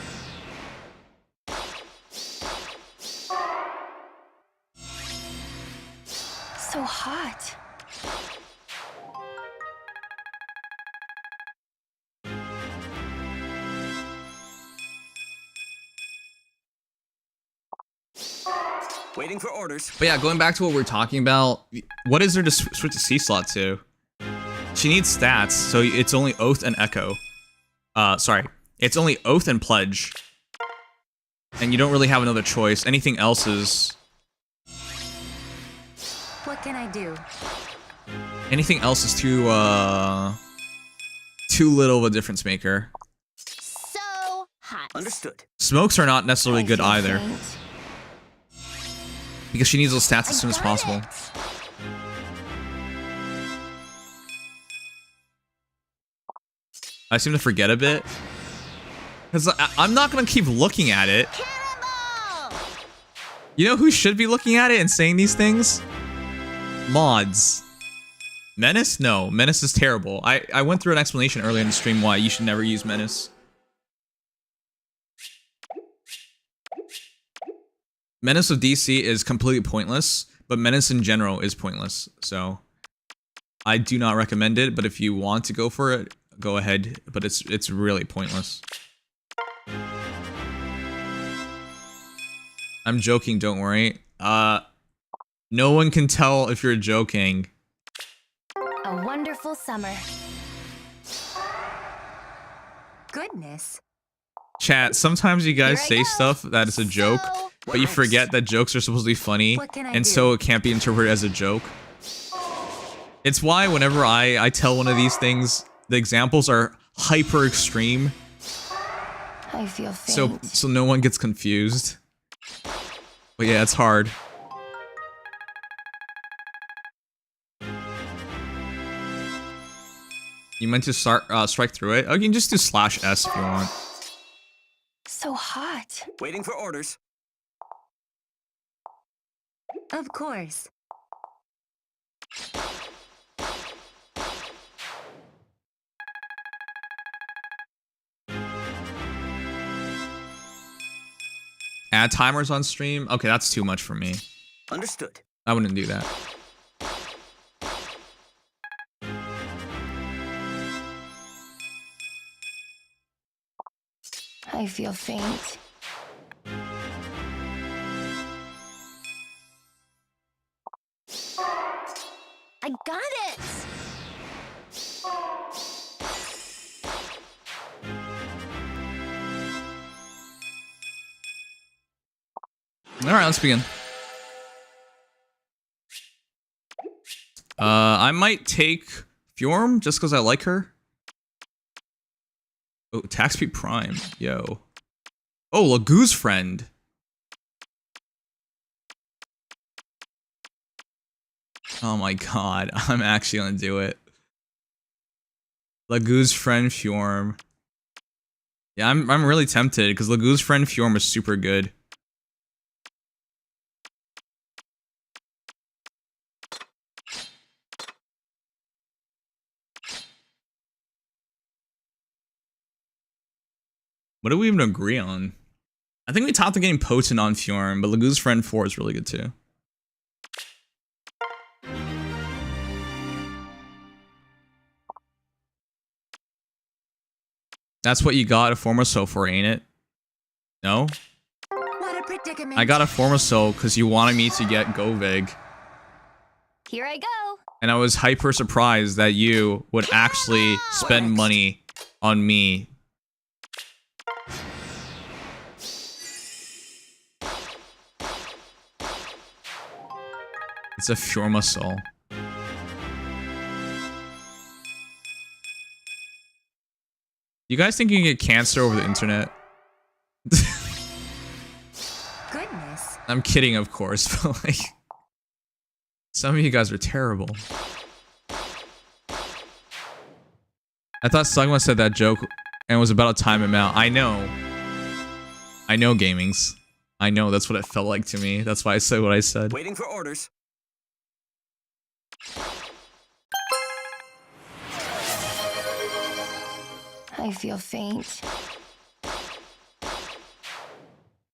So hot. Waiting for orders. But yeah, going back to what we're talking about, what is there to switch to C slot to? She needs stats, so it's only Oath and Echo. Sorry. It's only Oath and Pledge. And you don't really have another choice. Anything else is... What can I do? Anything else is too little of a difference maker. So hot. Understood. Smokes are not necessarily good I feel either. faint. Because she needs those stats as soon as possible. I seem to forget a bit. Because I'm not going to keep looking at it. Cannonball! You know who should be looking at it and saying these things? Mods. Menace? No, Menace is terrible. I went through an explanation earlier in the stream why you should never use Menace. Menace of DC is completely pointless, but Menace in general is pointless. So I do not recommend it, but if you want to go for it, go ahead, but it's really pointless. I'm joking, don't worry. No one can tell if you're joking. A wonderful summer. Goodness. Chat, sometimes you guys say go. stuff that is a joke, but you forget that jokes are supposed to be funny, What can I and do? so it can't be interpreted as a joke. It's why whenever I tell one of these things, the examples are hyper extreme, I feel faint. so no one gets confused. But yeah, it's hard. You meant to strike through it? Oh, you can just do /S if you want. So hot. Waiting for orders. Of course. Add timers on stream? Okay, that's too much for me. Understood. I wouldn't do that. I feel faint. got it! Alright, let's begin. I might take Fjorm just because I like her. Oh, attack speed prime. Yo. Oh, Lagoo's friend. Oh my god, I'm actually gonna do it. Lagoo's friend Fjorm. Yeah, I'm really tempted because Lagoo's friend Fjorm is super good. What do we even agree on? I think we topped the game potent on Fjorm, but Lagoo's friend 4 is really good too. That's what you got a Formoso for, ain't it? No? What a predicament. I got a Formoso because you wanted me to get Govig. Here I go. And I was hyper surprised that you would actually spend money on me. It's a Fjormoso. You guys think you can get cancer over the internet? Goodness. I'm kidding, of course, but like, some of you guys are terrible. I thought Sugma said that joke and it was about to time him out. I know. I know, gamings. I know, that's what it felt like to me. That's why I said what I said. Waiting for orders. I feel faint.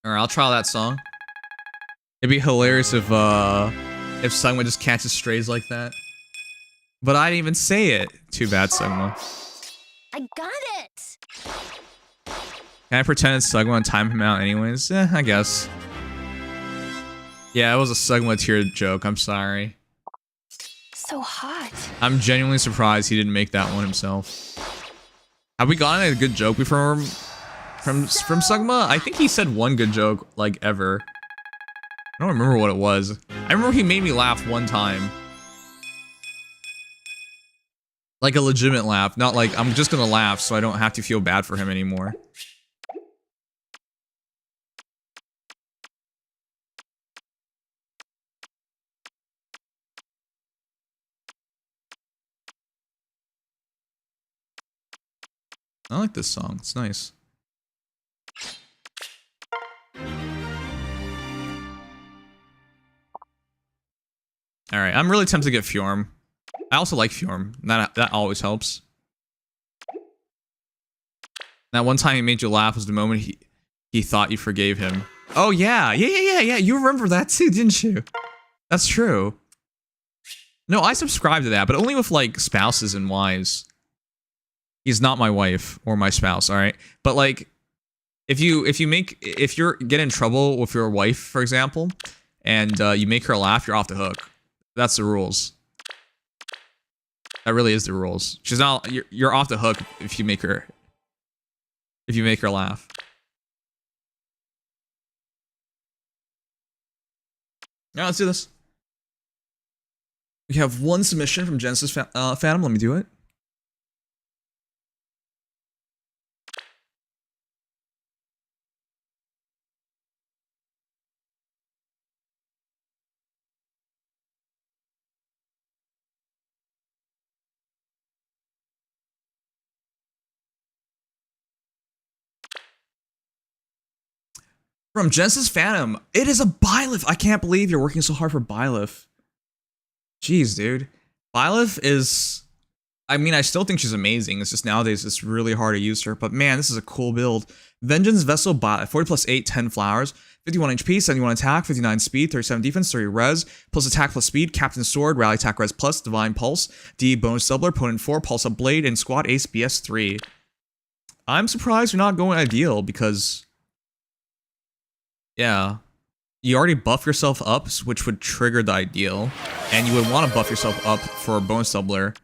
Alright, I'll try that song. It'd be hilarious if Sugma just catches strays like that. But I didn't even say it. Too bad, Sugma. I got it! Can I pretend it's Sugma and time him out anyways? I guess. Yeah, it was a Sugma tier joke, I'm sorry. So hot. I'm genuinely surprised he didn't make that one himself. Have we gotten a good joke before from Sugma? I think he said one good joke, like, ever. I don't remember what it was. I remember he made me laugh one time. Like a legitimate laugh, not like, I'm just gonna laugh so I don't have to feel bad for him anymore. I like this song, it's nice. Alright, I'm really tempted to get Fjorm. I also like Fjorm, that always helps. That one time he made you laugh was the moment he thought you forgave him. Oh yeah, yeah, you remember that too, didn't you? That's true. No, I subscribe to that, but only with like spouses and wives. He's not my wife or my spouse, all right? But like, if you get in trouble with your wife, for example, and you make her laugh, you're off the hook. That's the rules. That really is the rules. She's not. You're off the hook if you make her laugh. Now let's do this. We have one submission from Genesis Phantom. Let me do it. From Genesis Phantom, it is a Byleth. I can't believe you're working so hard for Byleth. Jeez, dude. Byleth is... I mean, I still think she's amazing. It's just nowadays it's really hard to use her. But man, this is a cool build. Vengeance Vessel Byleth. 40 plus 8, 10 flowers. 51 HP, 71 attack, 59 speed, 37 defense, 30 res. Plus attack plus speed, Captain Sword, Rally attack res plus, Divine Pulse. D bonus doubler, Opponent 4, Pulse up Blade, and Squad Ace BS 3. I'm surprised you're not going ideal because... Yeah. you already buff yourself up, which would trigger the ideal, and you would want to buff yourself up for bonus doubler,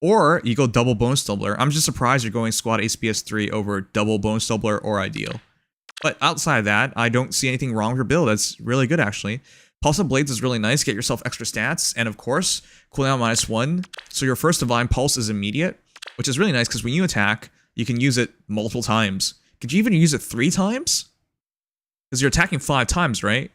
or you go double bonus doubler. I'm just surprised you're going squad ACPS 3 over double bonus doubler or ideal. But outside of that, I don't see anything wrong with your build. That's really good, actually. Pulse of Blades is really nice. Get yourself extra stats, and of course, cooldown -1. So your first Divine Pulse is immediate, which is really nice because when you attack, you can use it multiple times. Could you even use it 3 times? Because you're attacking 5 times, right?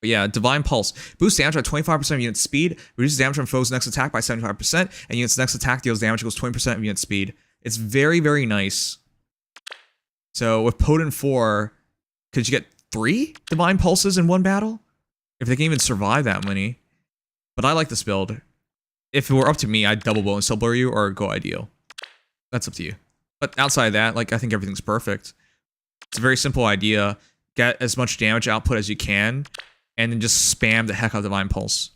But yeah, Divine Pulse. Boosts damage by 25% of unit speed, reduces damage from foes' next attack by 75%, and unit's next attack deals damage equals 20% of unit speed. It's very, very nice. So with Potent 4, could you get 3 Divine Pulses in one battle? If they can even survive that many. But I like this build. If it were up to me, I'd double bonus doubler you or go ideal. That's up to you. But outside of that, like, I think everything's perfect. It's a very simple idea. Get as much damage output as you can, and then just spam the heck out of Divine Pulse.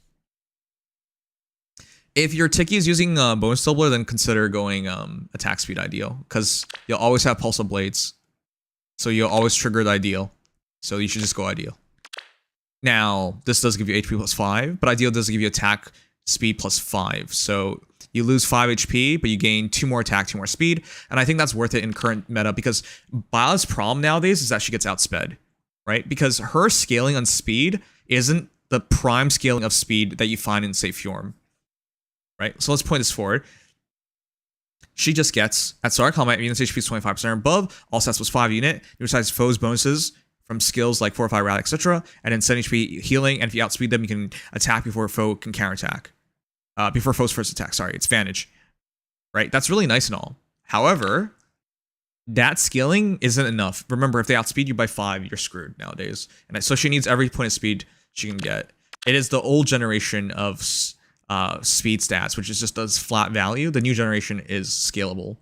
If your Tiki is using bonus doubler, then consider going attack speed ideal, because you'll always have Pulse of Blades. So you'll always trigger the ideal. So you should just go ideal. Now, this does give you HP plus 5, but ideal does give you attack speed plus 5. So you lose 5 HP, but you gain 2 more attack, 2 more speed. And I think that's worth it in current meta, because Byleth's problem nowadays is that she gets outsped, right? Because her scaling on speed isn't the prime scaling of speed that you find in, say, Fjorm, right? So let's point this forward. She just gets, at start of combat, unit's HP is 25% or above, all stats was 5 unit, neutralize foes bonuses from skills like Fortify, Rally, etc., and then 7 HP healing, and if you outspeed them, you can attack before a foe can counterattack. Before foe's first attack, sorry, it's Vantage. Right? That's really nice and all. However, that scaling isn't enough. Remember, if they outspeed you by 5, you're screwed nowadays. And so she needs every point of speed she can get. It is the old generation of speed stats, which is just does flat value. The new generation is scalable.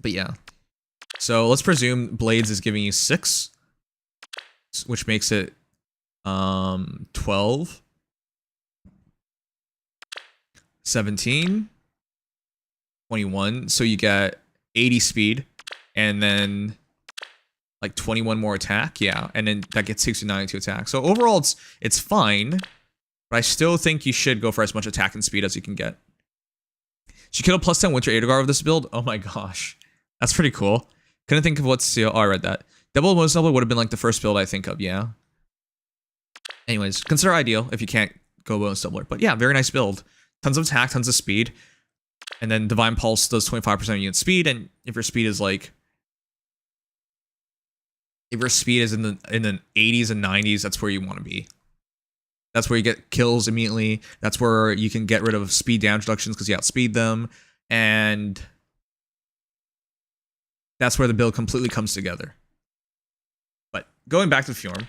But yeah. So let's presume Blades is giving you 6, which makes it 12, 17, 21. So you get 80 speed, and then like 21 more attack. Yeah, and then that gets 69 to attack. So overall, it's fine, but I still think you should go for as much attack and speed as you can get. She killed a plus 10 Winter Aedogar with this build. Oh my gosh, that's pretty cool. Couldn't think of what's... Oh, I read that. Double bonus double would have been like the first build I think of, yeah. Anyways, consider ideal if you can't go bonus doubler. But yeah, very nice build. Tons of attack, tons of speed. And then Divine Pulse does 25% of unit speed, and if your speed is like... If your speed is in the 80s and 90s, that's where you want to be. That's where you get kills immediately. That's where you can get rid of speed damage reductions because you outspeed them. And... that's where the build completely comes together. But going back to Fjorm.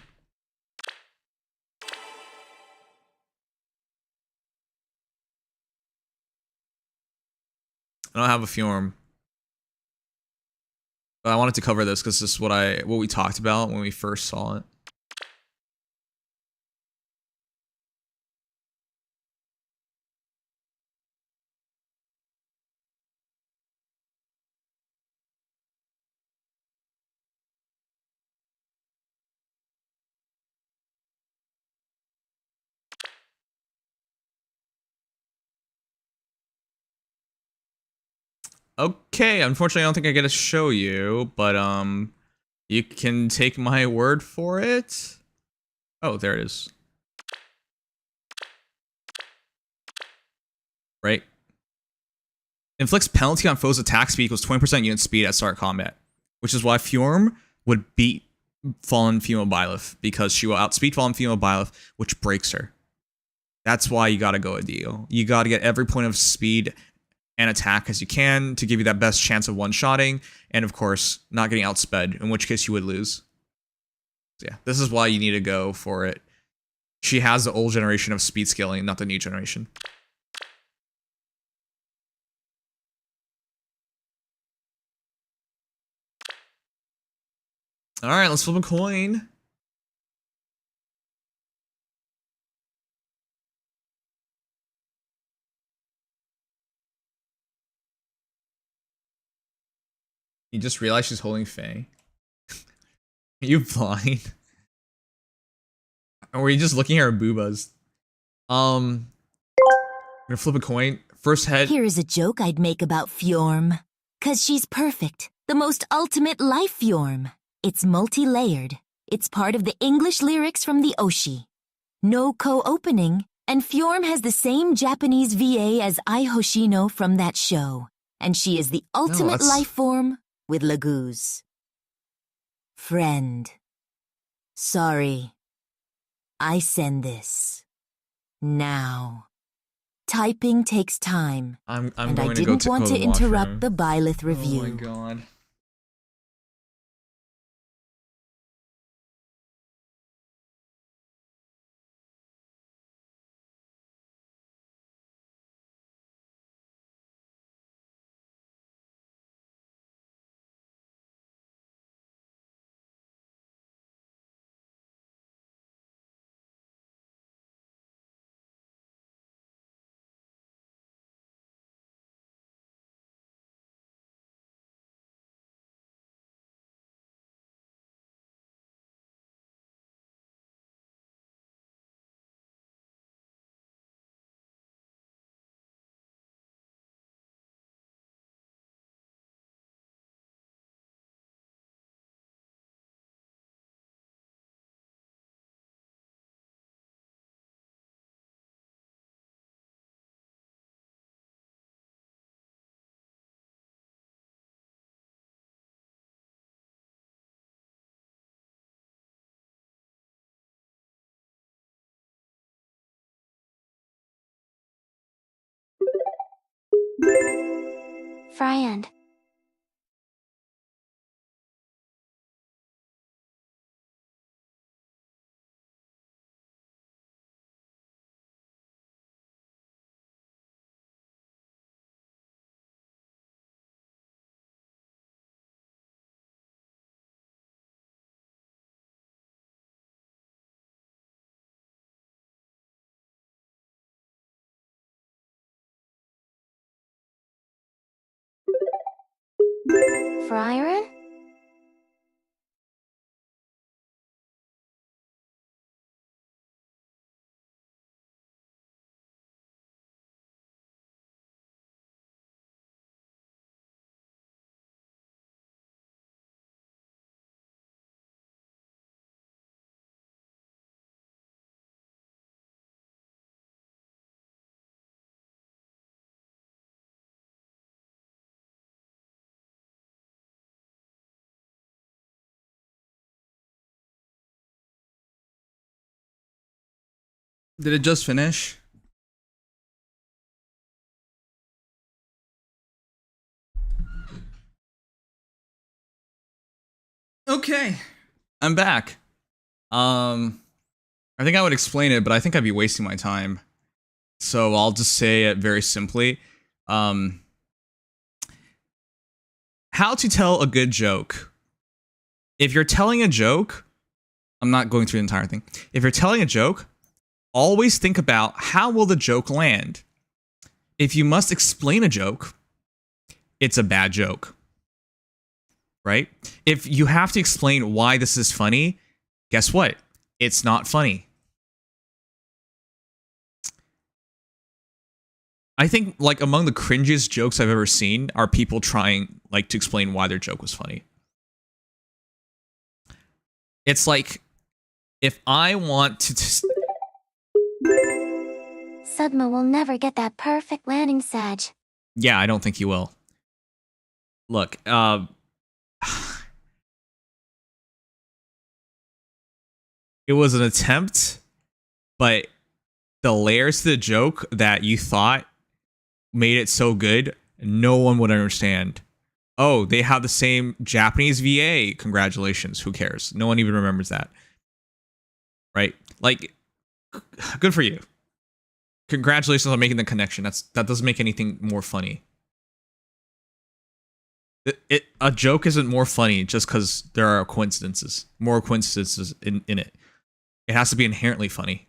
I don't have a Fjorm. But I wanted to cover this because this is what we talked about when we first saw it. Okay, unfortunately I don't think I get to show you, but you can take my word for it. Oh, there it is. Right? Inflicts penalty on foes' attack speed equals 20% unit speed at start combat, which is why Fjorm would beat Fallen Female Byleth, because she will outspeed Fallen Female Byleth, which breaks her. That's why you gotta go a deal. You gotta get every point of speed and attack as you can to give you that best chance of one-shotting, and of course, not getting outsped, in which case you would lose. So yeah, this is why you need to go for it. She has the old generation of speed scaling, not the new generation. Alright, let's flip a coin. You just realized she's holding Faye. Are you blind? Or were you just looking at her boobas? I'm gonna flip a coin. First head. Here is a joke I'd make about Fjorm. 'Cause she's perfect. The most ultimate life Fjorm. It's multi-layered. It's part of the English lyrics from the Oshi. No co-opening, and Fjorm has the same Japanese VA as Ai Hoshino from that show. And she is the ultimate life form with Lagoos. Friend. Sorry. I send this. Now. Typing takes time. I'm and going I to go didn't want go to the interrupt washroom. the Byleth review. Oh my god. Fryand. Fryerin? Did it just finish? Okay. I'm back. I think I would explain it, but I think I'd be wasting my time. So I'll just say it very simply. How to tell a good joke. If you're telling a joke, I'm not going through the entire thing. If you're telling a joke, always think about how will the joke land. If you must explain a joke, it's a bad joke. Right? If you have to explain why this is funny, guess what? It's not funny. I think like among the cringiest jokes I've ever seen are people trying like to explain why their joke was funny. It's like if I want to Sudma will never get that perfect landing, Sag. Yeah, I don't think you will. Look, it was an attempt, but the layers to the joke that you thought made it so good, no one would understand. Oh, they have the same Japanese VA. Congratulations. Who cares? No one even remembers that. Right? Like, good for you. Congratulations on making the connection. That doesn't make anything more funny. A joke isn't more funny just because there are coincidences. More coincidences in it. It has to be inherently funny.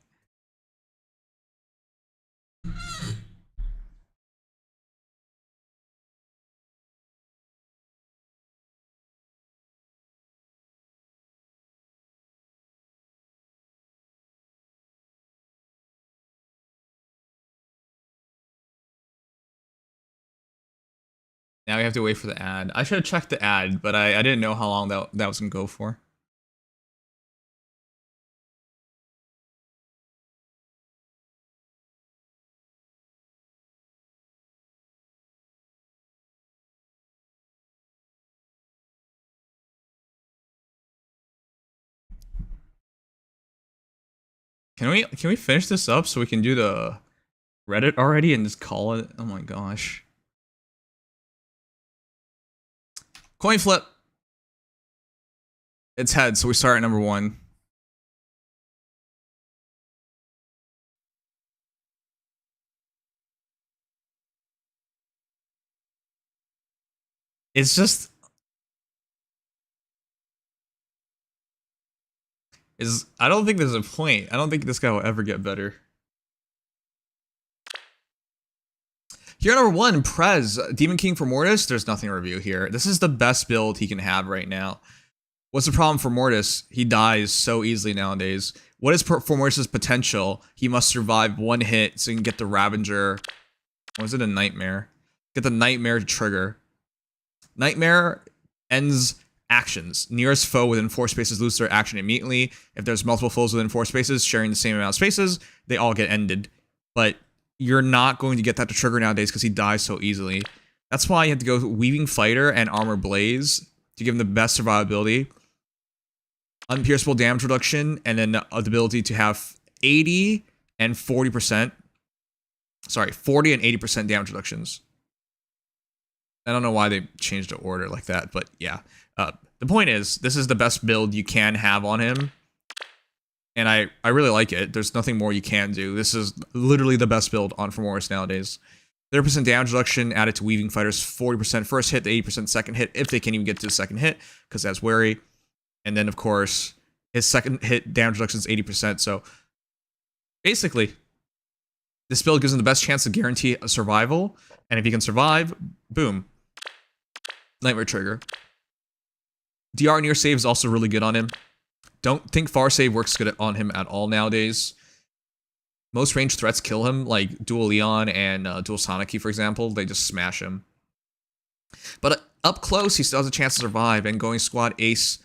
Now we have to wait for the ad. I should have checked the ad, but I didn't know how long that was gonna go for. Can we finish this up so we can do the Reddit already and just call it? Oh my gosh. Coin flip. It's heads, so we start at number 1. It's just I don't think there's a point. I don't think this guy will ever get better. Here number 1, Prez, Demon King for Mortis. There's nothing to review here. This is the best build he can have right now. What's the problem for Mortis? He dies so easily nowadays. What is for Mortis' potential? He must survive 1 hit so he can get the Ravager. Was it a Nightmare? Get the Nightmare to trigger. Nightmare ends actions. Nearest foe within 4 spaces loses their action immediately. If there's multiple foes within 4 spaces sharing the same amount of spaces, they all get ended. But you're not going to get that to trigger nowadays because he dies so easily. That's why you have to go Weaving Fighter and Armor Blaze to give him the best survivability. Unpierceable damage reduction, and then the ability to have 80 and 40%. Sorry, 40 and 80% damage reductions. I don't know why they changed the order like that, but yeah. The point is, this is the best build you can have on him. And I really like it. There's nothing more you can do. This is literally the best build on Femoris nowadays. 30% damage reduction added to Weaving Fighters, 40% first hit, 80% second hit, if they can even get to the second hit, because that's wary. And then, of course, his second hit damage reduction is 80%. So, basically, this build gives him the best chance to guarantee a survival. And if he can survive, boom. Nightmare trigger. DR near save is also really good on him. Don't think far save works good on him at all nowadays. Most ranged threats kill him, like Dual Leon and Dual Sonic Key, for example. They just smash him. But up close, he still has a chance to survive, and going squad ace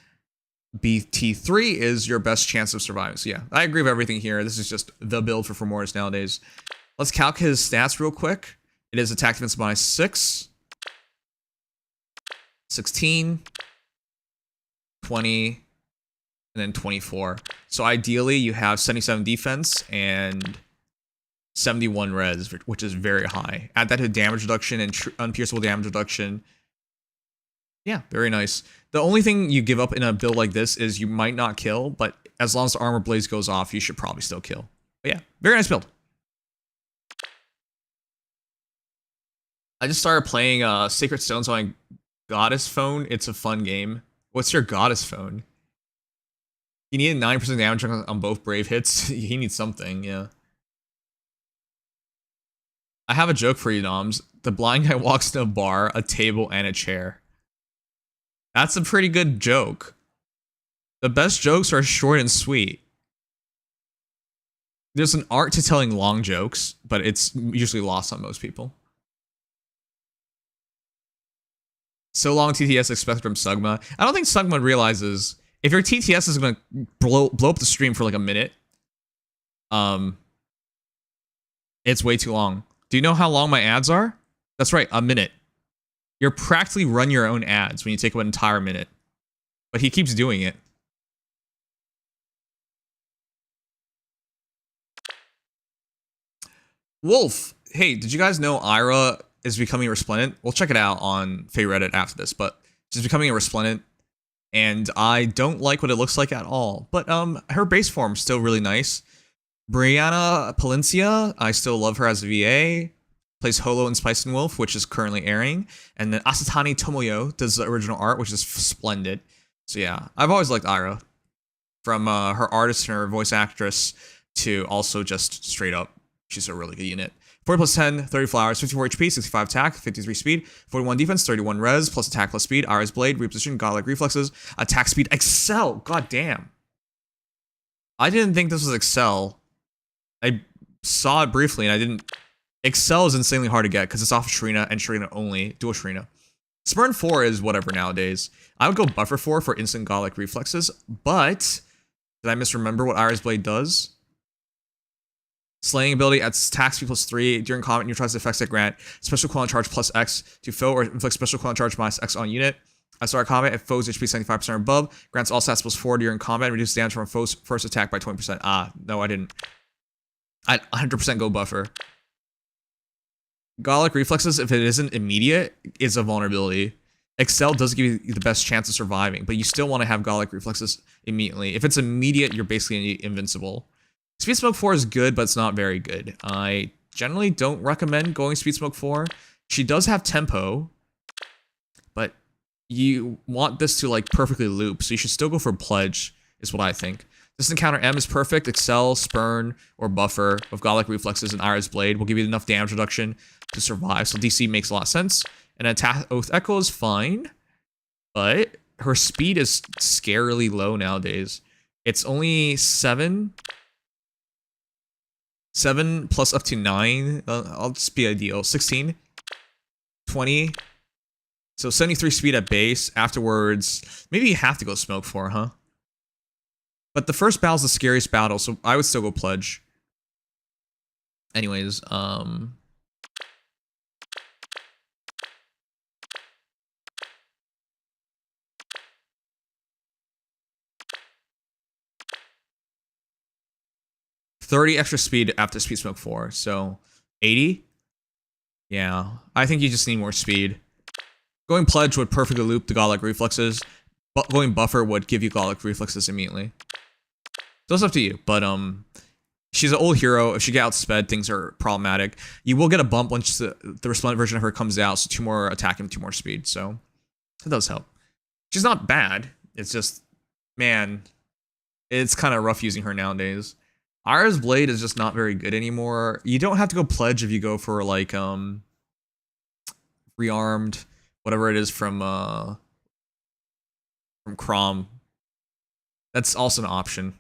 BT3 is your best chance of surviving. So yeah, I agree with everything here. This is just the build for Femoris nowadays. Let's calc his stats real quick. It is attack defense minus 6, 16, 20, and then 24. So ideally, you have 77 defense and 71 res, which is very high. Add that to damage reduction and unpierceable damage reduction. Yeah, very nice. The only thing you give up in a build like this is you might not kill, but as long as the armor blaze goes off, you should probably still kill. But yeah, very nice build. I just started playing Sacred Stones on my Goddess phone. It's a fun game. What's your Goddess phone? He needed 9% damage on both Brave hits. He needs something, yeah. I have a joke for you, Noms. The blind guy walks in a bar, a table, and a chair. That's a pretty good joke. The best jokes are short and sweet. There's an art to telling long jokes, but it's usually lost on most people. So long TTS expected from Sugma. I don't think Sugma realizes if your TTS is gonna blow up the stream for like a minute, it's way too long. Do you know how long my ads are? That's right, a minute. You're practically run your own ads when you take up an entire minute. But he keeps doing it. Wolf, hey, did you guys know Ira is becoming resplendent? We'll check it out on Fae Reddit after this, but she's becoming a resplendent, and I don't like what it looks like at all. But her base form's still really nice. Brianna Palencia, I still love her as a VA. Plays Holo in Spice and Wolf, which is currently airing. And then Asatani Tomoyo does the original art, which is splendid. So yeah, I've always liked Ira. From her artist and her voice actress to also just straight up, she's a really good unit. 40 plus 10, 30 flowers, 54 HP, 65 attack, 53 speed, 41 defense, 31 res, plus attack plus speed, Ira's blade, reposition, godlike reflexes, attack speed, excel, god damn. I didn't think this was excel. I saw it briefly and I didn't. Excel is insanely hard to get because it's off Shrina and Shrina only, dual Shrina. Spurn 4 is whatever nowadays. I would go Buffer 4 for instant Godlike reflexes, but did I misremember what Iris Blade does? Slaying ability adds attack speed +3 during combat, neutralizes effects that grant special cooldown charge +X to foe or inflict special cooldown charge -X on unit. At start of combat, if foe's HP 75% or above, grants all stats +4 during combat, and reduces damage from foe's first attack by 20%. No, I didn't. I'd 100% go Buffer. Godlike reflexes, if it isn't immediate, is a vulnerability. Excel does give you the best chance of surviving, but you still want to have Godlike reflexes immediately. If it's immediate, you're basically invincible. Speed Smoke 4 is good, but it's not very good. I generally don't recommend going Speed Smoke 4. She does have tempo, but you want this to like perfectly loop, so you should still go for Pledge, is what I think. This encounter M is perfect. Excel, Spurn, or Buffer with Godlike reflexes and Iris Blade will give you enough damage reduction to survive, so DC makes a lot of sense. And Attack Oath Echo is fine, but her speed is scarily low nowadays. It's only 7 plus up to 9. I'll just be ideal. 16, 20. So 73 speed at base. Afterwards, maybe you have to go Smoke 4, huh? But the first battle's the scariest battle, so I would still go Pledge. Anyways, 30 extra speed after Speed Smoke 4, so 80? Yeah, I think you just need more speed. Going Pledge would perfectly loop the Godlike reflexes, but going Buffer would give you Godlike reflexes immediately. So it's up to you, but she's an old hero. If she gets outsped, things are problematic. You will get a bump once the resplendent version of her comes out, so 2 more attack and 2 more speed, so it does help. She's not bad, it's just, man, it's kind of rough using her nowadays. Iris Blade is just not very good anymore. You don't have to go Pledge if you go for like rearmed, whatever it is from Crom. That's also an option.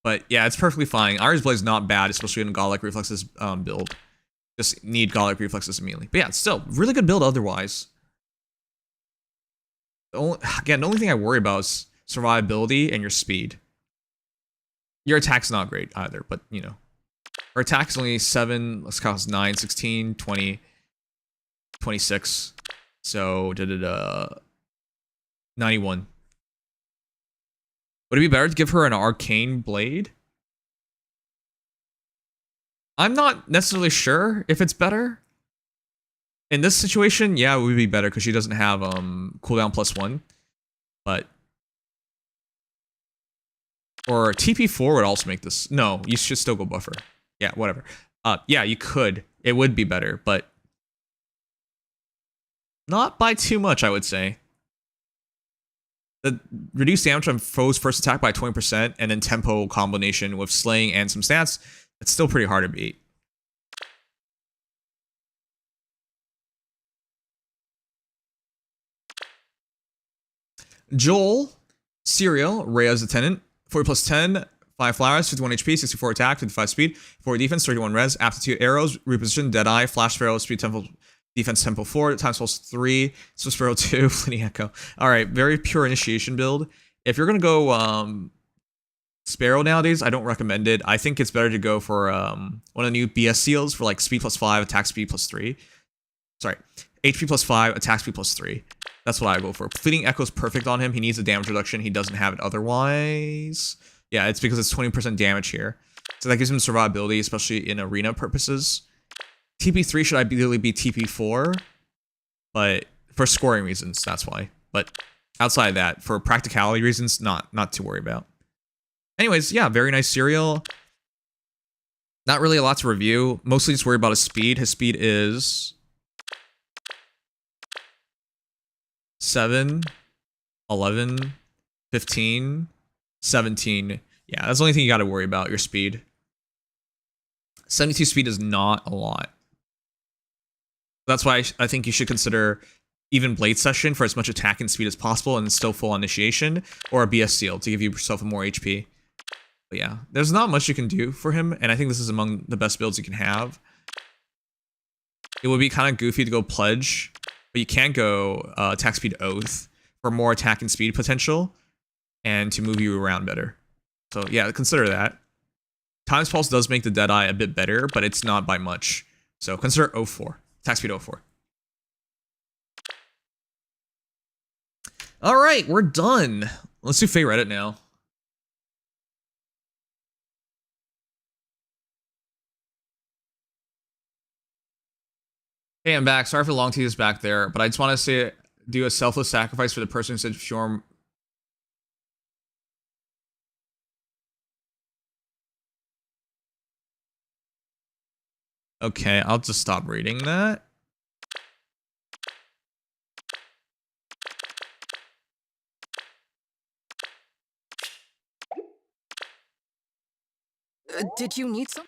But yeah, it's perfectly fine. Iris Blade is not bad, especially in a Godlike reflexes build. Just need Godlike reflexes immediately. But yeah, it's still really good build otherwise. Again, the only thing I worry about is survivability and your speed. Your attack's not great either, but you know. Her attack is only 7, let's count 9, 16, 20, 26. So did it 91. Would it be better to give her an arcane blade? I'm not necessarily sure if it's better. In this situation, yeah, it would be better because she doesn't have cooldown +1. But or TP4 would also make this. No, you should still go Buffer. Yeah, whatever. Yeah, you could. It would be better, but not by too much, I would say. The reduced damage on foe's first attack by 20% and then tempo combination with slaying and some stats, it's still pretty hard to beat. Joel, Serial, Rhea's Attendant, 40 plus 10, 5 flowers, 51 HP, 64 attack, 55 speed, 4 defense, 31 res, aptitude arrows, reposition, Deadeye, Flash Sparrow, speed tempo, defense tempo 4, times pulse 3, Swift Sparrow 2, Fleeting Echo. Alright, very pure initiation build. If you're gonna go Sparrow nowadays, I don't recommend it. I think it's better to go for one of the new BS seals for like speed +5, attack speed +3. Sorry, HP +5, attack speed +3. That's what I go for. Fleeting Echo's perfect on him. He needs a damage reduction. He doesn't have it otherwise. Yeah, it's because it's 20% damage here. So that gives him survivability, especially in arena purposes. TP3 should ideally be TP4, but for scoring reasons, that's why. But outside of that, for practicality reasons, not to worry about. Anyways, yeah, very nice serial. Not really a lot to review. Mostly just worry about his speed. His speed is 7, 11, 15, 17. Yeah, that's the only thing you got to worry about, your speed. 72 speed is not a lot. That's why I think you should consider even Blade Session for as much attack and speed as possible and still full initiation, or a BS Seal to give yourself more HP. But yeah, there's not much you can do for him, and I think this is among the best builds you can have. It would be kind of goofy to go Pledge But you can go attack speed Oath for more attack and speed potential and to move you around better. So yeah, consider that. Times Pulse does make the Deadeye a bit better, but it's not by much. So consider 04. Attack speed 04. All right, we're done. Let's do Fate Reddit now. Hey, I'm back. Sorry for the long tease back there, but I just want to say, do a selfless sacrifice for the person who said Fjorm. Okay, I'll just stop reading that. Did you need some?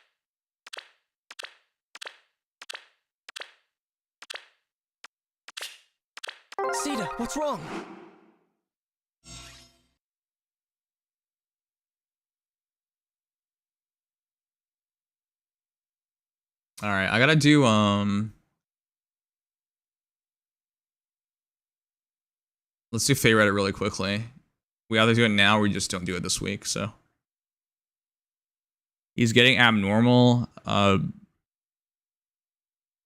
Sita, what's wrong? All right, I gotta do let's do Fate Reddit really quickly. We either do it now or we just don't do it this week. So he's getting abnormal.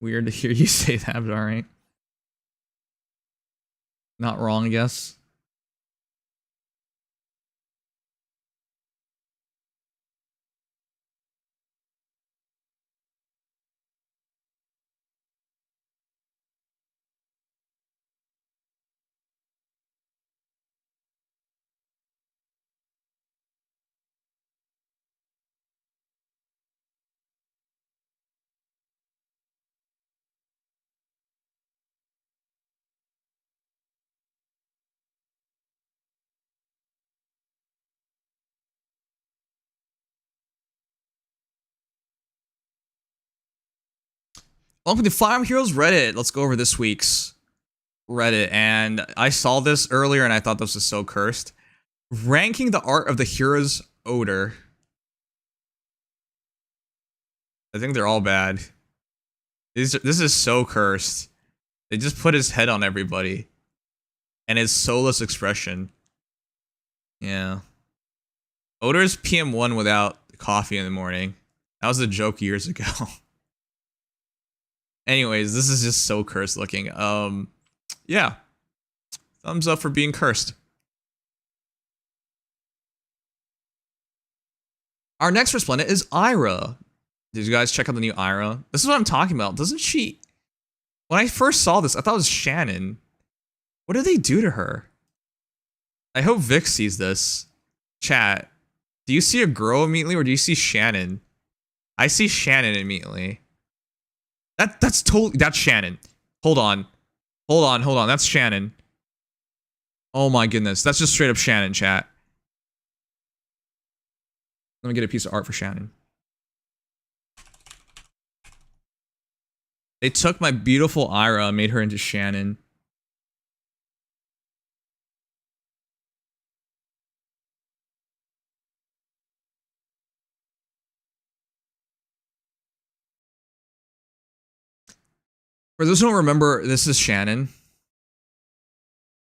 Weird to hear you say that, but all right. Not wrong, I guess. Welcome to Fire Emblem Heroes Reddit. Let's go over this week's Reddit. And I saw this earlier and I thought this was so cursed. Ranking the art of the hero's odor. I think they're all bad. This is so cursed. They just put his head on everybody. And his soulless expression. Yeah. Odor's PM1 without coffee in the morning. That was a joke years ago. Anyways, this is just so cursed looking. Yeah. Thumbs up for being cursed. Our next resplendent is Ira. Did you guys check out the new Ira? This is what I'm talking about. Doesn't she... When I first saw this, I thought it was Shannon. What did they do to her? I hope Vic sees this. Chat. Do you see a girl immediately or do you see Shannon? I see Shannon immediately. That's totally... That's Shannon. Hold on. That's Shannon. Oh my goodness. That's just straight up Shannon, chat. Let me get a piece of art for Shannon. They took my beautiful Ira and made her into Shannon. For those who don't remember, this is Shannon.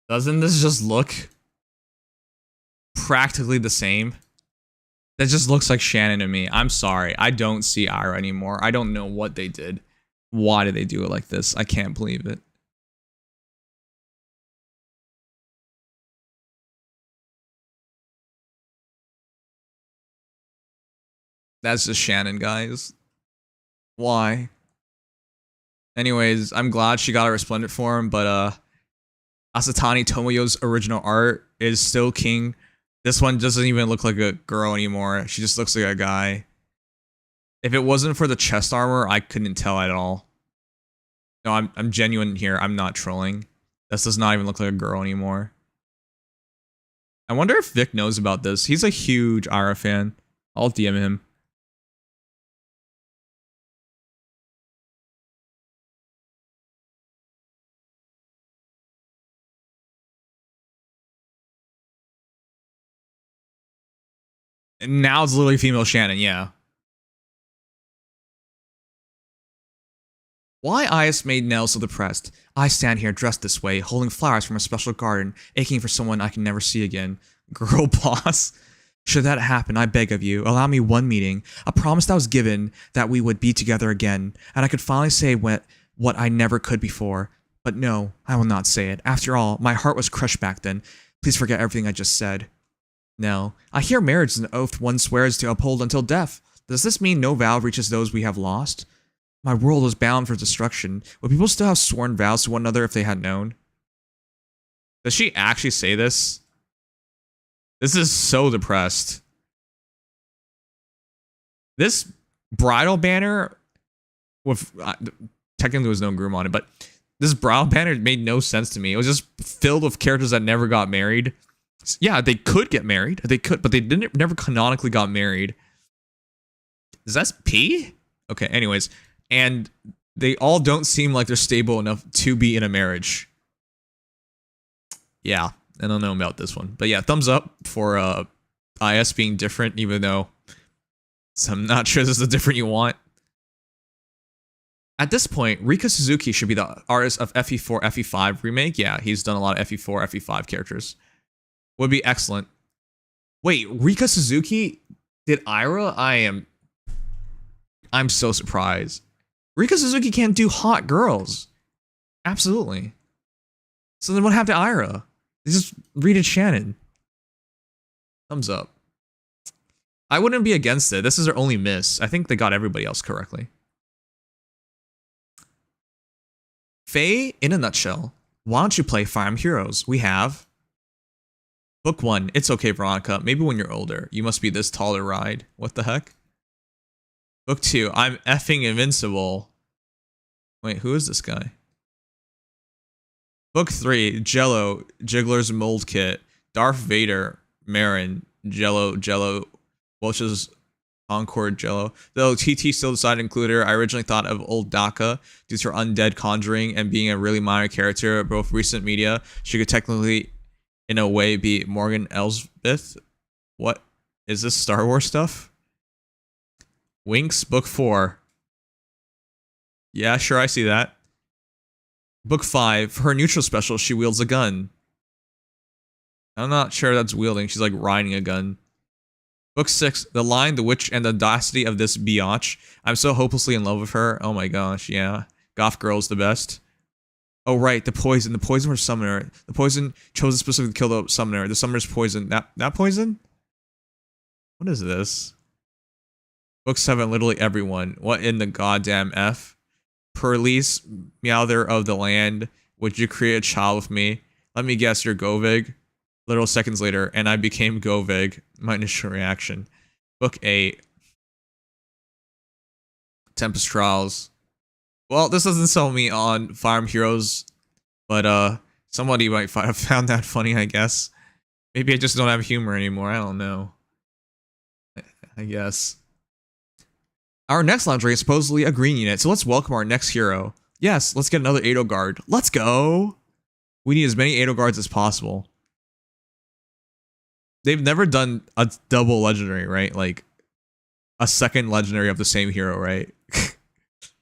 Doesn't this just look practically the same? That just looks like Shannon to me. I'm sorry. I don't see Ira anymore. I don't know what they did. Why did they do it like this? I can't believe it. That's just Shannon, guys. Why? Anyways, I'm glad she got a resplendent form, but Asatani Tomoyo's original art is still king. This one doesn't even look like a girl anymore. She just looks like a guy. If it wasn't for the chest armor, I couldn't tell at all. No, I'm genuine here. I'm not trolling. This does not even look like a girl anymore. I wonder if Vic knows about this. He's a huge Ira fan. I'll DM him. And now it's literally female Shannon, yeah. Why Is made Nell so depressed? I stand here dressed this way, holding flowers from a special garden, aching for someone I can never see again. Girl boss. Should that happen, I beg of you, allow me one meeting, a promise that was given that we would be together again, and I could finally say what I never could before. But no, I will not say it. After all, my heart was crushed back then. Please forget everything I just said. Nell, I hear marriage is an oath one swears to uphold until death. Does this mean no vow reaches those we have lost? My world was bound for destruction. Would people still have sworn vows to one another if they had known? Does she actually say this? This is so depressed. This bridal banner with technically there was no groom on it, but this bridal banner made no sense to me. It was just filled with characters that never got married. Yeah, they could get married. They could, but they never canonically got married. Is that P? Okay, anyways. And they all don't seem like they're stable enough to be in a marriage. Yeah, I don't know about this one. But yeah, thumbs up for IS being different, even though I'm not sure this is the different you want. At this point, Rika Suzuki should be the artist of FE4, FE5 remake. Yeah, he's done a lot of FE4, FE5 characters. Would be excellent. Wait, Rika Suzuki did Ira? I'm so surprised. Rika Suzuki can't do hot girls. Absolutely. So then what happened to Ira? They just redid Shannon. Thumbs up. I wouldn't be against it. This is their only miss. I think they got everybody else correctly. Faye, in a nutshell, why don't you play Fire Emblem Heroes? We have Book 1, It's Okay, Veronica. Maybe when you're older. You must be this tall to ride. What the heck? Book 2, I'm effing invincible. Wait, who is this guy? Book 3, Jello, Jiggler's Mold Kit. Darth Vader, Marin, Jello, Welch's Concord Jello. Though TT still decided to include her, I originally thought of old Daka due to her undead conjuring and being a really minor character. Both recent media, she could technically, in a way, be Morgan Elsbeth. What? Is this Star Wars stuff? Winx, Book 4. Yeah, sure, I see that. Book 5, for her neutral special, she wields a gun. I'm not sure that's wielding, she's like riding a gun. Book 6, The Line, the Witch, and the Audacity of this biatch. I'm so hopelessly in love with her. Oh my gosh, yeah. Goth Girl's the best. Oh right, the poison. The poison was summoner. The poison chosen specifically to kill the summoner. The summoner's poison. That poison? What is this? Book 7, literally everyone. What in the goddamn F? Perlis, Meowther of the land. Would you create a child with me? Let me guess, you're Govig. Literal seconds later, and I became Govig. My initial reaction. Book 8. Tempest Trials. Well, this doesn't sell me on Fire Emblem Heroes, but somebody might have found that funny, I guess. Maybe I just don't have humor anymore. I don't know. I guess. Our next lingerie is supposedly a green unit, so let's welcome our next hero. Yes, let's get another Edo guard. Let's go! We need as many Edo guards as possible. They've never done a double legendary, right? Like, a second legendary of the same hero, right?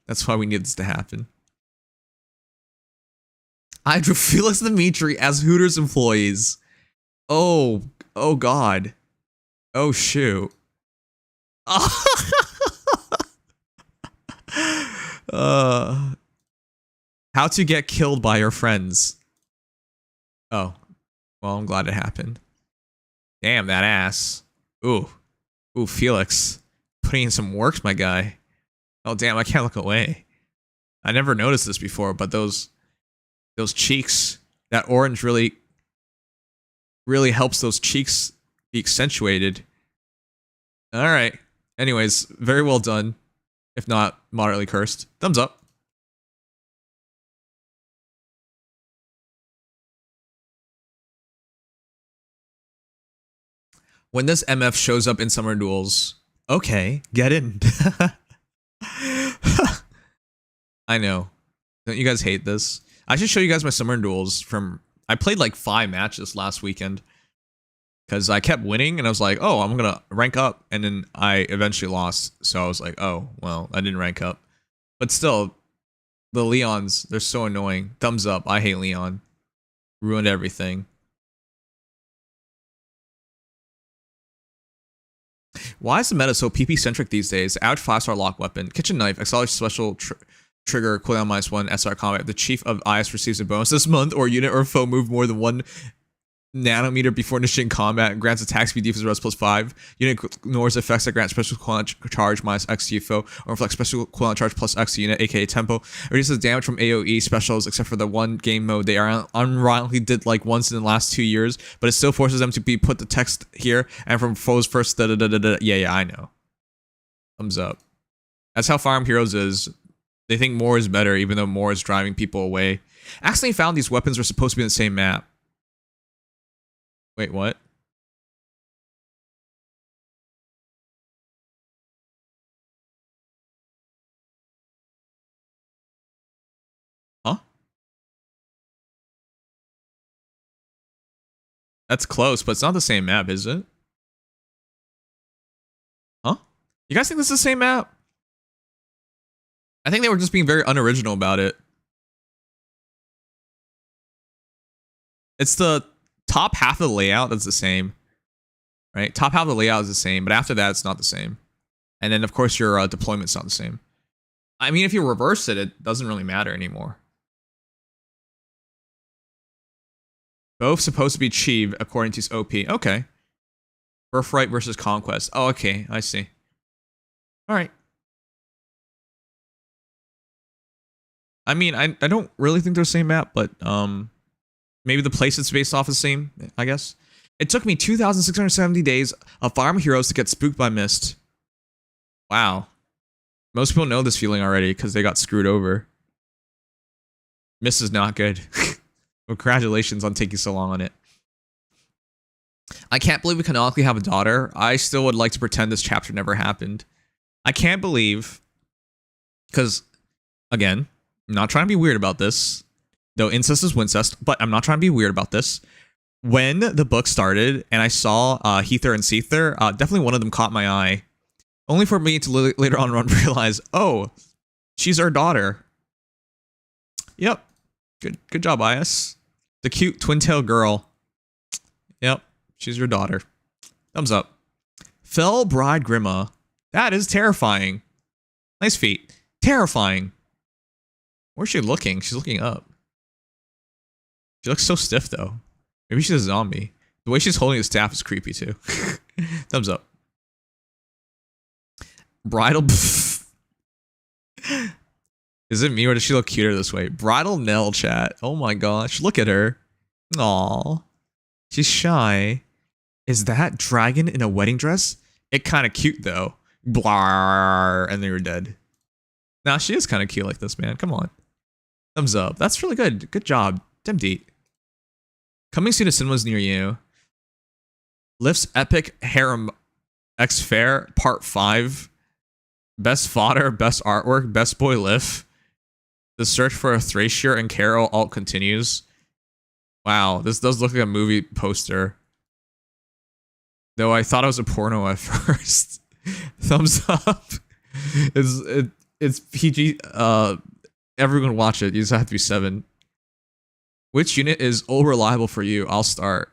That's why we need this to happen. I drew Felix Dimitri as Hooters employees. Oh god. Oh shoot. How to get killed by your friends. Oh. Well, I'm glad it happened. Damn, that ass. Ooh, Felix. Putting in some work, my guy. Oh, damn, I can't look away. I never noticed this before, but those cheeks, that orange really helps those cheeks be accentuated. Alright. Anyways, very well done. If not, moderately cursed. Thumbs up. When this MF shows up in Summer Duels, okay, get in. I know. Don't you guys hate this? I should show you guys my Summer Duels from... I played like 5 matches last weekend. Because I kept winning, and I was like, oh, I'm gonna rank up. And then I eventually lost. So I was like, oh, well, I didn't rank up. But still, The Leons, they're so annoying. Thumbs up. I hate Leon. Ruined everything. Why is the meta so PP-centric these days? Average 5-star lock weapon. Kitchen knife. Accelerate special trigger. Cooldown -1. SR combat. If the chief of IS receives a bonus this month, or unit or foe move more than 1 nanometer before initiating combat, grants attack speed defense rest +5. Unit ignores effects that grant special cooldown charge -X to your foe, or reflect special cooldown charge +X to unit, aka tempo. Reduces damage from AoE specials, except for the one game mode they are unironically did like once in the last 2 years, but it still forces them to be put the text here and from foes first. Da, da, da, da, da. Yeah, I know. Thumbs up. That's how Fire Emblem Heroes is. They think more is better, even though more is driving people away. Actually, found these weapons were supposed to be in the same map. Wait, what? Huh? That's close, but it's not the same map, is it? Huh? You guys think this is the same map? I think they were just being very unoriginal about it. It's the top half of the layout that's the same, right? Top half of the layout is the same, but after that, it's not the same. And then, of course, your deployment's not the same. I mean, if you reverse it, it doesn't really matter anymore. Both supposed to be achieved according to OP. Okay. Birthright versus Conquest. Oh, okay. I see. All right. I mean, I don't really think they're the same map, but maybe the place it's based off is the same, I guess. It took me 2,670 days of Fire Emblem Heroes to get spooked by Mist. Wow. Most people know this feeling already because they got screwed over. Mist is not good. Congratulations on taking so long on it. I can't believe we canonically have a daughter. I still would like to pretend this chapter never happened. I can't believe, because, again, I'm not trying to be weird about this, though incest is wincest, but I'm not trying to be weird about this. When the book started and I saw Heather and Seether, definitely one of them caught my eye. Only for me to later on realize, oh, she's our daughter. Yep. Good job, IS. The cute twin-tail girl. Yep. She's your daughter. Thumbs up. Fell Bride Grima. That is terrifying. Nice feet. Terrifying. Where's she looking? She's looking up. She looks so stiff, though. Maybe she's a zombie. The way she's holding the staff is creepy, too. Thumbs up. Bridal... Is it me or does she look cuter this way? Bridal Nell chat. Oh my gosh. Look at her. Aww. She's shy. Is that dragon in a wedding dress? It kind of cute, though. Blah. And they were dead. Nah, she is kind of cute like this, man. Come on. Thumbs up. That's really good. Good job. Demdeet. Coming soon to cinemas near you. Lift's Epic Harem X Fair Part 5. Best fodder, best artwork, best boy Lift. The search for a Thrasher and Carol alt continues. Wow, this does look like a movie poster. Though I thought it was a porno at first. Thumbs up. It's PG. Everyone watch it. You just have to be 7. Which unit is all reliable for you? I'll start.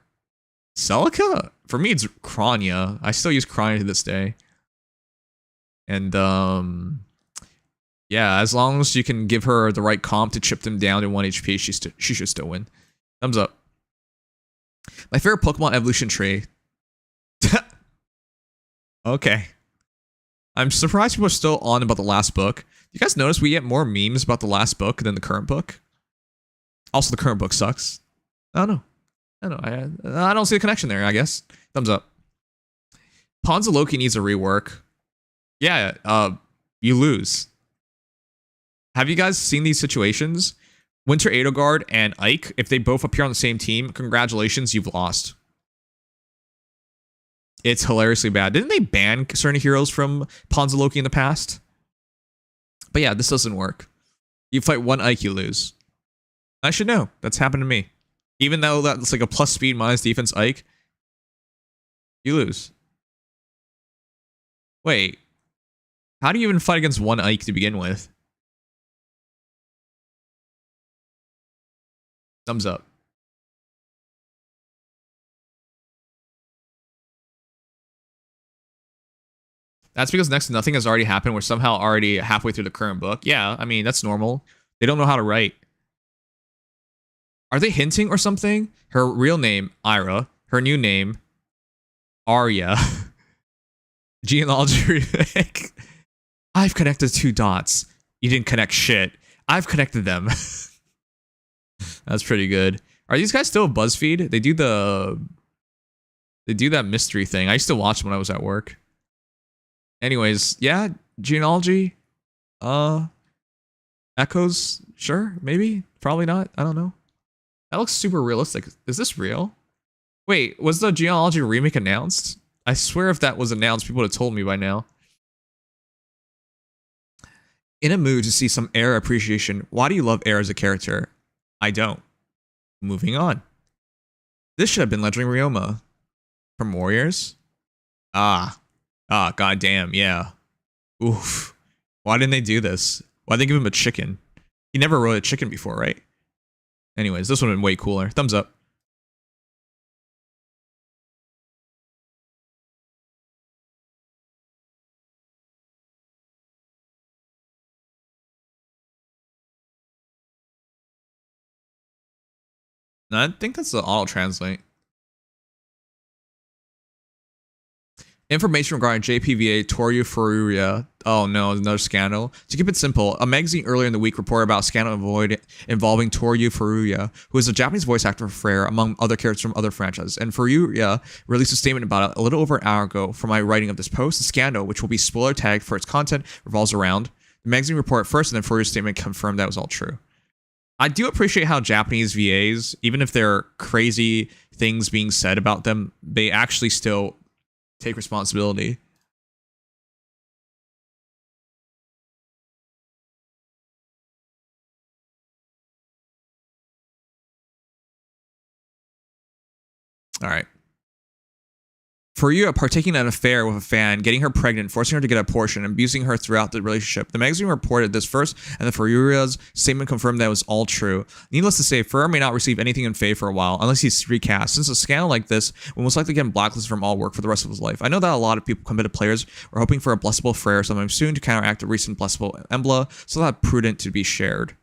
Celica? For me, it's Kranya. I still use Kranya to this day. And yeah, as long as you can give her the right comp to chip them down to 1 HP, she should still win. Thumbs up. My favorite Pokemon evolution tree. Okay. I'm surprised people are still on about the last book. You guys notice we get more memes about the last book than the current book? Also, the current book sucks. I don't know. I don't see a connection there, I guess. Thumbs up. Ponza Loki needs a rework. Yeah, you lose. Have you guys seen these situations? Winter Edelgard and Ike, if they both appear on the same team, congratulations, you've lost. It's hilariously bad. Didn't they ban certain heroes from Ponza Loki in the past? But yeah, this doesn't work. You fight one Ike, you lose. I should know. That's happened to me. Even though that's like a plus speed minus defense Ike, you lose. Wait. How do you even fight against one Ike to begin with? Thumbs up. That's because next to nothing has already happened. We're somehow already halfway through the current book. Yeah, I mean, that's normal. They don't know how to write. Are they hinting or something? Her real name, Ira. Her new name, Arya. Genealogy. I've connected 2 dots. You didn't connect shit. I've connected them. That's pretty good. Are these guys still BuzzFeed? They do that mystery thing. I used to watch them when I was at work. Anyways, yeah, genealogy. Echoes, sure, maybe, probably not. I don't know. That looks super realistic. Is this real? Wait, was the genealogy remake announced? I swear if that was announced, people would have told me by now. In a mood to see some Air appreciation. Why do you love Air as a character? I don't. Moving on. This should have been Legendary Ryoma. From Warriors? Goddamn, yeah. Oof. Why didn't they do this? Why'd they give him a chicken? He never rode a chicken before, right? Anyways, this one would have been way cooler. Thumbs up. No, I think that's the auto-translate. Information regarding JPVA Toru Furuya. Oh no, another scandal. To keep it simple, a magazine earlier in the week reported about a scandal involving Toru Furuya, who is a Japanese voice actor for Frere, among other characters from other franchises. And Furuya released a statement about it a little over an hour ago for my writing of this post. The scandal, which will be spoiler tagged for its content, revolves around the magazine report first, and then Furuya's statement confirmed that was all true. I do appreciate how Japanese VAs, even if there are crazy things being said about them, they actually still take responsibility. All right. Furuya partaking in an affair with a fan, getting her pregnant, forcing her to get a abortion, and abusing her throughout the relationship. The magazine reported this first, and then Furuya's statement confirmed that it was all true. Needless to say, Furuya may not receive anything in Faye for a while, unless he's recast. Since a scandal like this will most likely get him blacklisted from all work for the rest of his life. I know that a lot of people, committed players, are hoping for a blessable Frere sometime soon to counteract the recent blessable Emblem, so that's prudent to be shared.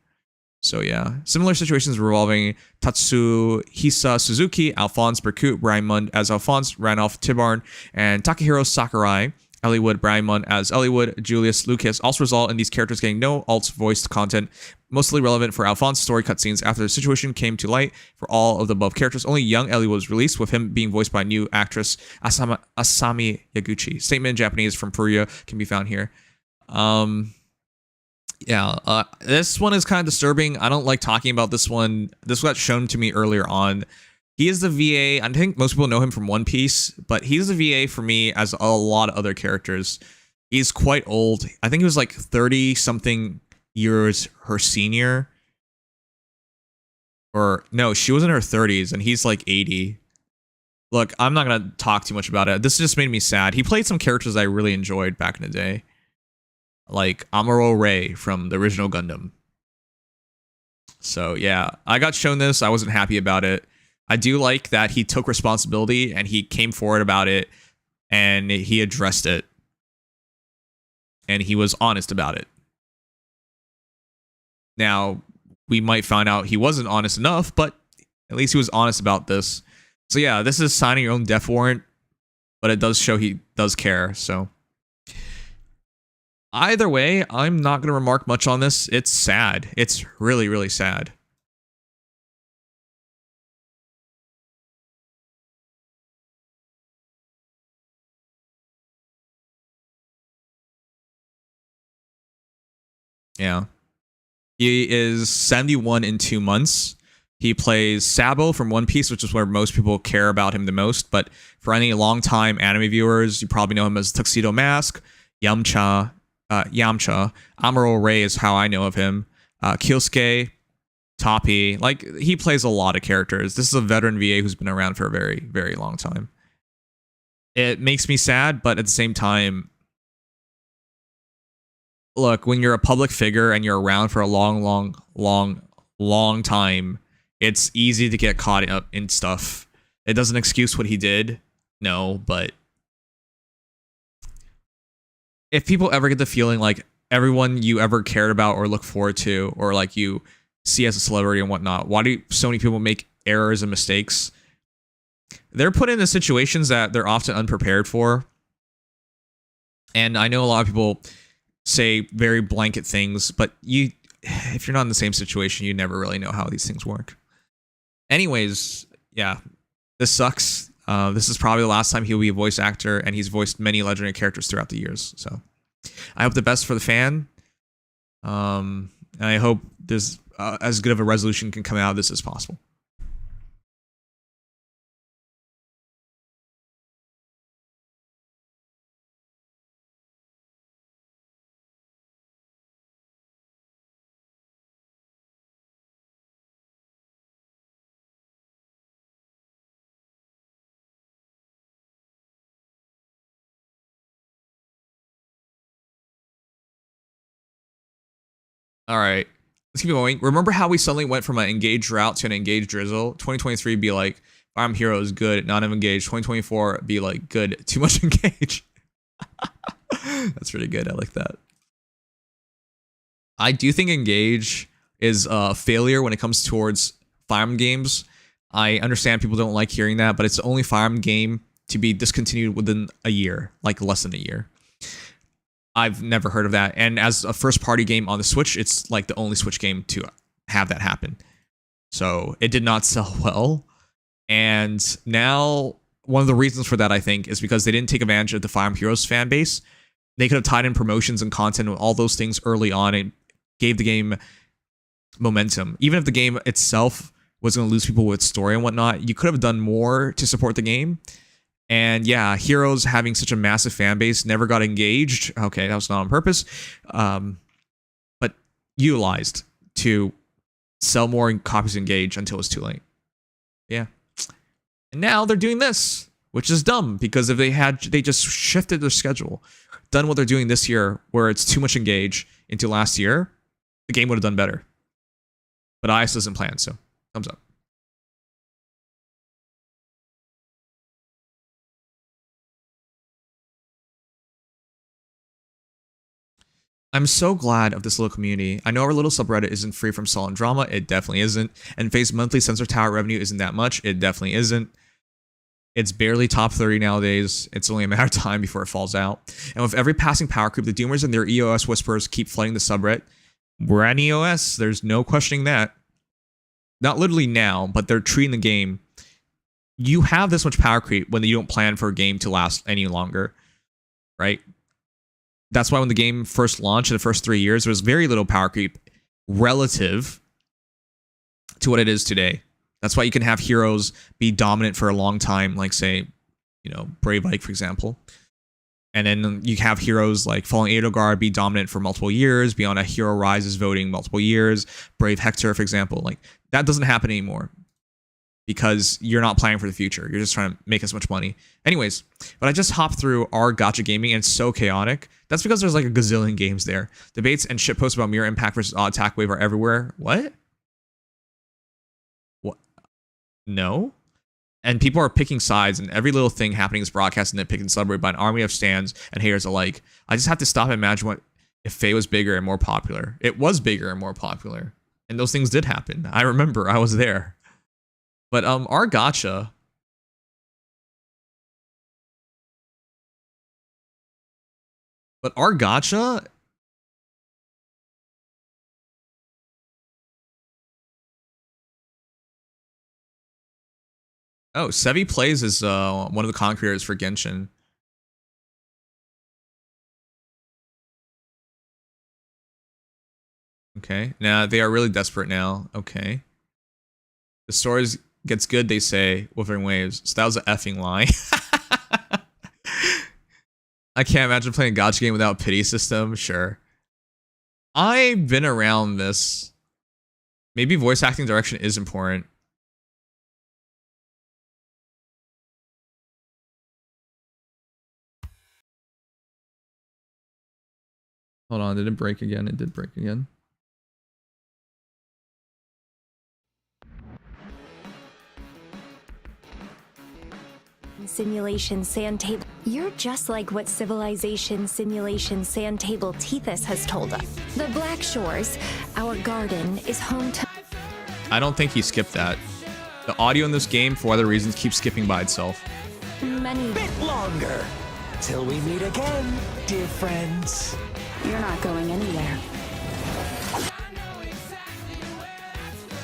So yeah, similar situations revolving Tatsuhisa Suzuki, Alphonse Berkut, Braimund as Alphonse, Ranulph Tibarn, and Takahiro Sakurai, Elliewood, Braimund as Elliewood, Julius Lucas also result in these characters getting no alt voiced content, mostly relevant for Alphonse's story cutscenes. After the situation came to light for all of the above characters, only young Ellie was released, with him being voiced by new actress Asami Yaguchi. Statement in Japanese from Furuya can be found here. Yeah, this one is kind of disturbing. I don't like talking about this one. This got shown to me earlier on. He is the VA. I think most people know him from One Piece, but he's the VA for me as a lot of other characters. He's quite old. I think he was like 30-something years her senior. Or, no, she was in her 30s, and he's like 80. Look, I'm not going to talk too much about it. This just made me sad. He played some characters I really enjoyed back in the day. Like Amuro Ray from the original Gundam. So yeah, I got shown this. I wasn't happy about it. I do like that he took responsibility and he came forward about it and he addressed it. And he was honest about it. Now, we might find out he wasn't honest enough, but at least he was honest about this. So yeah, this is signing your own death warrant, but it does show he does care, so. Either way, I'm not going to remark much on this. It's sad. It's really, really sad. Yeah. He is 71 in 2 months. He plays Sabo from One Piece, which is where most people care about him the most. But for any long-time anime viewers, you probably know him as Tuxedo Mask, Yamcha. Amuro Ray is how I know of him. Kyosuke, Toppy. Like, he plays a lot of characters. This is a veteran VA who's been around for a very, very long time. It makes me sad, but at the same time, look, when you're a public figure and you're around for a long time, It's easy to get caught up in stuff. It doesn't excuse what he did, no, but if people ever get the feeling like everyone you ever cared about or look forward to or like you see as a celebrity and whatnot, why do so many people make errors and mistakes? They're put into situations that they're often unprepared for. And I know a lot of people say very blanket things, but if you're not in the same situation, you never really know how these things work. Anyways, yeah, this sucks. This is probably the last time he'll be a voice actor, and he's voiced many legendary characters throughout the years. So I hope the best for the fan. And I hope there's as good of a resolution can come out of this as possible. All right, let's keep going. Remember how we suddenly went from an engaged route to an engaged drizzle? 2023 be like, Fire Emblem Heroes, good, not engaged. 2024 be like, good, too much engaged. That's really good. I like that. I do think engage is a failure when it comes towards Fire Emblem games. I understand people don't like hearing that, but it's the only Fire Emblem game to be discontinued within a year, like less than a year. I've never heard of that. And as a first party game on the Switch, it's like the only Switch game to have that happen. So it did not sell well. And now one of the reasons for that, I think, is because they didn't take advantage of the Fire Emblem Heroes fan base. They could have tied in promotions and content and all those things early on and gave the game momentum. Even if the game itself was going to lose people with story and whatnot, you could have done more to support the game. And yeah, Heroes having such a massive fan base never got engaged. Okay, that was not on purpose. But utilized to sell more copies engaged until it was too late. Yeah. And now they're doing this, which is dumb because if they just shifted their schedule, done what they're doing this year where it's too much engage into last year, the game would have done better. But IS doesn't plan, so thumbs up. I'm so glad of this little community. I know our little subreddit isn't free from salt and drama. It definitely isn't. And face monthly Sensor Tower revenue isn't that much. It definitely isn't. It's barely top 30 nowadays. It's only a matter of time before it falls out. And with every passing power creep, the Doomers and their EOS whisperers keep flooding the subreddit. We're at EOS. There's no questioning that. Not literally now, but they're treating the game. You have this much power creep when you don't plan for a game to last any longer, right? That's why when the game first launched in the first 3 years, there was very little power creep relative to what it is today. That's why you can have heroes be dominant for a long time, like say, Brave Ike, for example. And then you have heroes like Fallen Edelgard be dominant for multiple years, beyond a Hero Rises voting multiple years. Brave Hector, for example. Like that doesn't happen anymore because you're not planning for the future. You're just trying to make as much money. Anyways, but I just hopped through our Gacha gaming and it's so chaotic. That's because there's like a gazillion games there. Debates and shitposts about Mirror Impact versus Odd Attack Wave are everywhere. What? No. And people are picking sides, and every little thing happening is broadcast and nitpicked and celebrated by an army of stands and haters alike. I just have to stop and imagine what if Faye was bigger and more popular. It was bigger and more popular, and those things did happen. I remember, I was there. But our gacha. But our gacha. Oh, Sevi Plays is one of the content creators for Genshin. Okay. Now they are really desperate now. Okay. The stories gets good, they say, Wuthering Waves. So that was an effing lie. I can't imagine playing a gacha game without a pity system. Sure. I've been around this. Maybe voice acting direction is important. Hold on, did it break again? It did break again. Simulation sand table. You're just like what Civilization Simulation Sand Table Tethys has told us. The Black Shores, our garden, is home to. I don't think he skipped that. The audio in this game, for other reasons, keeps skipping by itself. Many. Bit longer. Till we meet again, dear friends. You're not going anywhere.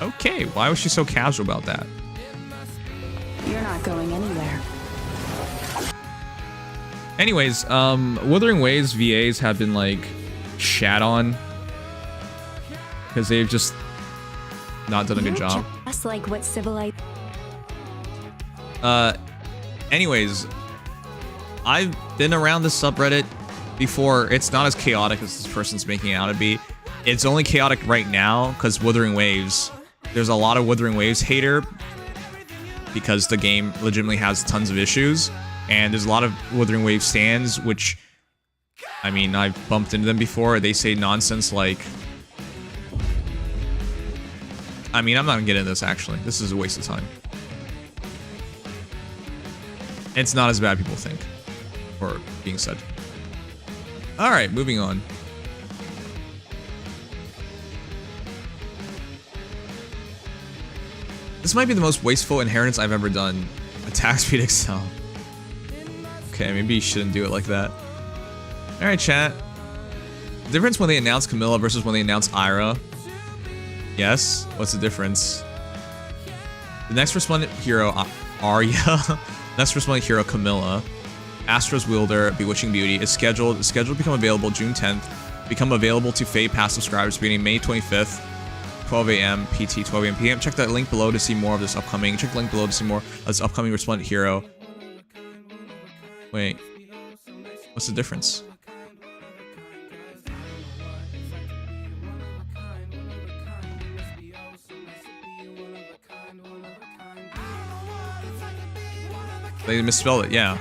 Okay, why was she so casual about that? You're not going anywhere. Anyways, Wuthering Waves VAs have been like shat on because they've just not done a good job. Just like what Civilization. Anyways, I've been around this subreddit before. It's not as chaotic as this person's making it out to be. It's only chaotic right now because Wuthering Waves. There's a lot of Wuthering Waves hater because the game legitimately has tons of issues. And there's a lot of Wuthering Waves stands, which, I mean, I've bumped into them before. They say nonsense like... I mean, I'm not gonna get into this, actually. This is a waste of time. It's not as bad as people think. Or being said. Alright, moving on. This might be the most wasteful inheritance I've ever done. Attack speed Excel. Okay, maybe you shouldn't do it like that. Alright, chat. The difference when they announce Camilla versus when they announce Ira. Yes? What's the difference? The next respondent hero, Arya. Next respondent hero, Camilla. Astra's Wielder, Bewitching Beauty, is scheduled to become available June 10th. Become available to Fae Pass subscribers beginning May 25th. 12 a.m. PT, 12 a.m. PM. Check that link below to see more of this upcoming. Check the link below to see more of this upcoming resplendent hero. Wait. What's the difference? They misspelled it, yeah.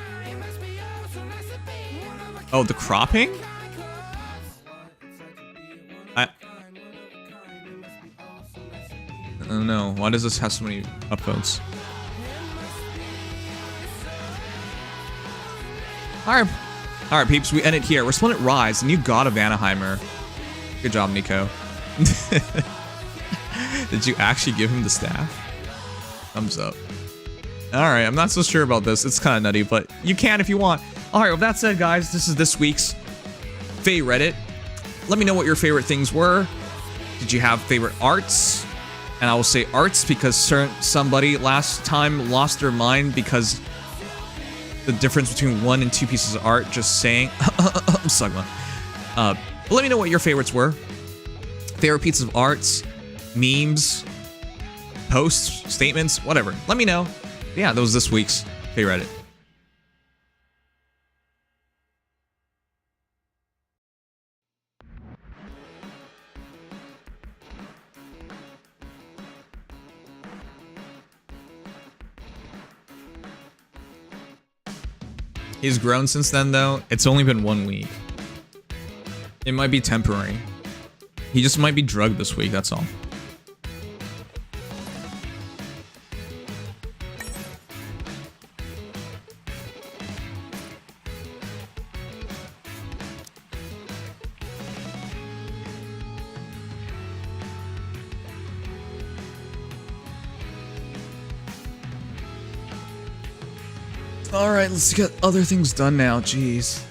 Oh, the cropping? I don't know. Why does this have so many upvotes? Alright, peeps, we end it here. Resplendent Rise, the new god of Vanaheimer. Good job, Nico. Did you actually give him the staff? Thumbs up. Alright, I'm not so sure about this. It's kind of nutty, but you can if you want. Alright, with that said, guys, this is this week's Fae Reddit. Let me know what your favorite things were. Did you have favorite arts? And I will say arts because somebody last time lost their mind because the difference between 1 and 2 pieces of art, just saying. Sugma. But let me know what your favorites were. Favorite pieces of arts, memes, posts, statements, whatever. Let me know. Yeah, that was this week's Fae Reddit. He's grown since then, though. It's only been 1 week. It might be temporary. He just might be drugged this week, that's all. Alright, let's get other things done now, jeez.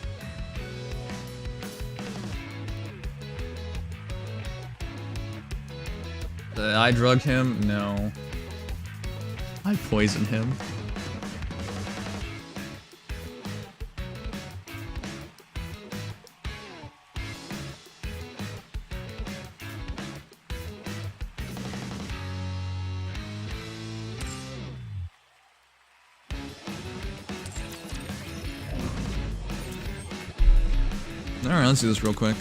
Did I drug him? No. I poisoned him. Alright, let's do this real quick.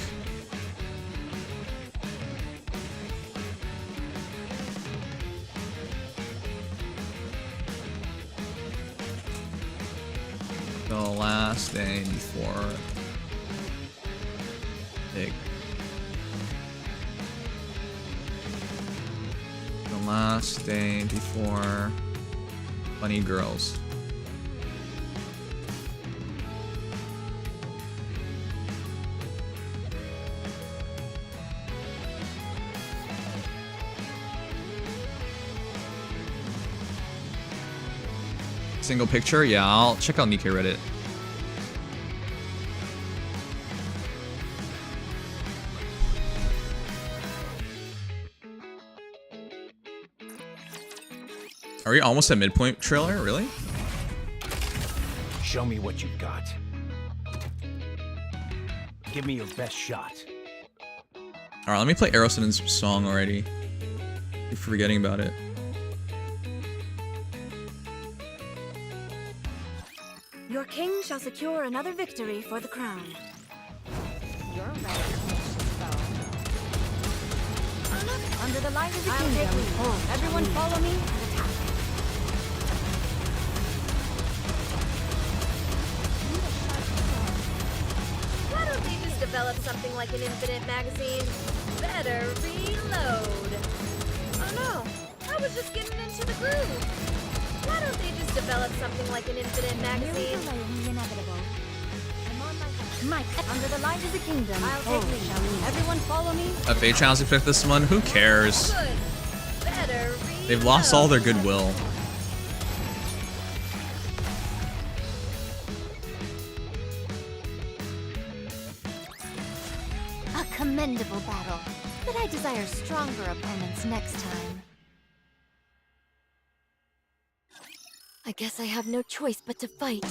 The last day before big. The last day before Bunny Girls. Single picture? Yeah, I'll check out Nikkei Reddit. Are we almost at midpoint trailer? Really? Show me what you've got. Give me your best shot. Alright, let me play Aerosin's song already. Keep forgetting about it. Your king shall secure another victory for the crown. You're ready. Under the light of the kingdom, everyone follow me and attack. Why don't they just develop something like an infinite magazine? Better reload. Oh no, I was just getting into the groove. Why don't they just develop something like an infinite magazine? The inevitable. I'm on my Mike, under the light of the kingdom, I'll take lead. Everyone follow me. FA channels we picked this one. Who cares? Good. Better reload. They've lost all their goodwill. A commendable battle, but I desire stronger opponents next time. I guess I have no choice but to fight.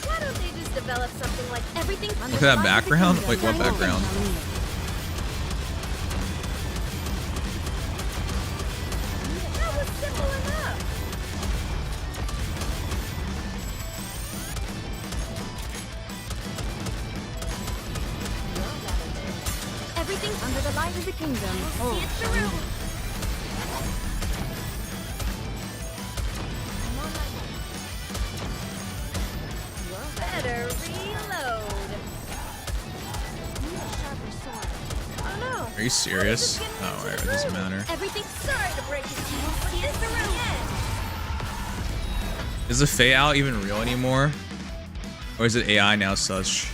Why don't they just develop something like everything? Look at that background. Wait, what background? That was simple enough. Everything under the light of the kingdom. See it through. Better reload. Oh no. Are you serious? Oh, alright, it doesn't matter. Everything. Sorry to break it to you, but it's the room. Is the Fae out even real anymore? Or is it AI now such?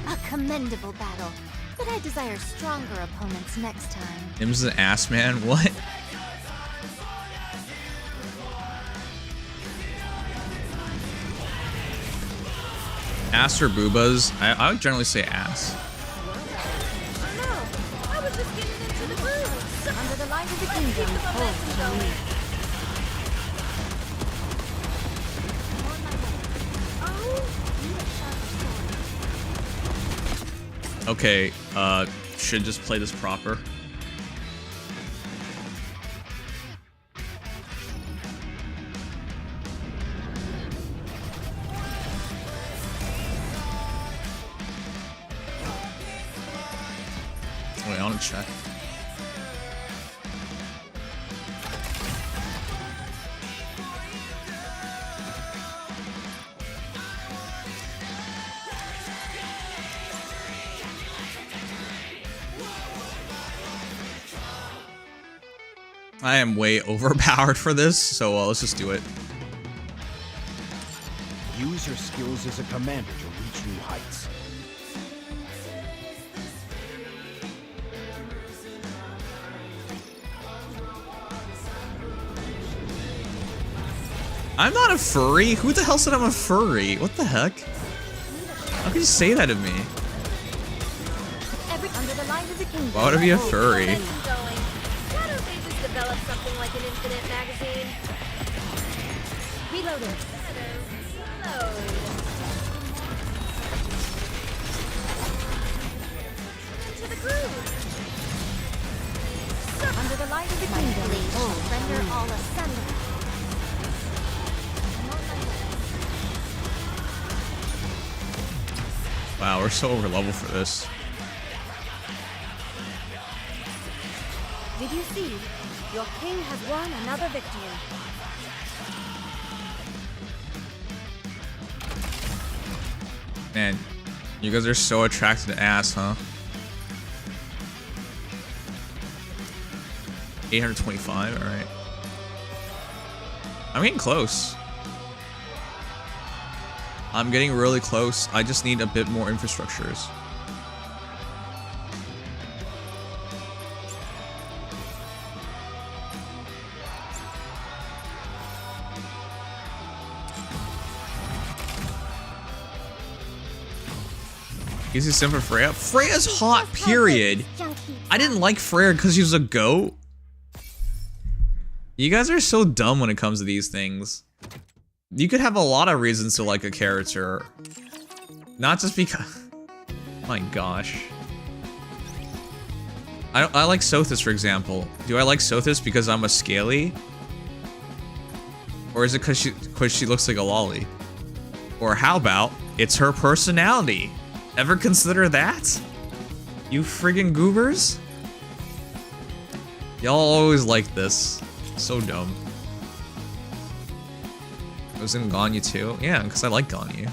A commendable battle, but I desire stronger opponents next time. Him's an ass man? What? Ass or boobas? I would generally say ass. Oh no. I was just getting into the groove. Under the light of the kingdom. Keep the momentum going. Oh. Okay, should just play this proper. Wait, I want to check. I am way overpowered for this, so let's just do it. Use your skills as a commander to reach new heights. I'm not a furry? Who the hell said I'm a furry? What the heck? How can you say that to me? Under the light of the kingdom. Why would I be a furry? Going. Why don't they just develop something like an infinite magazine? Reloading. Better reload. Into the groove. Under the light of the kingdom. Render all asunder. Wow, we're so over level for this. Did you see? Your king has won another victory. Man, you guys are so attracted to ass, huh? 825, alright. I'm getting close. I'm getting really close. I just need a bit more infrastructures. Easy sim for Freya. Freya's hot, period. I didn't like Freya because she was a goat. You guys are so dumb when it comes to these things. You could have a lot of reasons to like a character. Not just because... My gosh. I like Sothis, for example. Do I like Sothis because I'm a scaly? Or is it because she looks like a lolly? Or how about it's her personality? Ever consider that? You friggin' goobers? Y'all always like this. So dumb. I was in Ganyu too? Yeah, because I like Ganyu.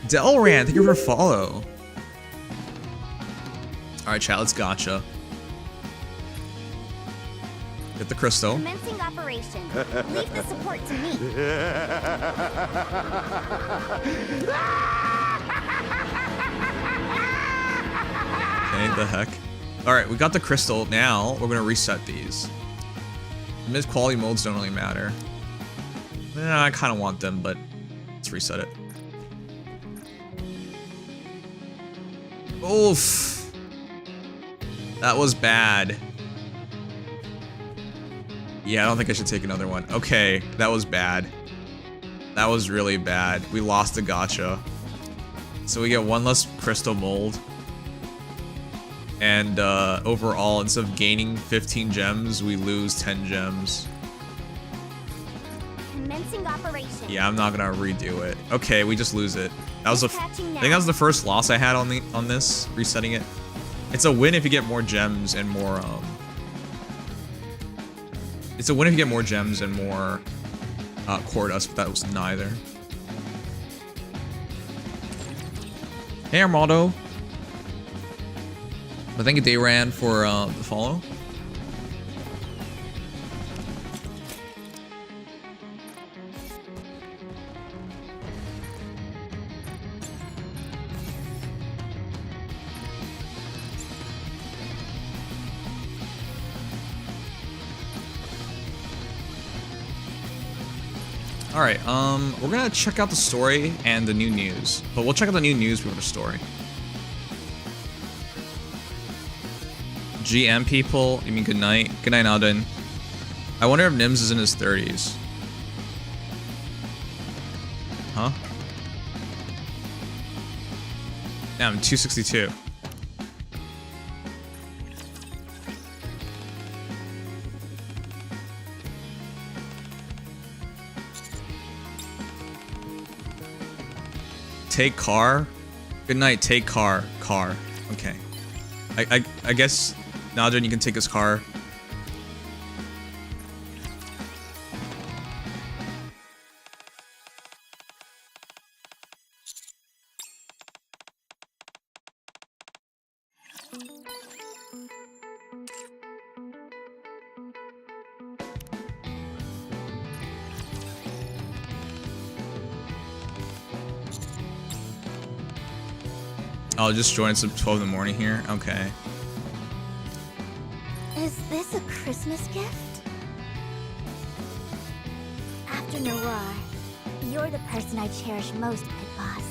Delran, thank you for follow. Alright, chat, let's gacha. Get the crystal. Commencing operation. Leave the support to me. Okay, the heck. Alright, we got the crystal. Now, we're gonna reset these. Mid quality modes don't really matter. I kinda want them, but let's reset it. Oof. That was bad. Yeah, I don't think I should take another one. Okay, that was bad. That was really bad. We lost the gacha. So we get one less crystal mold. And overall, instead of gaining 15 gems, we lose 10 gems. Commencing operation. Yeah, I'm not gonna redo it. Okay, we just lose it. That was I think that was the first loss I had on this, resetting it. It's a win if you get more gems and more it's a win if you get more gems and more core dust, but that was neither. Hey Armado. But thank you Dayran for the follow. Alright, we're gonna check out the story and the new news. But we'll check out the new news before the story. GM people, you mean good night? Good night, Alden. I wonder if Nims is in his 30s. Huh? Yeah, I'm 262. Take car? Good night, take car. Car. Okay. I guess Nadrin, you can take his car. I'll just join us at 12 in the morning here. Okay. Is this a Christmas gift? After Noir, you're the person I cherish most, Pit Boss.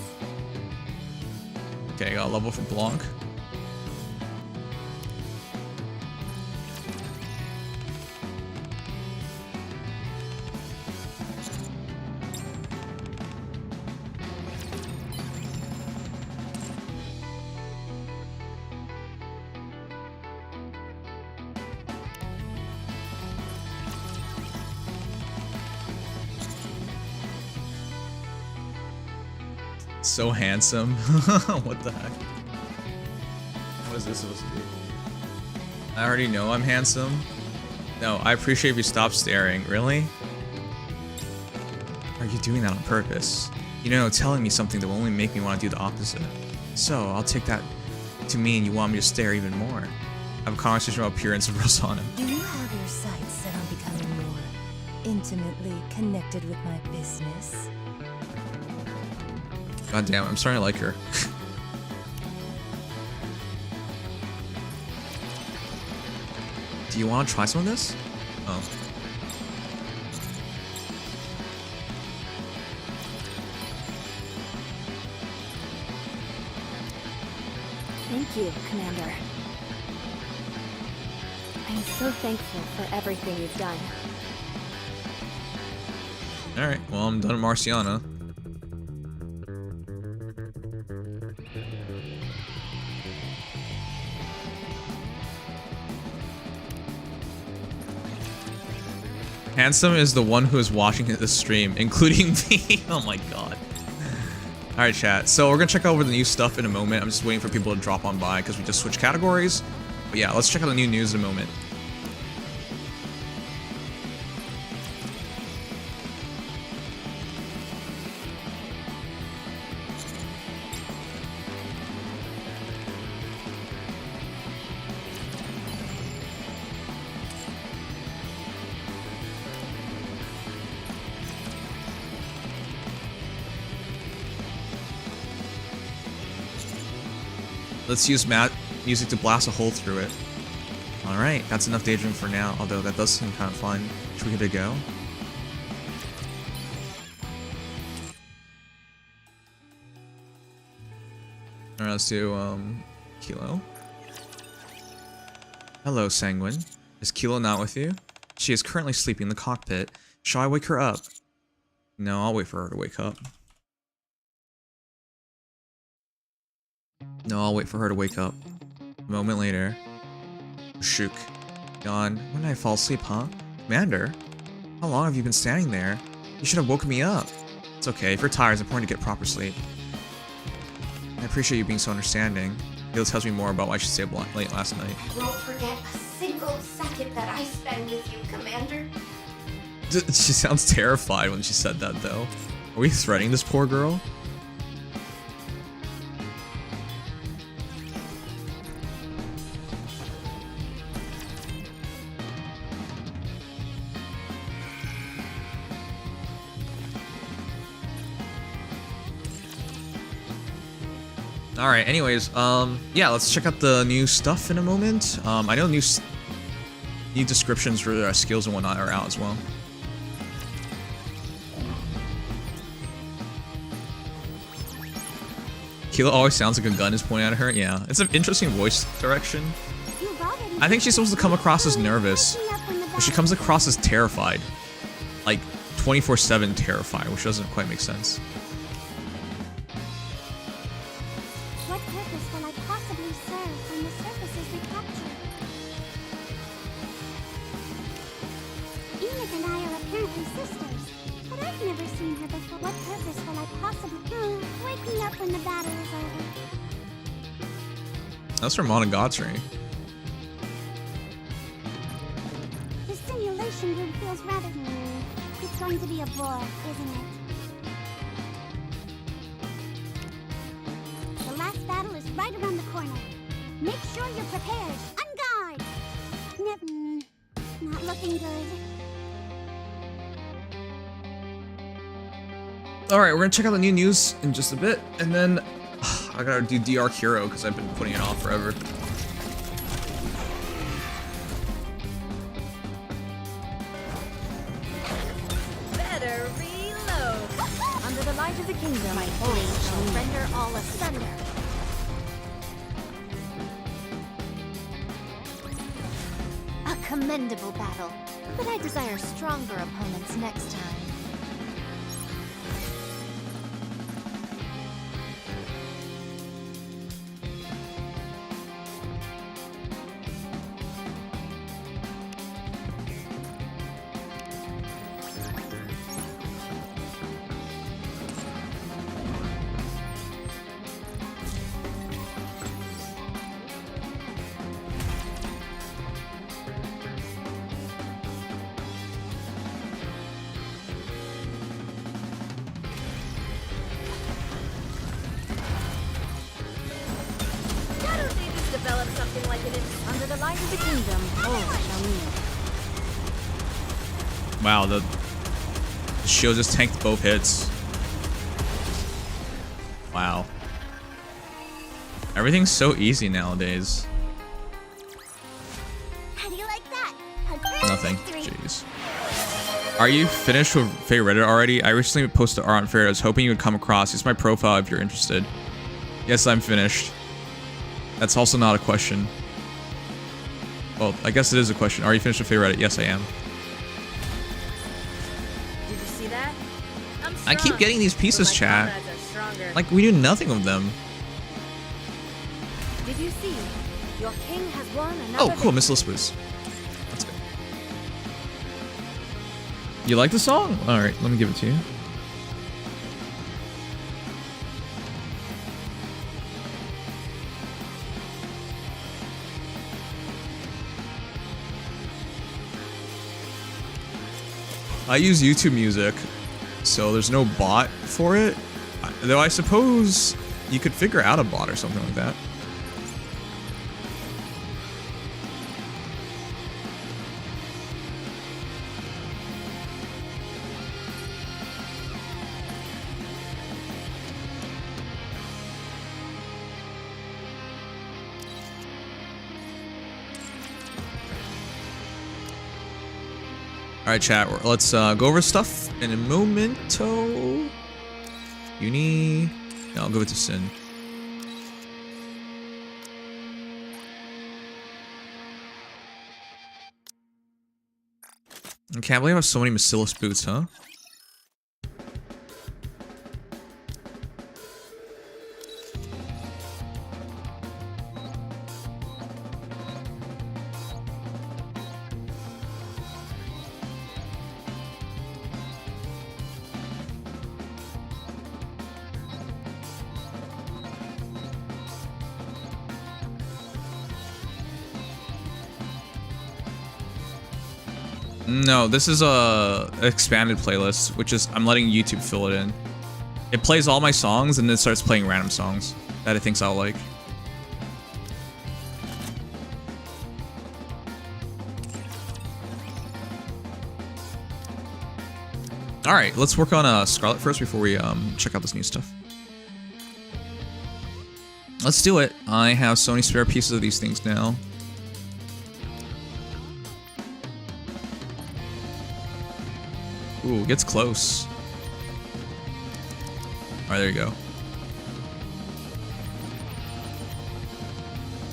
Okay, got a level for Blanc. So handsome. What the heck? What is this supposed to be? I already know I'm handsome. No, I appreciate if you stop staring. Really? Are you doing that on purpose? You know, telling me something that will only make me want to do the opposite. So, I'll take that to mean you want me to stare even more. Have a conversation about appearance of Rosanna. Do you have your sights set on becoming more intimately connected with my business? God damn, I'm starting to like her. Do you want to try some of this? Oh. Thank you, Commander. I'm so thankful for everything you've done. Alright, well, I'm done with Marciana. Handsome is the one who is watching this stream, including me. Oh my god. Alright, chat. So we're gonna check over the new stuff in a moment. I'm just waiting for people to drop on by because we just switched categories. But yeah, let's check out the new news in a moment. Let's use music to blast a hole through it. Alright, that's enough daydream for now, although that does seem kind of fun. Should we give it a go? Alright, let's do, Kilo. Hello, Sanguine. Is Kilo not with you? She is currently sleeping in the cockpit. Shall I wake her up? No, I'll wait for her to wake up. No, I'll wait for her to wake up. A moment later. Shook. Yawn. When did I fall asleep, huh? Commander? How long have you been standing there? You should have woken me up. It's okay. If you're tired, it's important to get proper sleep. I appreciate you being so understanding. It tells me more about why she stayed up late last night. Won't forget a single second that I spend with you, Commander. She sounds terrified when she said that, though. Are we threatening this poor girl? Alright, anyways, yeah, let's check out the new stuff in a moment. I know new descriptions for skills and whatnot are out as well. Kilo always sounds like a gun is pointing at her. Yeah, it's an interesting voice direction. I think she's supposed to come across as nervous, but she comes across as terrified. Like, 24/7 terrified, which doesn't quite make sense. What purpose will I possibly serve when the surfaces we capture? Enid and I are apparently sisters, but I've never seen her before. What purpose will I possibly... wake me up when the battle is over. That's from Monogatari. The simulation room feels rather... It's going to be a bore, isn't it? The last battle is right around the corner. Make sure you're prepared. On guard! Not looking good. Alright, we're gonna check out the new news in just a bit, and then I gotta do DR Hero because I've been putting it off forever. Better reload. Under the light of the kingdom, my blade shall render all asunder. A commendable battle, but I desire stronger opponents next time. Develop something like an Under the light of the kingdom, all shall meet. Wow, the shield just tanked both hits. Wow. Everything's so easy nowadays. How do you like that? Nothing. Jeez. Are you finished with favorite Reddit already? I recently posted art on Fair. I was hoping you would come across. It's my profile if you're interested. Yes, I'm finished. That's also not a question. Well, I guess it is a question. Are you finished with favorite Reddit? Yes, I am. Did you see that? I keep getting these pieces, chat. Like, we do nothing with them. Did you see? Your king has won another Oh, cool. Miss Lisbeth. That's good. You like the song? Alright, let me give it to you. I use YouTube Music, so there's no bot for it. Though I suppose you could figure out a bot or something like that. Alright, chat, let's go over stuff in a momento. Uni. No, I'll give it to Sin. I can't believe I have so many Bacillus boots, huh? No, this is a expanded playlist, which is I'm letting YouTube fill it in. It plays all my songs and then starts playing random songs that it thinks I'll like. All right, let's work on Scarlet first before we check out this new stuff. Let's do it. I have so many spare pieces of these things now. Ooh, gets close. Alright, there you go.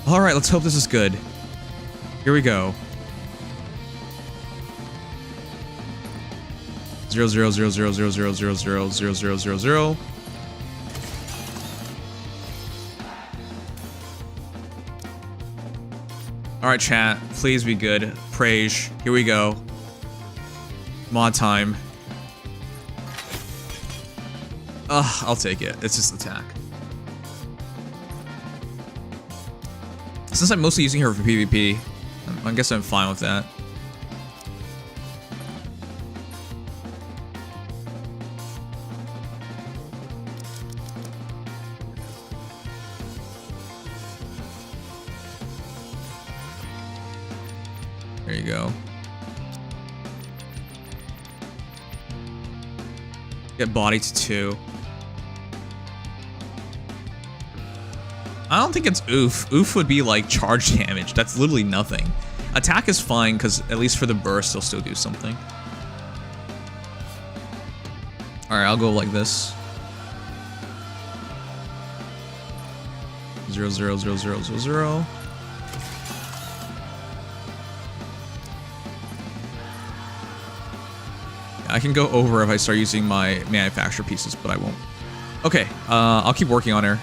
Alright, let's hope this is good. Here we go. 0 0 0 0 0 0 0 0 0 0 0 0. Alright, chat. Please be good. Praise. Here we go. Mod time. Ugh, I'll take it. It's just attack. Since I'm mostly using her for PvP, I guess I'm fine with that. There you go. Get body to 2. I don't think it's oof. Oof would be like charge damage. That's literally nothing. Attack is fine because at least for the burst, they'll still do something. Alright, I'll go like this. 0 0 0 0 0 0. I can go over if I start using my manufacture pieces, but I won't. Okay, I'll keep working on her.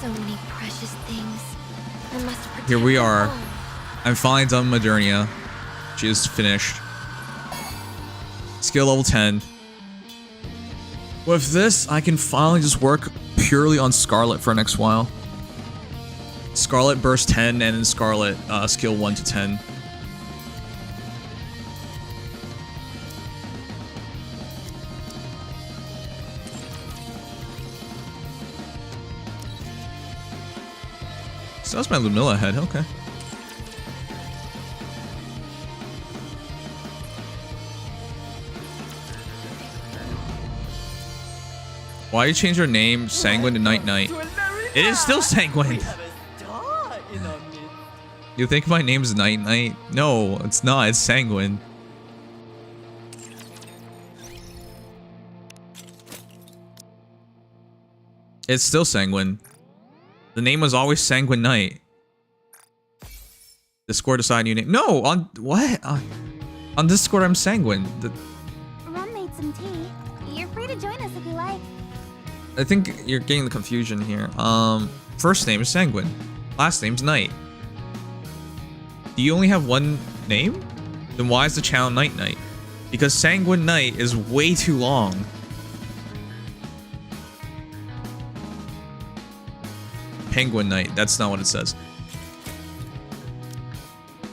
So many precious things. I must protect Here we them are. all. I'm finally done Modernia. She is finished. Skill level 10. With this, I can finally just work purely on Scarlet for the next while. Scarlet burst 10 and then Scarlet skill 1 to 10. So that's my Lumilla head, okay. Why you change your name Sanguine to Night Night? It is still Sanguine. You think my name's Night Night? No, it's not. It's Sanguine. It's still Sanguine. The name was always Sanguine Knight. Discord assign new name. No, on what? On Discord I'm Sanguine. Rum made some tea. You're free to join us if you like. I think you're getting the confusion here. First name is Sanguine. Last name's Knight. Do you only have one name? Then why is the channel Night Night? Because Sanguine Knight is way too long. Penguin Knight, that's not what it says.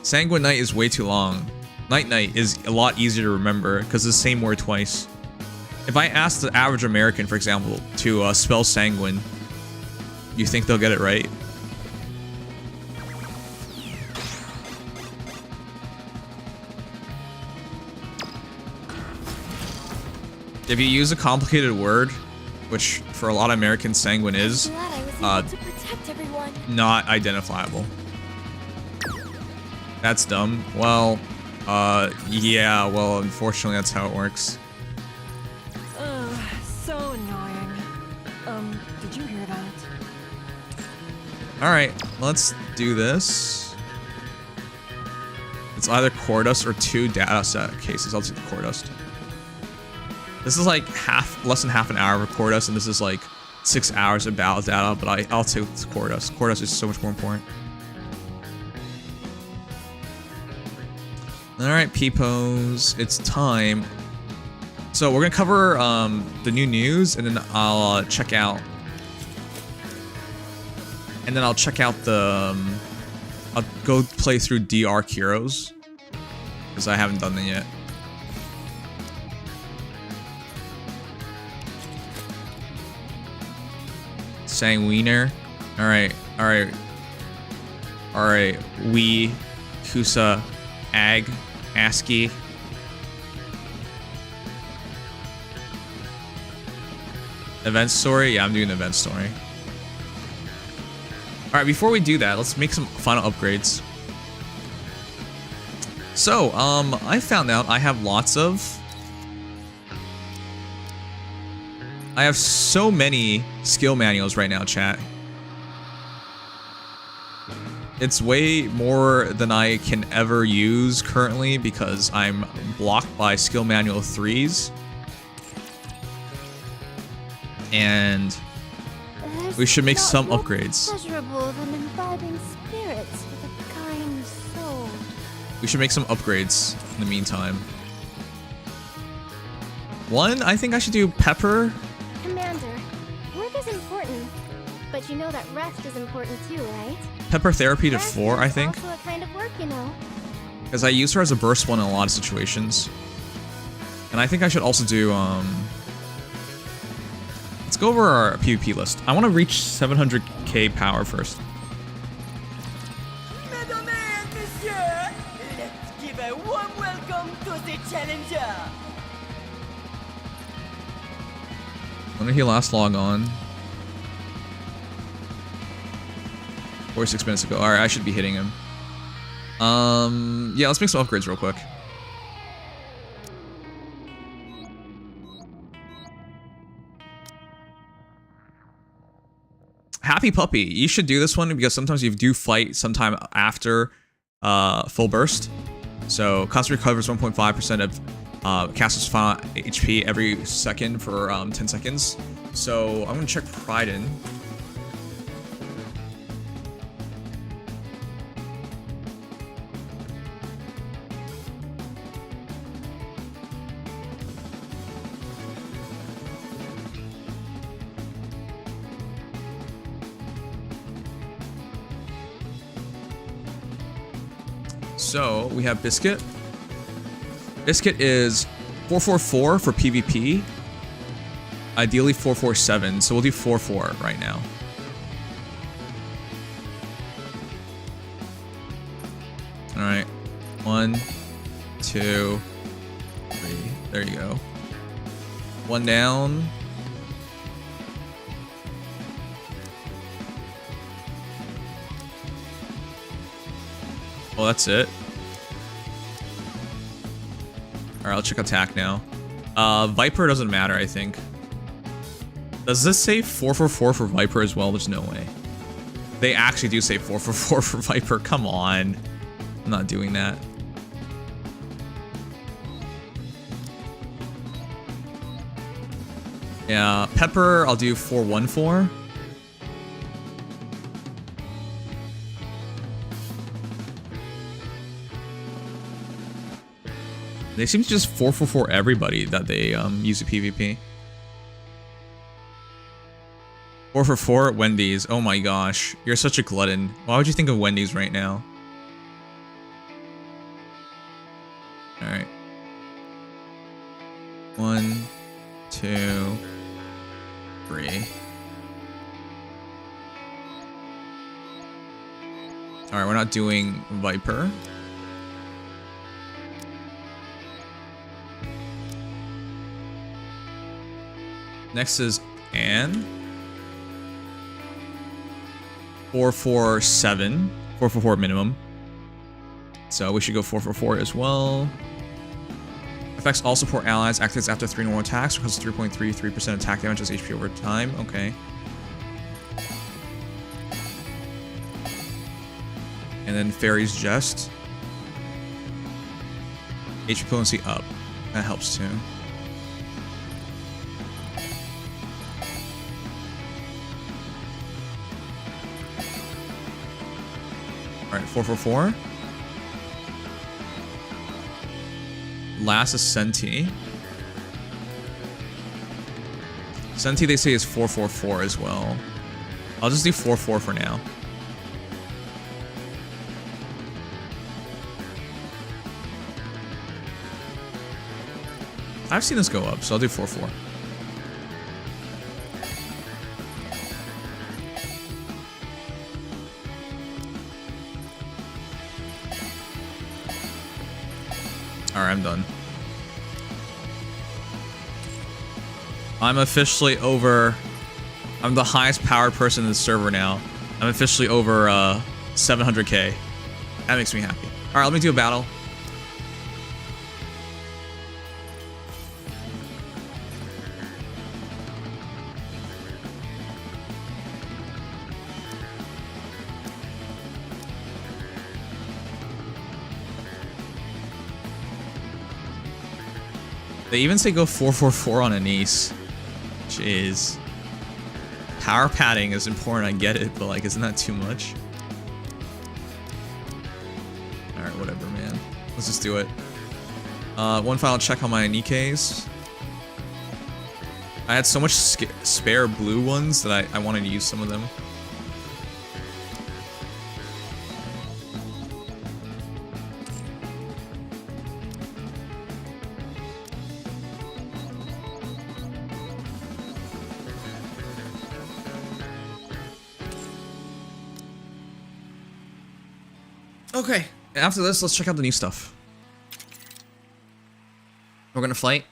Sanguine Knight is way too long. Night Night is a lot easier to remember because it's the same word twice. If I ask the average American, for example, to spell sanguine, you think they'll get it right? If you use a complicated word, which for a lot of Americans sanguine is, not identifiable. That's dumb. Well, yeah, well, unfortunately that's how it works. So annoying. Did you hear that? Alright, let's do this. It's either core dust or 2 data set cases. I'll take the core dust. This is like less than half an hour of core dust, and this is like 6 hours of battle data, but I'll take the core dust. Core dust is so much more important. Alright, peepos, it's time. So we're gonna cover the new news, and then I'll check out. And then I'll check out the. I'll go play through DR Heroes, because I haven't done that yet. Sanguiner. Alright, alright. Alright, we, Kusa, Ag, ASCII. Event story? Yeah, I'm doing the event story. Alright, before we do that, let's make some final upgrades. So, I found out I have lots of... I have so many skill manuals right now, chat. It's way more than I can ever use currently because I'm blocked by skill manual 3s. And we should make some upgrades. Pleasurable than imbibing spirits with a kind soul. We should make some upgrades in the meantime. One, I think I should do Pepper. Commander, work is important, but you know that rest is important too, right? Pepper therapy to Rest 4, I is think. also a kind of work, you know. Because I use her as a burst one in a lot of situations. And I think I should also do, let's go over our PvP list. I want to reach 700k power first. Mesdames et messieurs, let's give a warm welcome to the challenger. When did he last log on? 46 minutes ago. Alright, I should be hitting him. Yeah, let's make some upgrades real quick. Happy Puppy. You should do this one because sometimes you do fight sometime after full burst. So constant recovers 1.5% of caster's final HP every second for 10 seconds. So I'm gonna check Pride in. So we have Biscuit. Biscuit is 444 for PvP. Ideally 447, so we'll do 44 right now. All right, 1, 2, 3. There you go. One down. Oh, that's it. Alright, I'll check attack now. Viper doesn't matter, I think. Does this say 444 for Viper as well? There's no way. They actually do say 444 for Viper. Come on. I'm not doing that. Yeah, Pepper, I'll do 414. They seem to just 444 everybody that they use a PvP. 444 at Wendy's. Oh my gosh. You're such a glutton. Why would you think of Wendy's right now? Alright. 1, 2, 3. Alright, we're not doing Viper. Next is Anne. 447. 444 minimum. So we should go 444 as well. Affects all support allies. Activates after 3 normal attacks. Causes 3.33% attack damage as HP over time. Okay. And then Fairy's Jest. HP potency up. That helps too. Alright, 444. Last is Senti. Senti they say is 444 as well. I'll just do 4-4 for now. I've seen this go up, so I'll do 4-4. Alright, I'm done. I'm officially over... I'm the highest powered person in the server now. I'm officially over 700k. That makes me happy. Alright, let me do a battle. They even say go 4-4-4 on Anise. Jeez. Power padding is important, I get it, but like, isn't that too much? Alright, whatever, man. Let's just do it. One final check on my Nikes. I had so much spare blue ones that I wanted to use some of them. Okay, after this, let's check out the new stuff. We're gonna fight.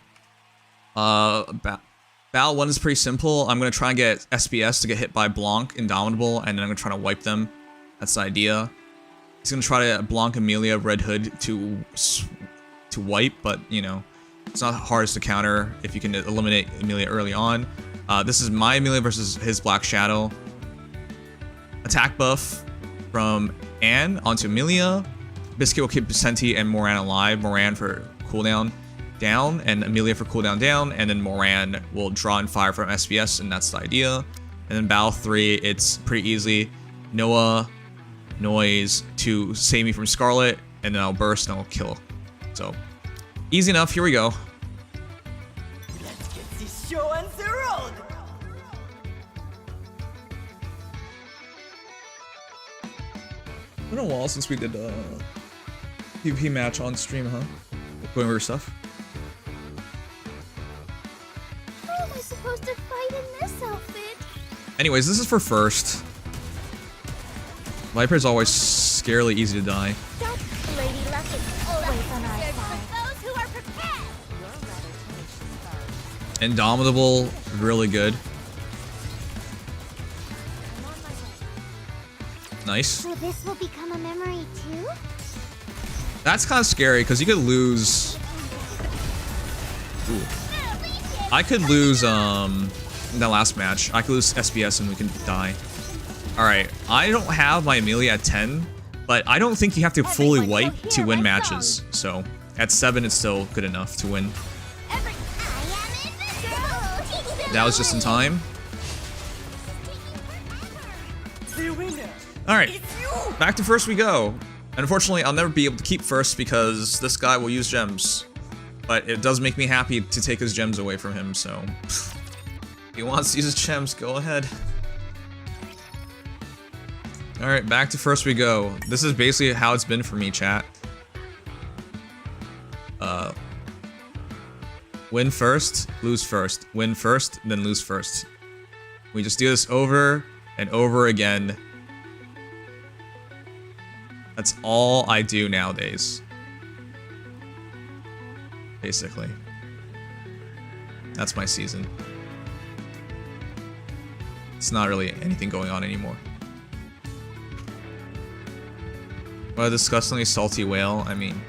Battle 1 is pretty simple. I'm gonna try and get SBS to get hit by Blanc, Indomitable, and then I'm gonna try to wipe them. That's the idea. He's gonna try to Blanc Amelia, Red Hood to wipe, but you know, it's not the hardest to counter if you can eliminate Amelia early on. This is my Amelia versus his Black Shadow. Attack buff from Anne onto Amelia. Biscuit will keep Senti and Moran alive. Moran for cooldown down, and Amelia for cooldown down, and then Moran will draw and fire from SBS, and that's the idea. And then Battle 3, it's pretty easy. Noah, Noise to save me from Scarlet, and then I'll burst and I'll kill. So, easy enough, here we go. Let's get this show on the road! It's been a while since we did a PvP match on stream, huh? Going over stuff. How am I supposed to fight in this outfit? Anyways, this is for first. Viper's always scarily easy to die. Lady Luck is always on our side. For those who are prepared. Indomitable, really good. Nice. So this will become a memory too? That's kind of scary because you could lose. Ooh. I could lose in that last match. I could lose SBS and we can die. All right, I don't have my Amelia at 10, but I don't think you have to fully wipe to win matches. So at 7, it's still good enough to win. That was just in time. All right, back to first we go. And unfortunately, I'll never be able to keep first because this guy will use gems. But it does make me happy to take his gems away from him, so... If he wants to use his gems, go ahead. Alright, back to first we go. This is basically how it's been for me, chat. Win first, lose first. Win first, then lose first. We just do this over and over again. That's all I do nowadays. Basically. That's my season. It's not really anything going on anymore. What a disgustingly salty whale. I mean,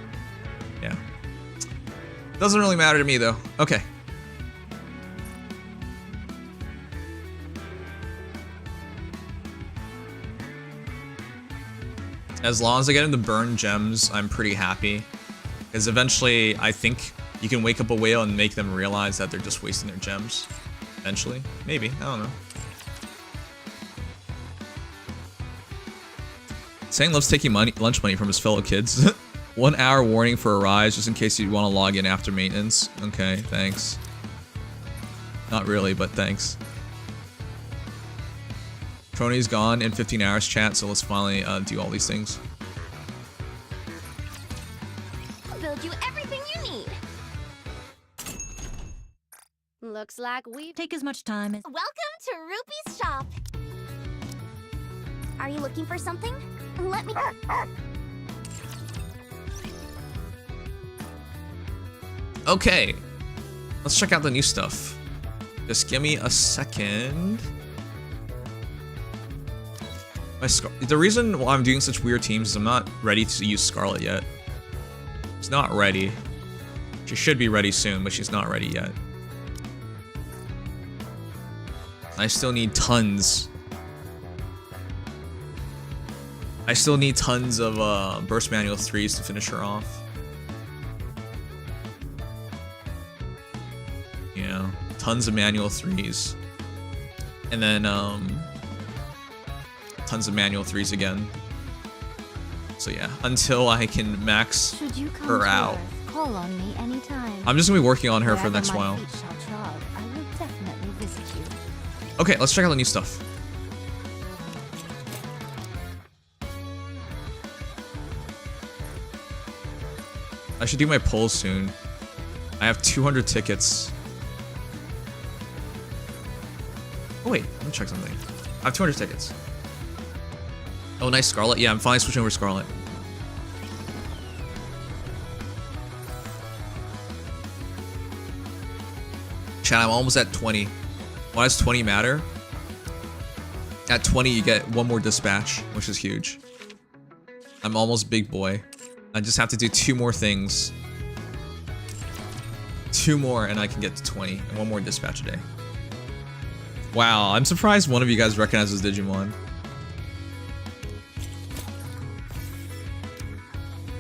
yeah. Doesn't really matter to me though. Okay. As long as I get him to burn gems, I'm pretty happy. Because eventually, I think you can wake up a whale and make them realize that they're just wasting their gems. Eventually. Maybe. I don't know. Sang loves taking lunch money from his fellow kids. 1 hour warning for a rise, just in case you want to log in after maintenance. Okay, thanks. Not really, but thanks. Trony's gone in 15 hours, chat, so let's finally do all these things. I'll build you everything you need. Looks like we Take as much time as... Welcome to Rupee's shop. Are you looking for something? Let me... Okay. Let's check out the new stuff. Just give me a second. The reason why I'm doing such weird teams is I'm not ready to use Scarlet yet. She's not ready. She should be ready soon, but she's not ready yet. I still need tons. I still need tons of burst manual 3s to finish her off. Yeah, tons of manual 3s. And then tons of manual 3s again. So yeah, until I can max her out. Call on me anytime. I'm just gonna be working on her for the next while. I will definitely visit you. Okay, let's check out the new stuff. I should do my polls soon. I have 200 tickets. Oh wait, let me check something. I have 200 tickets. Oh, nice Scarlet. Yeah, I'm finally switching over to Scarlet. Chat, I'm almost at 20. Why does 20 matter? At 20, you get one more dispatch, which is huge. I'm almost big boy. I just have to do 2 more things. 2 more and I can get to 20. And 1 more dispatch a day. Wow, I'm surprised one of you guys recognizes Digimon.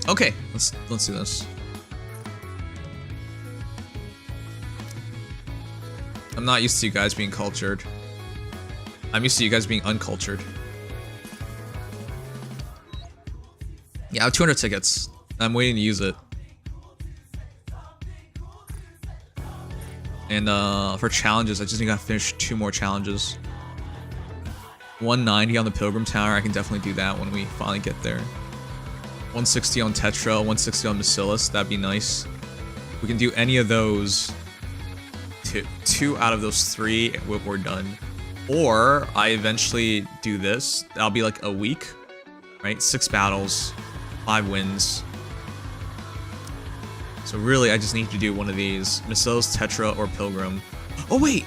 Okay, let's do this. I'm not used to you guys being cultured. I'm used to you guys being uncultured. Yeah, I have 200 tickets. I'm waiting to use it. And for challenges, I just need to finish 2 more challenges. 190 on the Pilgrim Tower, I can definitely do that when we finally get there. 160 on Tetra, 160 on Bacillus, that'd be nice. We can do any of those. 2 out of those 3, we're done. Or I eventually do this. That'll be like a week, right? 6 battles, 5 wins. So really, I just need to do one of these. Bacillus, Tetra, or Pilgrim. Oh wait!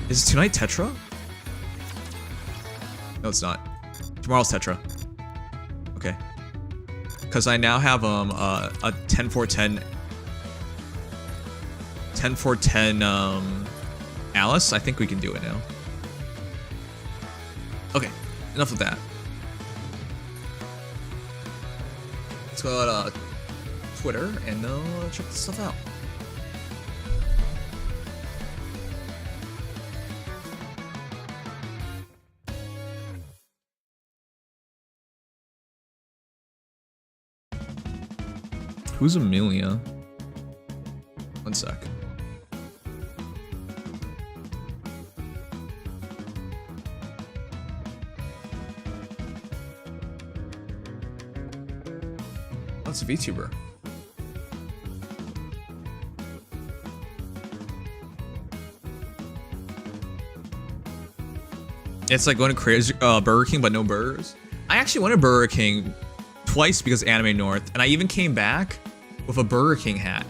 Is tonight Tetra? No, it's not. Tomorrow's Tetra. Okay. because I now have a 10 for 10 Alice. I think we can do it now. Okay, enough of that. Let's go to Twitter and check this stuff out. Who's Amelia? One sec. That's a VTuber. It's like going to crazy Burger King, but no burgers. I actually went to Burger King twice because of Anime North, and I even came back with a Burger King hat.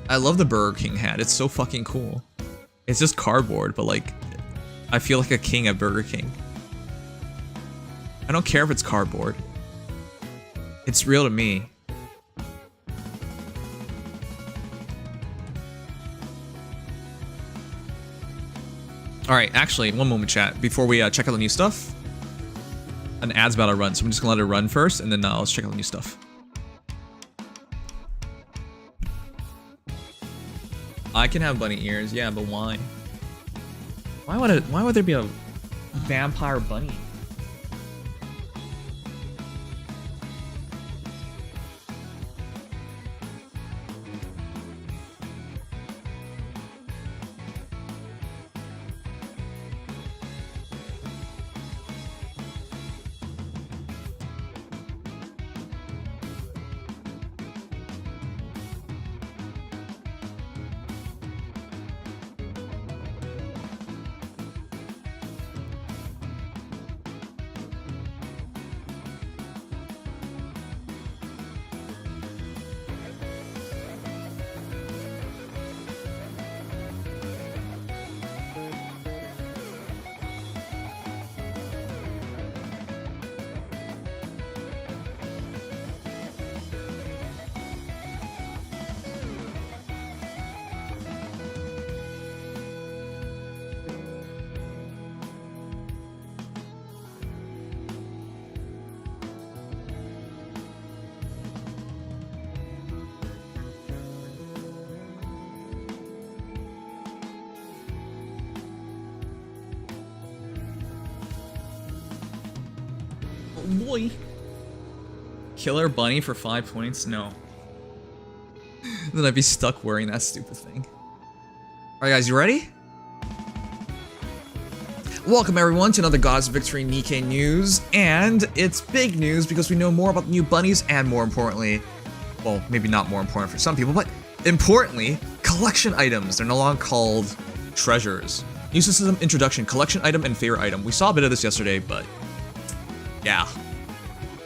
I love the Burger King hat. It's so fucking cool. It's just cardboard, but like, I feel like a king at Burger King. I don't care if it's cardboard. It's real to me. Alright, actually, one moment, chat. Before we check out the new stuff, an ad's about to run, so I'm just gonna let it run first, and then let's check out the new stuff. I can have bunny ears, yeah, but why? Why would there be a vampire bunny? Boy. Killer bunny for 5 points? No. Then I'd be stuck wearing that stupid thing. Alright guys, you ready? Welcome everyone to another Gods of Victory Nikkei news, and it's big news because we know more about the new bunnies and more importantly, well, maybe not more important for some people, but importantly, collection items. They're no longer called treasures. New system introduction, collection item and favorite item. We saw a bit of this yesterday, but yeah,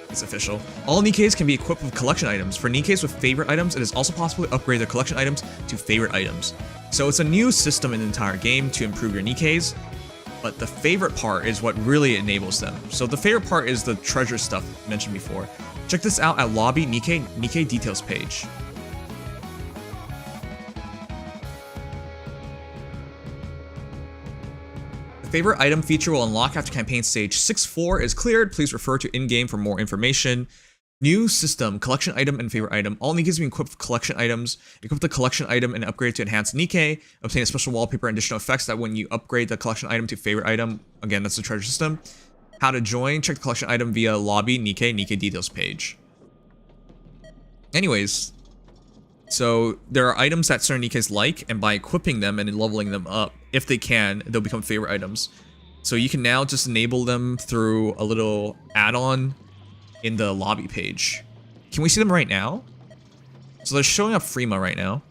it's official. All Nikkeis can be equipped with collection items. For Nikkeis with favorite items, it is also possible to upgrade their collection items to favorite items. So it's a new system in the entire game to improve your Nikkeis, but the favorite part is what really enables them. So the favorite part is the treasure stuff mentioned before. Check this out at Lobby Nikkei details page. Favorite item feature will unlock after campaign stage 6-4 is cleared. Please refer to in-game for more information. New system, collection item and favorite item. All Nikkeis will be equipped with collection items. Equip the collection item and upgrade to enhance Nikkei. Obtain a special wallpaper and additional effects that when you upgrade the collection item to favorite item, again, that's the treasure system. How to join, check the collection item via Lobby Nikkei details page. Anyways, so there are items that certain Nikkeis like, and by equipping them and leveling them up, if they can, they'll become favorite items. So you can now just enable them through a little add-on in the lobby page. Can we see them right now? So they're showing up Freema right now.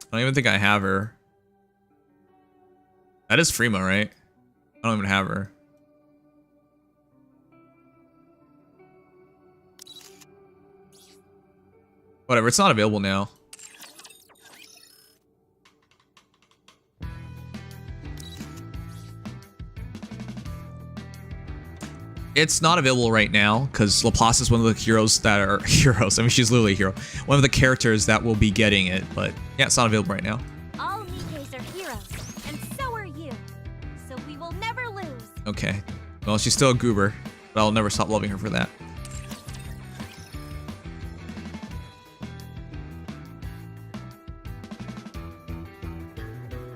I don't even think I have her. That is Freema, right? I don't even have her. Whatever, it's not available now. It's not available right now because Laplace is one of the heroes that are heroes. I mean, she's literally a hero. One of the characters that will be getting it, but yeah, it's not available right now. All Nikes are heroes, and so are you. So we will never lose. Okay. Well, she's still a goober, but I'll never stop loving her for that.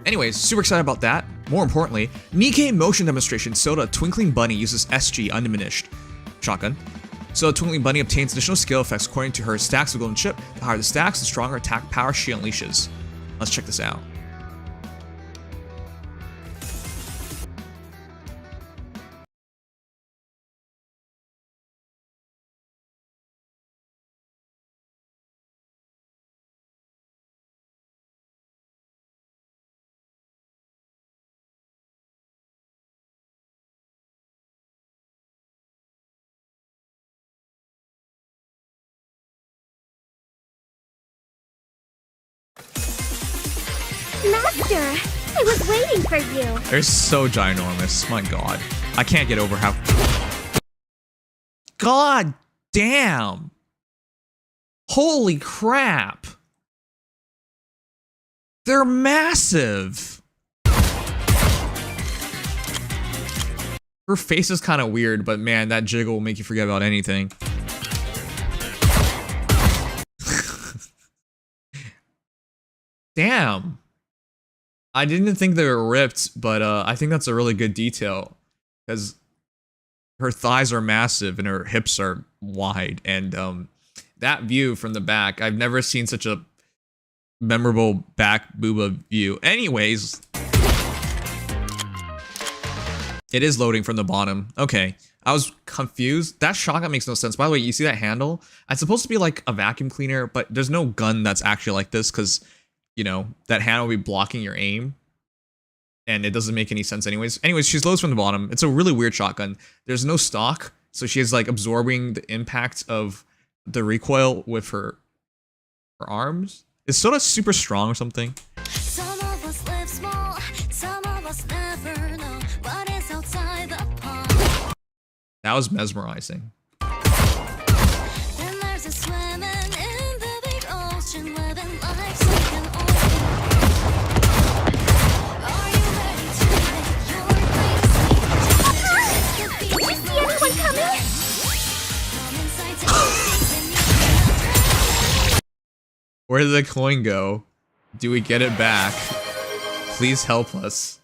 Anyways, super excited about that. More importantly, Nikkei motion demonstration. Soda Twinkling Bunny uses SG undiminished shotgun. So Twinkling Bunny obtains additional skill effects according to her stacks of golden chip. The higher the stacks, the stronger attack power she unleashes. Let's check this out. Master, I was waiting for you. They're so ginormous. My god. I can't get over how... God damn. Holy crap. They're massive. Her face is kind of weird, but man, that jiggle will make you forget about anything. Damn. I didn't think they were ripped, but I think that's a really good detail because her thighs are massive and her hips are wide, and that view from the back, I've never seen such a memorable back booba view. Anyways, it is loading from the bottom. Okay, I was confused. That shotgun makes no sense. By the way, you see that handle? It's supposed to be like a vacuum cleaner, but there's no gun that's actually like this because, you know, that hand will be blocking your aim. And it doesn't make any sense anyways. Anyways, she's loads from the bottom. It's a really weird shotgun. There's no stock. So she's like absorbing the impact of the recoil with her arms. Is Soda super strong or something? Some of us live small, some of us never know what is outside the pond. That was mesmerizing. Then there's a swimming in the big ocean, living life like an Are you ready to make your greatest? Do you see anyone coming? Come inside to Where did the coin go? Do we get it back? Please help us.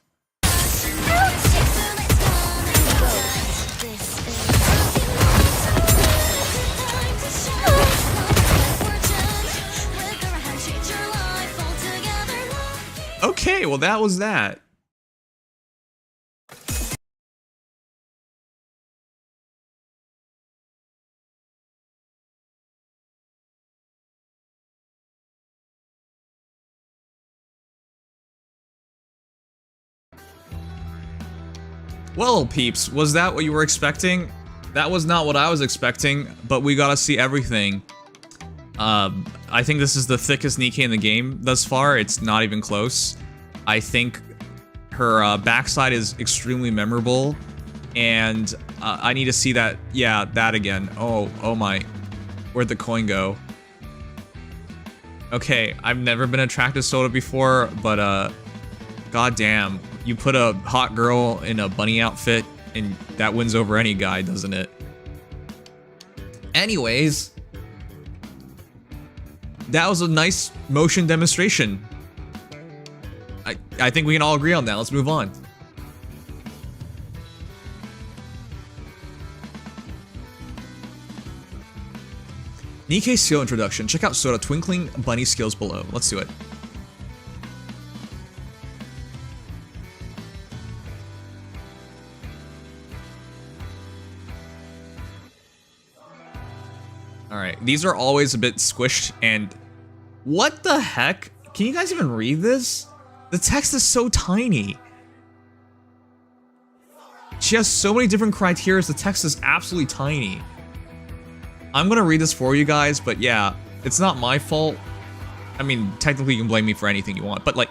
Okay, well that was that. Well, peeps, was that what you were expecting? That was not what I was expecting, but we gotta see everything. I think this is the thickest Nikkei in the game thus far. It's not even close. I think her backside is extremely memorable, and I need to see that. Yeah, that again. Oh my. Where'd the coin go? Okay, I've never been attracted to Soda before, but goddamn, you put a hot girl in a bunny outfit, and that wins over any guy, doesn't it? Anyways, that was a nice motion demonstration. I think we can all agree on that. Let's move on. Nikkei skill introduction. Check out Soda Twinkling Bunny skills below. Let's do it. Alright, these are always a bit squished, and what the heck? Can you guys even read this? The text is so tiny. She has so many different criteria, the text is absolutely tiny. I'm gonna read this for you guys, but yeah, it's not my fault. I mean, technically you can blame me for anything you want, but like,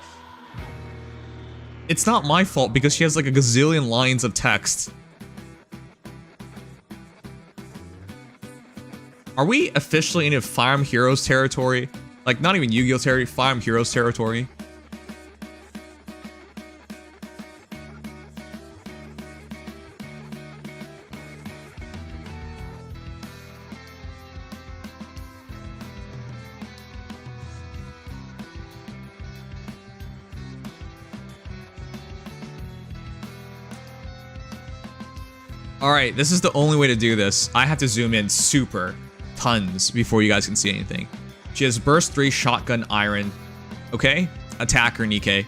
it's not my fault because she has like a gazillion lines of text. Are we officially into Fire Emblem Heroes territory? Like, not even Yu-Gi-Oh territory, Fire Emblem Heroes territory? Alright, this is the only way to do this. I have to zoom in tons before you guys can see anything. She has Burst 3, Shotgun, Iron. Okay? Attacker, Nikke.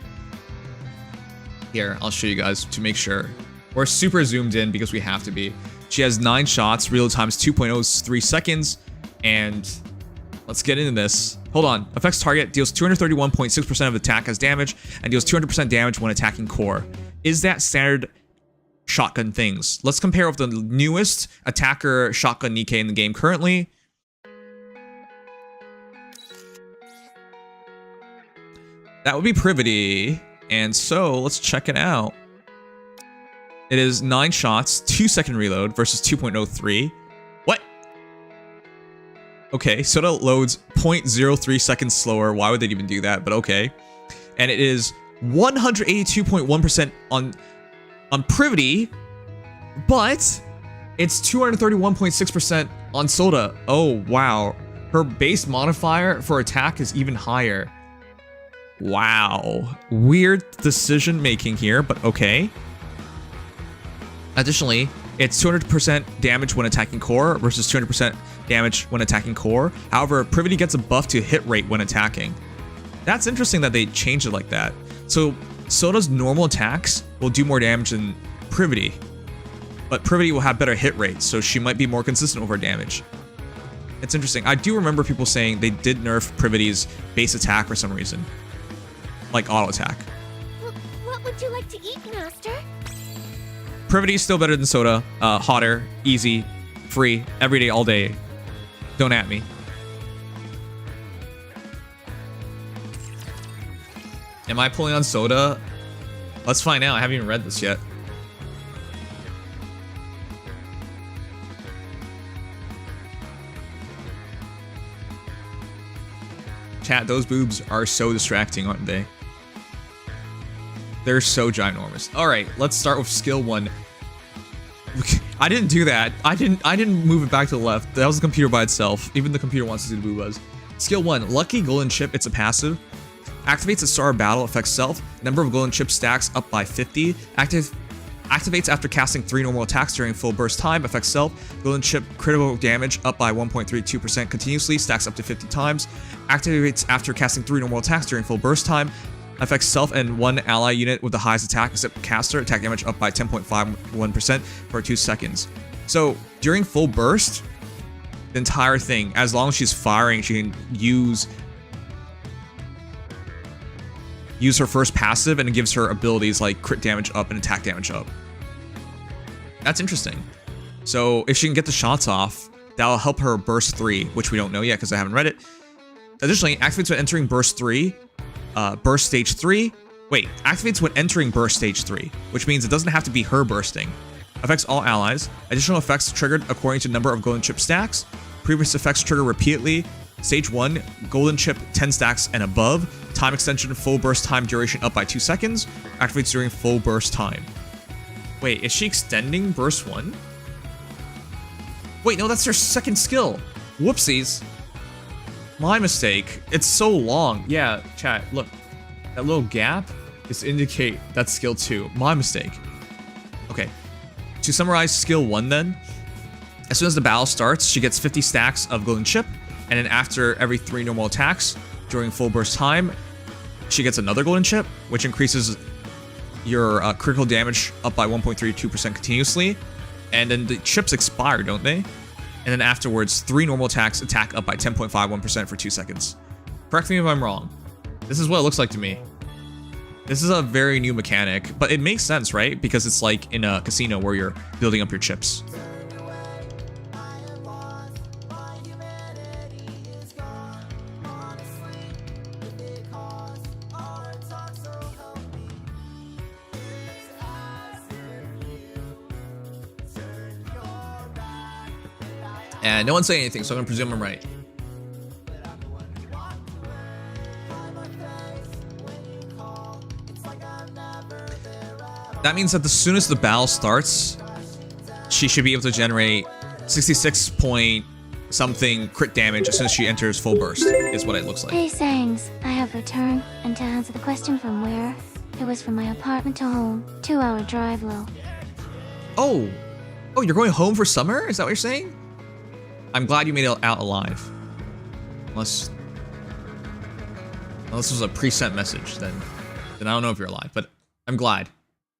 Here, I'll show you guys to make sure. We're super zoomed in because we have to be. She has 9 shots, reload time is 2.03 seconds, and let's get into this. Hold on. Affects target, deals 231.6% of attack as damage, and deals 200% damage when attacking core. Is that standard shotgun things? Let's compare with the newest attacker shotgun Nikke in the game currently. That would be Privity. And so let's check it out. It is 9 shots, 2-second reload versus 2.03. What? Okay, Soda loads 0.03 seconds slower. Why would they even do that? But okay. And it is 182.1% on Privity, but it's 231.6% on Soda. Oh, wow. Her base modifier for attack is even higher. Wow. Weird decision making here, but okay. Additionally, it's 200% damage when attacking core versus 200% damage when attacking core. However, Privity gets a buff to hit rate when attacking. That's interesting that they changed it like that. So Soda's normal attacks will do more damage than Privity, but Privity will have better hit rates, so she might be more consistent over damage. It's interesting. I do remember people saying they did nerf Privity's base attack for some reason, like auto attack. What would you like to eat, Master? Privity's still better than Soda. Hotter, easy, free, every day, all day. Don't at me. Am I pulling on Soda? Let's find out. I haven't even read this yet. Chat, those boobs are so distracting, aren't they? They're so ginormous. All right, let's start with skill 1. I didn't do that. I didn't move it back to the left. That was the computer by itself. Even the computer wants to do the boobas. Skill 1, Lucky Golden Chip. It's a passive. Activates at start of battle, affects self. Number of golden chip stacks up by 50. Activates after casting 3 normal attacks during full burst time, affects self. Golden chip critical damage up by 1.32% continuously, stacks up to 50 times. Activates after casting 3 normal attacks during full burst time, affects self and 1 ally unit with the highest attack except caster, attack damage up by 10.51% for 2 seconds. So during full burst, the entire thing, as long as she's firing, she can use her first passive, and it gives her abilities like crit damage up and attack damage up. That's interesting. So if she can get the shots off, that'll help her burst 3, which we don't know yet because I haven't read it. Additionally, activates when entering burst 3, burst stage 3. Wait, activates when entering burst stage 3, which means it doesn't have to be her bursting. Affects all allies. Additional effects triggered according to number of golden chip stacks. Previous effects trigger repeatedly. Stage 1, golden chip 10 stacks and above. Time extension, full burst time duration up by 2 seconds. Activates during full burst time. Wait, is she extending burst 1? Wait, no, that's her second skill. Whoopsies. My mistake. It's so long. Yeah, chat, look. That little gap is to indicate that's skill 2. My mistake. Okay. To summarize skill 1 then. As soon as the battle starts, she gets 50 stacks of golden chip. And then after every 3 normal attacks during full burst time, she gets another golden chip, which increases your critical damage up by 1.32% continuously. And then the chips expire, don't they? And then afterwards, 3 normal attacks attack up by 10.51% for 2 seconds. Correct me if I'm wrong. This is what it looks like to me. This is a very new mechanic, but it makes sense, right? Because it's like in a casino where you're building up your chips. And no one's saying anything, so I'm gonna presume I'm right. That means that as soon as the battle starts, she should be able to generate 66 point something crit damage as soon as she enters full burst, is what it looks like. Hey, Sangs, I have returned, and to answer the question from where, it was from my apartment to home, 2-hour drive low. Oh, you're going home for summer? Is that what you're saying? I'm glad you made it out alive. Unless this was a pre-sent message, then I don't know if you're alive, but I'm glad.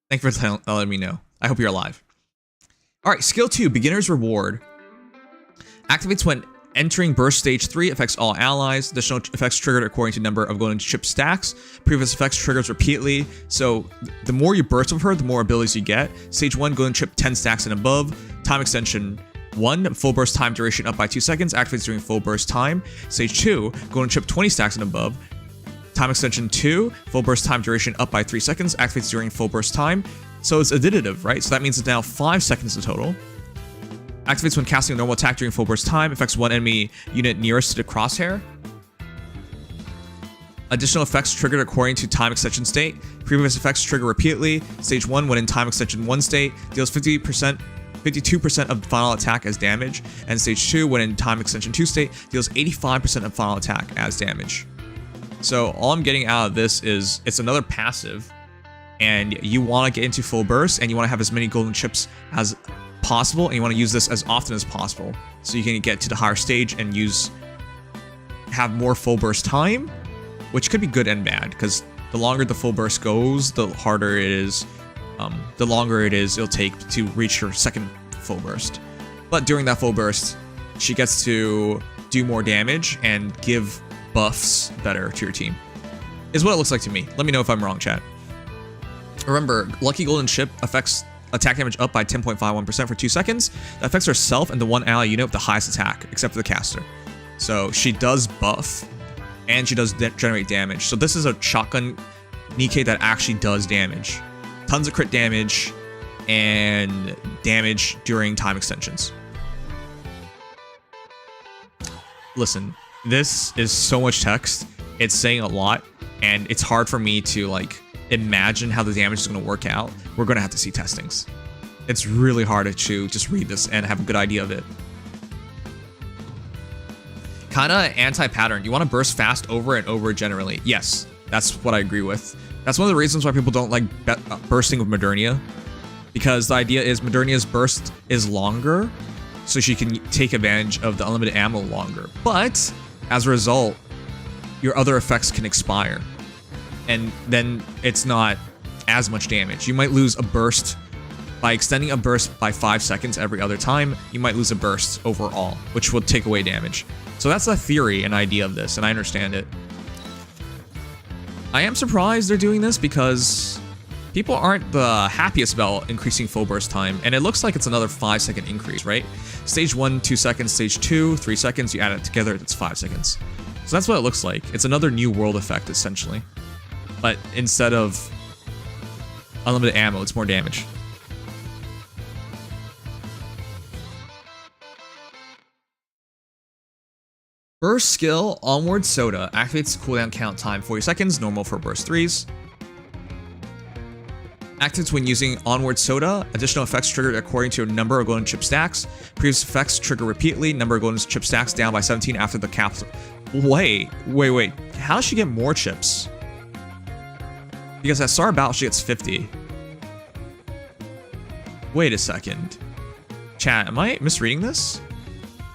Thank you for letting me know. I hope you're alive. All right, skill 2, beginner's reward. Activates when entering burst stage 3, affects all allies. Additional effects triggered according to number of golden chip stacks. Previous effects triggers repeatedly. So the more you burst with her, the more abilities you get. Stage 1, golden chip 10 stacks and above. Time extension 1, full burst time duration up by 2 seconds. Activates during full burst time. Stage 2, golden chip 20 stacks and above. Time extension 2, full burst time duration up by 3 seconds. Activates during full burst time. So it's additive, right? So that means it's now 5 seconds in total. Activates when casting a normal attack during full burst time. Affects one enemy unit nearest to the crosshair. Additional effects triggered according to time extension state. Previous effects trigger repeatedly. Stage 1, when in time extension 1 state, deals 52% of the final attack as damage. And stage 2, when in time extension 2 state, deals 85% of final attack as damage. So all I'm getting out of this is it's another passive, and you want to get into full burst, and you want to have as many golden chips as possible, and you want to use this as often as possible so you can get to the higher stage and have more full burst time, which could be good and bad, because the longer the full burst goes, the harder it is, the longer it'll take to reach your second full burst. But during that full burst, she gets to do more damage and give buffs better to your team, is what it looks like to me. Let me know if I'm wrong, chat. Remember, Lucky Golden Chip affects attack damage up by 10.51% for 2 seconds. That affects herself and the one ally unit with the highest attack, except for the caster. So she does buff, and she does generate damage. So this is a shotgun Nikke that actually does damage. Tons of crit damage, and damage during time extensions. Listen, this is so much text. It's saying a lot, and it's hard for me to imagine how the damage is going to work out. We're going to have to see testings. It's really hard to just read this and have a good idea of it. Kind of anti-pattern. You want to burst fast over and over generally. Yes, that's what I agree with. That's one of the reasons why people don't like bursting with Modernia. Because the idea is Modernia's burst is longer, so she can take advantage of the unlimited ammo longer. But as a result, your other effects can expire, and then it's not as much damage. You might lose a burst by extending a burst by 5 seconds every other time. You might lose a burst overall, which will take away damage. So that's the theory and idea of this, and I understand it. I am surprised they're doing this because people aren't the happiest about increasing full burst time, and it looks like it's another 5-second increase, right? Stage 1, 2 seconds, stage 2, 3 seconds, you add it together, it's 5 seconds. So that's what it looks like. It's another new world effect, essentially. But instead of unlimited ammo, it's more damage. Burst skill, Onward Soda, activates cooldown count time 40 seconds, normal for burst 3s. Activates when using Onward Soda. Additional effects triggered according to a number of golden chip stacks. Previous effects trigger repeatedly. Number of golden chip stacks down by 17 after the capsule. Wait. How does she get more chips? Because at Star Battle, she gets 50. Wait a second. Chat, am I misreading this?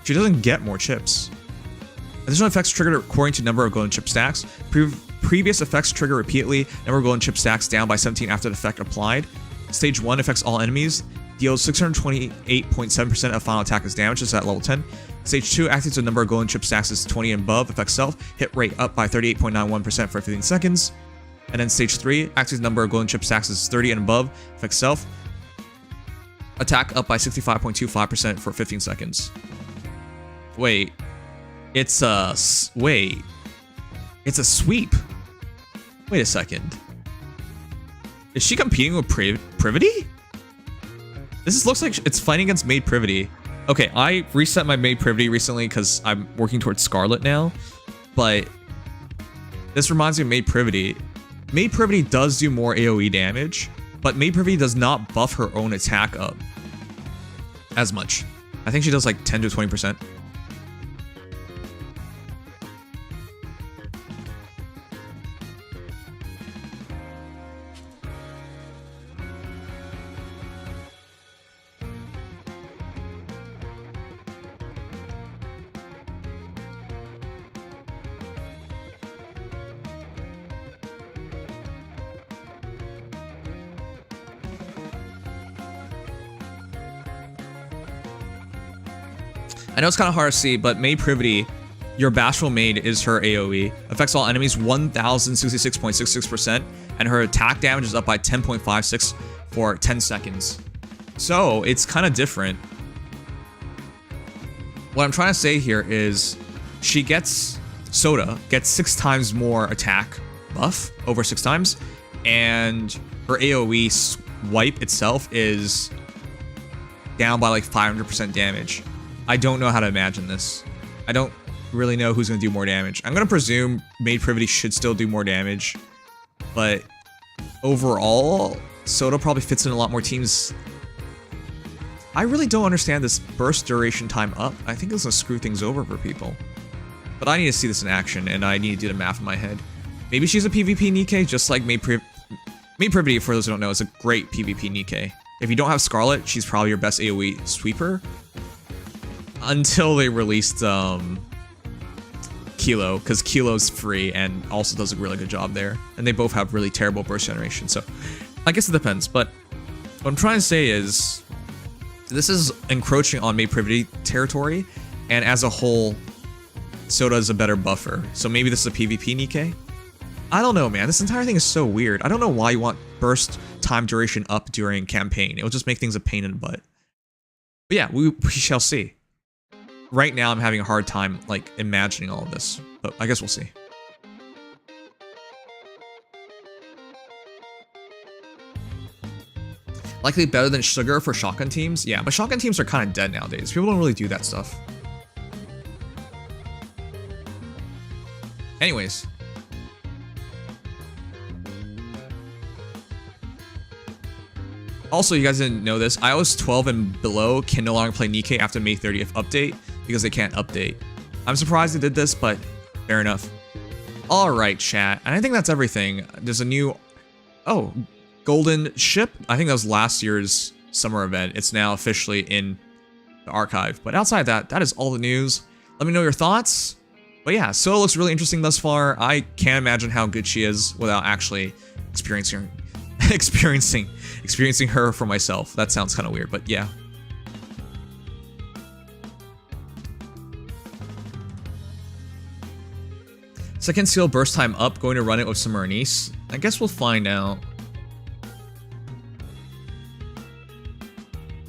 She doesn't get more chips. Additional effects triggered according to number of golden chip stacks. Previous effects trigger repeatedly. Number of golden chip stacks down by 17 after the effect applied. Stage 1 affects all enemies. Deals 628.7% of final attack as damage. This is at level 10. Stage 2 activates the number of golden chip stacks is 20 and above. Affects self. Hit rate up by 38.91% for 15 seconds. And then stage 3 activates the number of golden chip stacks is 30 and above. Affects self. Attack up by 65.25% for 15 seconds. Wait. It's a sweep. Wait a second. Is she competing with Privity? This looks like it's fighting against Maid Privity. Okay, I reset my Maid Privity recently because I'm working towards Scarlet now, but this reminds me of Maid Privity. Maid Privity does do more AoE damage, but Maid Privity does not buff her own attack up as much. I think she does like 10 to 20%. I know it's kind of hard to see, but Maid Privity, your Bashful Maid is her AoE. Affects all enemies 1066.66%, and her attack damage is up by 10.56 for 10 seconds. So, it's kind of different. What I'm trying to say here is, Soda gets 6 times more attack buff, over 6 times, and her AoE swipe itself is down by like 500% damage. I don't know how to imagine this. I don't really know who's going to do more damage. I'm going to presume Maid Privity should still do more damage, but overall, Soda probably fits in a lot more teams. I really don't understand this burst duration time up. I think it's going to screw things over for people. But I need to see this in action, and I need to do the math in my head. Maybe she's a PvP Nikke, just like Maid Privity, for those who don't know, is a great PvP Nikke. If you don't have Scarlet, she's probably your best AoE sweeper. Until they released Kilo, because Kilo's free and also does a really good job there. And they both have really terrible burst generation, so I guess it depends. But what I'm trying to say is, this is encroaching on Maid Privity territory, and as a whole, Soda is a better buffer. So maybe this is a PvP Nikke? I don't know, man. This entire thing is so weird. I don't know why you want burst time duration up during campaign. It will just make things a pain in the butt. But yeah, we shall see. Right now, I'm having a hard time, like, imagining all of this, but I guess we'll see. Likely better than Sugar for shotgun teams? Yeah, but shotgun teams are kind of dead nowadays. People don't really do that stuff. Anyways. Also, you guys didn't know this, iOS 12 and below can no longer play Nikke after May 30th update because they can't update. I'm surprised they did this, but fair enough. Alright, chat. And I think that's everything. There's a new... Oh, Golden Ship? I think that was last year's summer event. It's now officially in the archive. But outside that, that is all the news. Let me know your thoughts. But yeah, Soda looks really interesting thus far. I can't imagine how good she is without actually experiencing her for myself. That sounds kind of weird, but yeah. Second seal burst time up, going to run it with some Marnice. I guess we'll find out.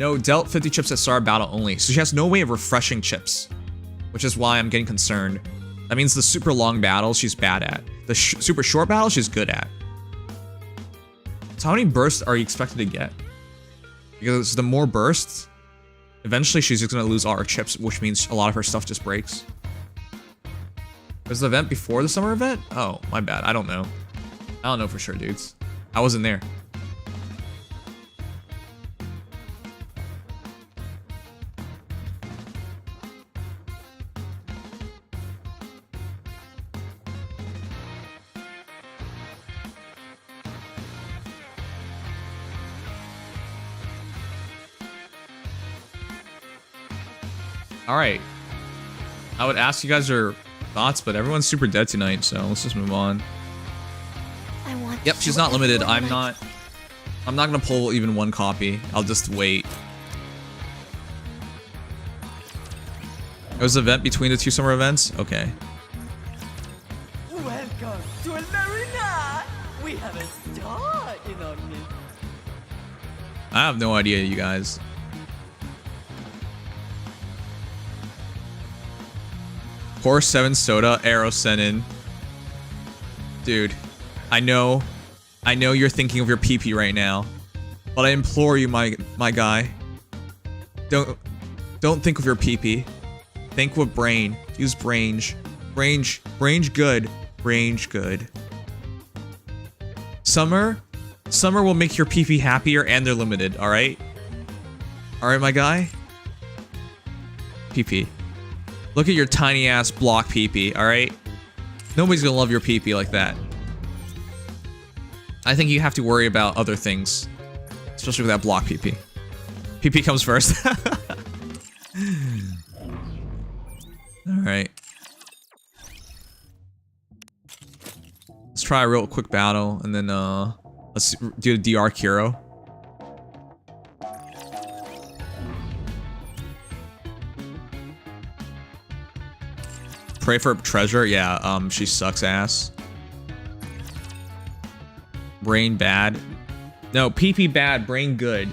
No, dealt 50 chips at Star Battle only, so she has no way of refreshing chips, which is why I'm getting concerned. That means the super long battles she's bad at. The super short battles she's good at. So how many bursts are you expected to get? Because the more bursts, eventually she's just going to lose all her chips, which means a lot of her stuff just breaks. Was the event before the summer event? Oh, my bad. I don't know. I don't know for sure, dudes. I wasn't there. Alright. I would ask you guys your thoughts, but everyone's super dead tonight, so let's just move on. Yep, she's not limited. I'm not gonna pull even one copy. I'll just wait. There was an event between the two summer events? Okay. Welcome to Alarina! We have a star in our midst. I have no idea, you guys. Core 7 Soda, Arrow Senin. Dude, I know you're thinking of your PP right now, but I implore you, my guy, don't Don't think with your PP. Think with brain. Use brainge. Brainge good. Brainge good. Summer will make your PP happier and they're limited, alright? Alright, my guy? PP. Look at your tiny ass block PP, alright? Nobody's gonna love your PP like that. I think you have to worry about other things. Especially with that block PP. PP comes first. Alright. Let's try a real quick battle and then let's do a DR Kiro. Pray for treasure. Yeah, she sucks ass. Brain bad. No, PP bad, brain good.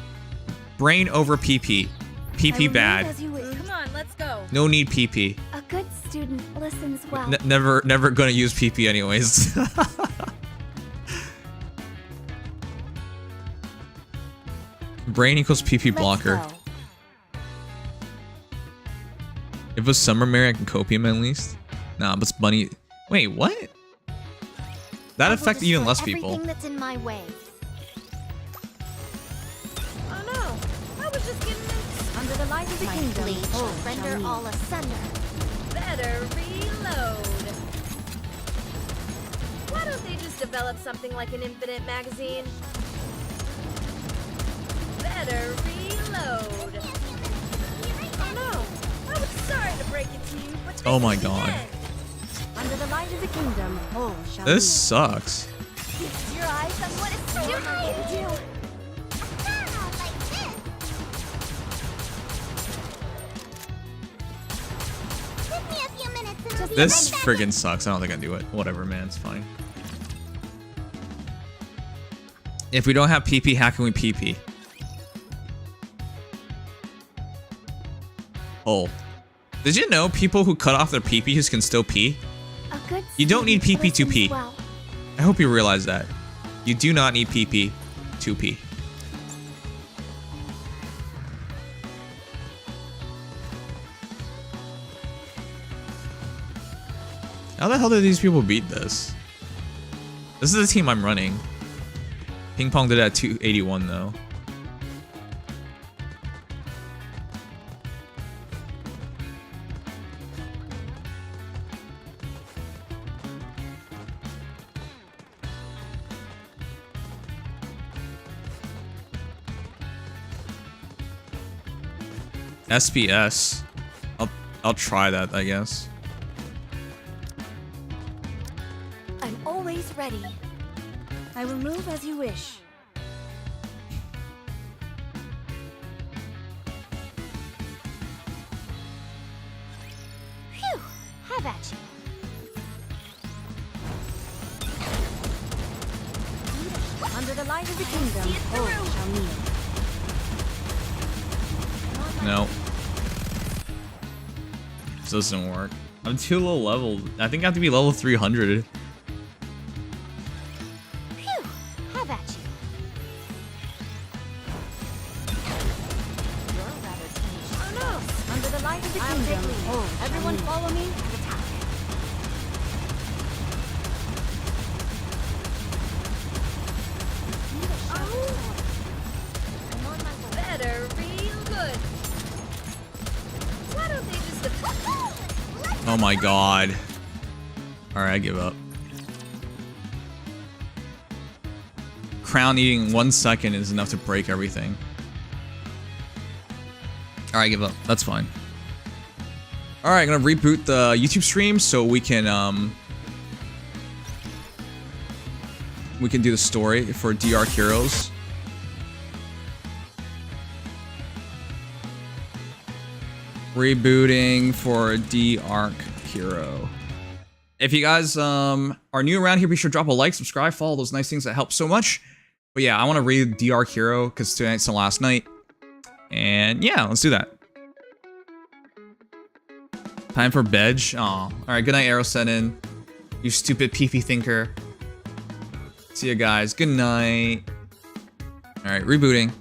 Brain over PP. PP bad. Come on, let's go. No need PP. A good student listens well. Never gonna use PP anyways. Brain equals PP blocker. If it was Summer Mary, I can copium at least. Nah, but it's Bunny. Wait, what? That affects even less people. Everything that's in my way. Oh no, I was just getting in. Under the light of the kingdom. Blade shall render all asunder. Better reload. Why don't they just develop something like an infinite magazine? Better reload. Oh no, I was sorry to break it to you, but Oh my god. Under the light of the kingdom, all shall This sucks. Feast your eyes on what a student can do. Give me a few minutes and I'll be This right back. friggin' sucks. I don't think I do it. Whatever, man. It's fine. If we don't have PP, how can we PP? Oh. Did you know people who cut off their PPs can still pee? A good You don't need student PP to listens pee. well. I hope you realize that. You do not need PP to pee. How the hell did these people beat this? This is the team I'm running. Ping Pong did it at 281 though. SPS. I'll try that, I guess. I'm always ready. I will move as you wish. Phew! Have at you. Under the light of the kingdom, all shall kneel. No. This doesn't work. I'm too low level. I think I have to be level 300. Phew! Have at you. You're rather tenacious. Oh no! Under the light of the kingdom, all everyone follow me. better real good. Why don't they just Oh my god. Alright, I give up. Crown eating 1 second is enough to break everything. Alright, I give up. That's fine. Alright, I'm gonna reboot the YouTube stream so we can do the story for DR Heroes. Rebooting for DR Hero. If you guys are new around here, be sure to drop a like, subscribe, follow those nice things that help so much. But yeah, I want to read DR Hero because tonight's the last night. And yeah, let's do that. Time for bed. Aw. Alright, good night, Aerosenin. You stupid PP thinker. See ya, guys. Good night. Alright, rebooting.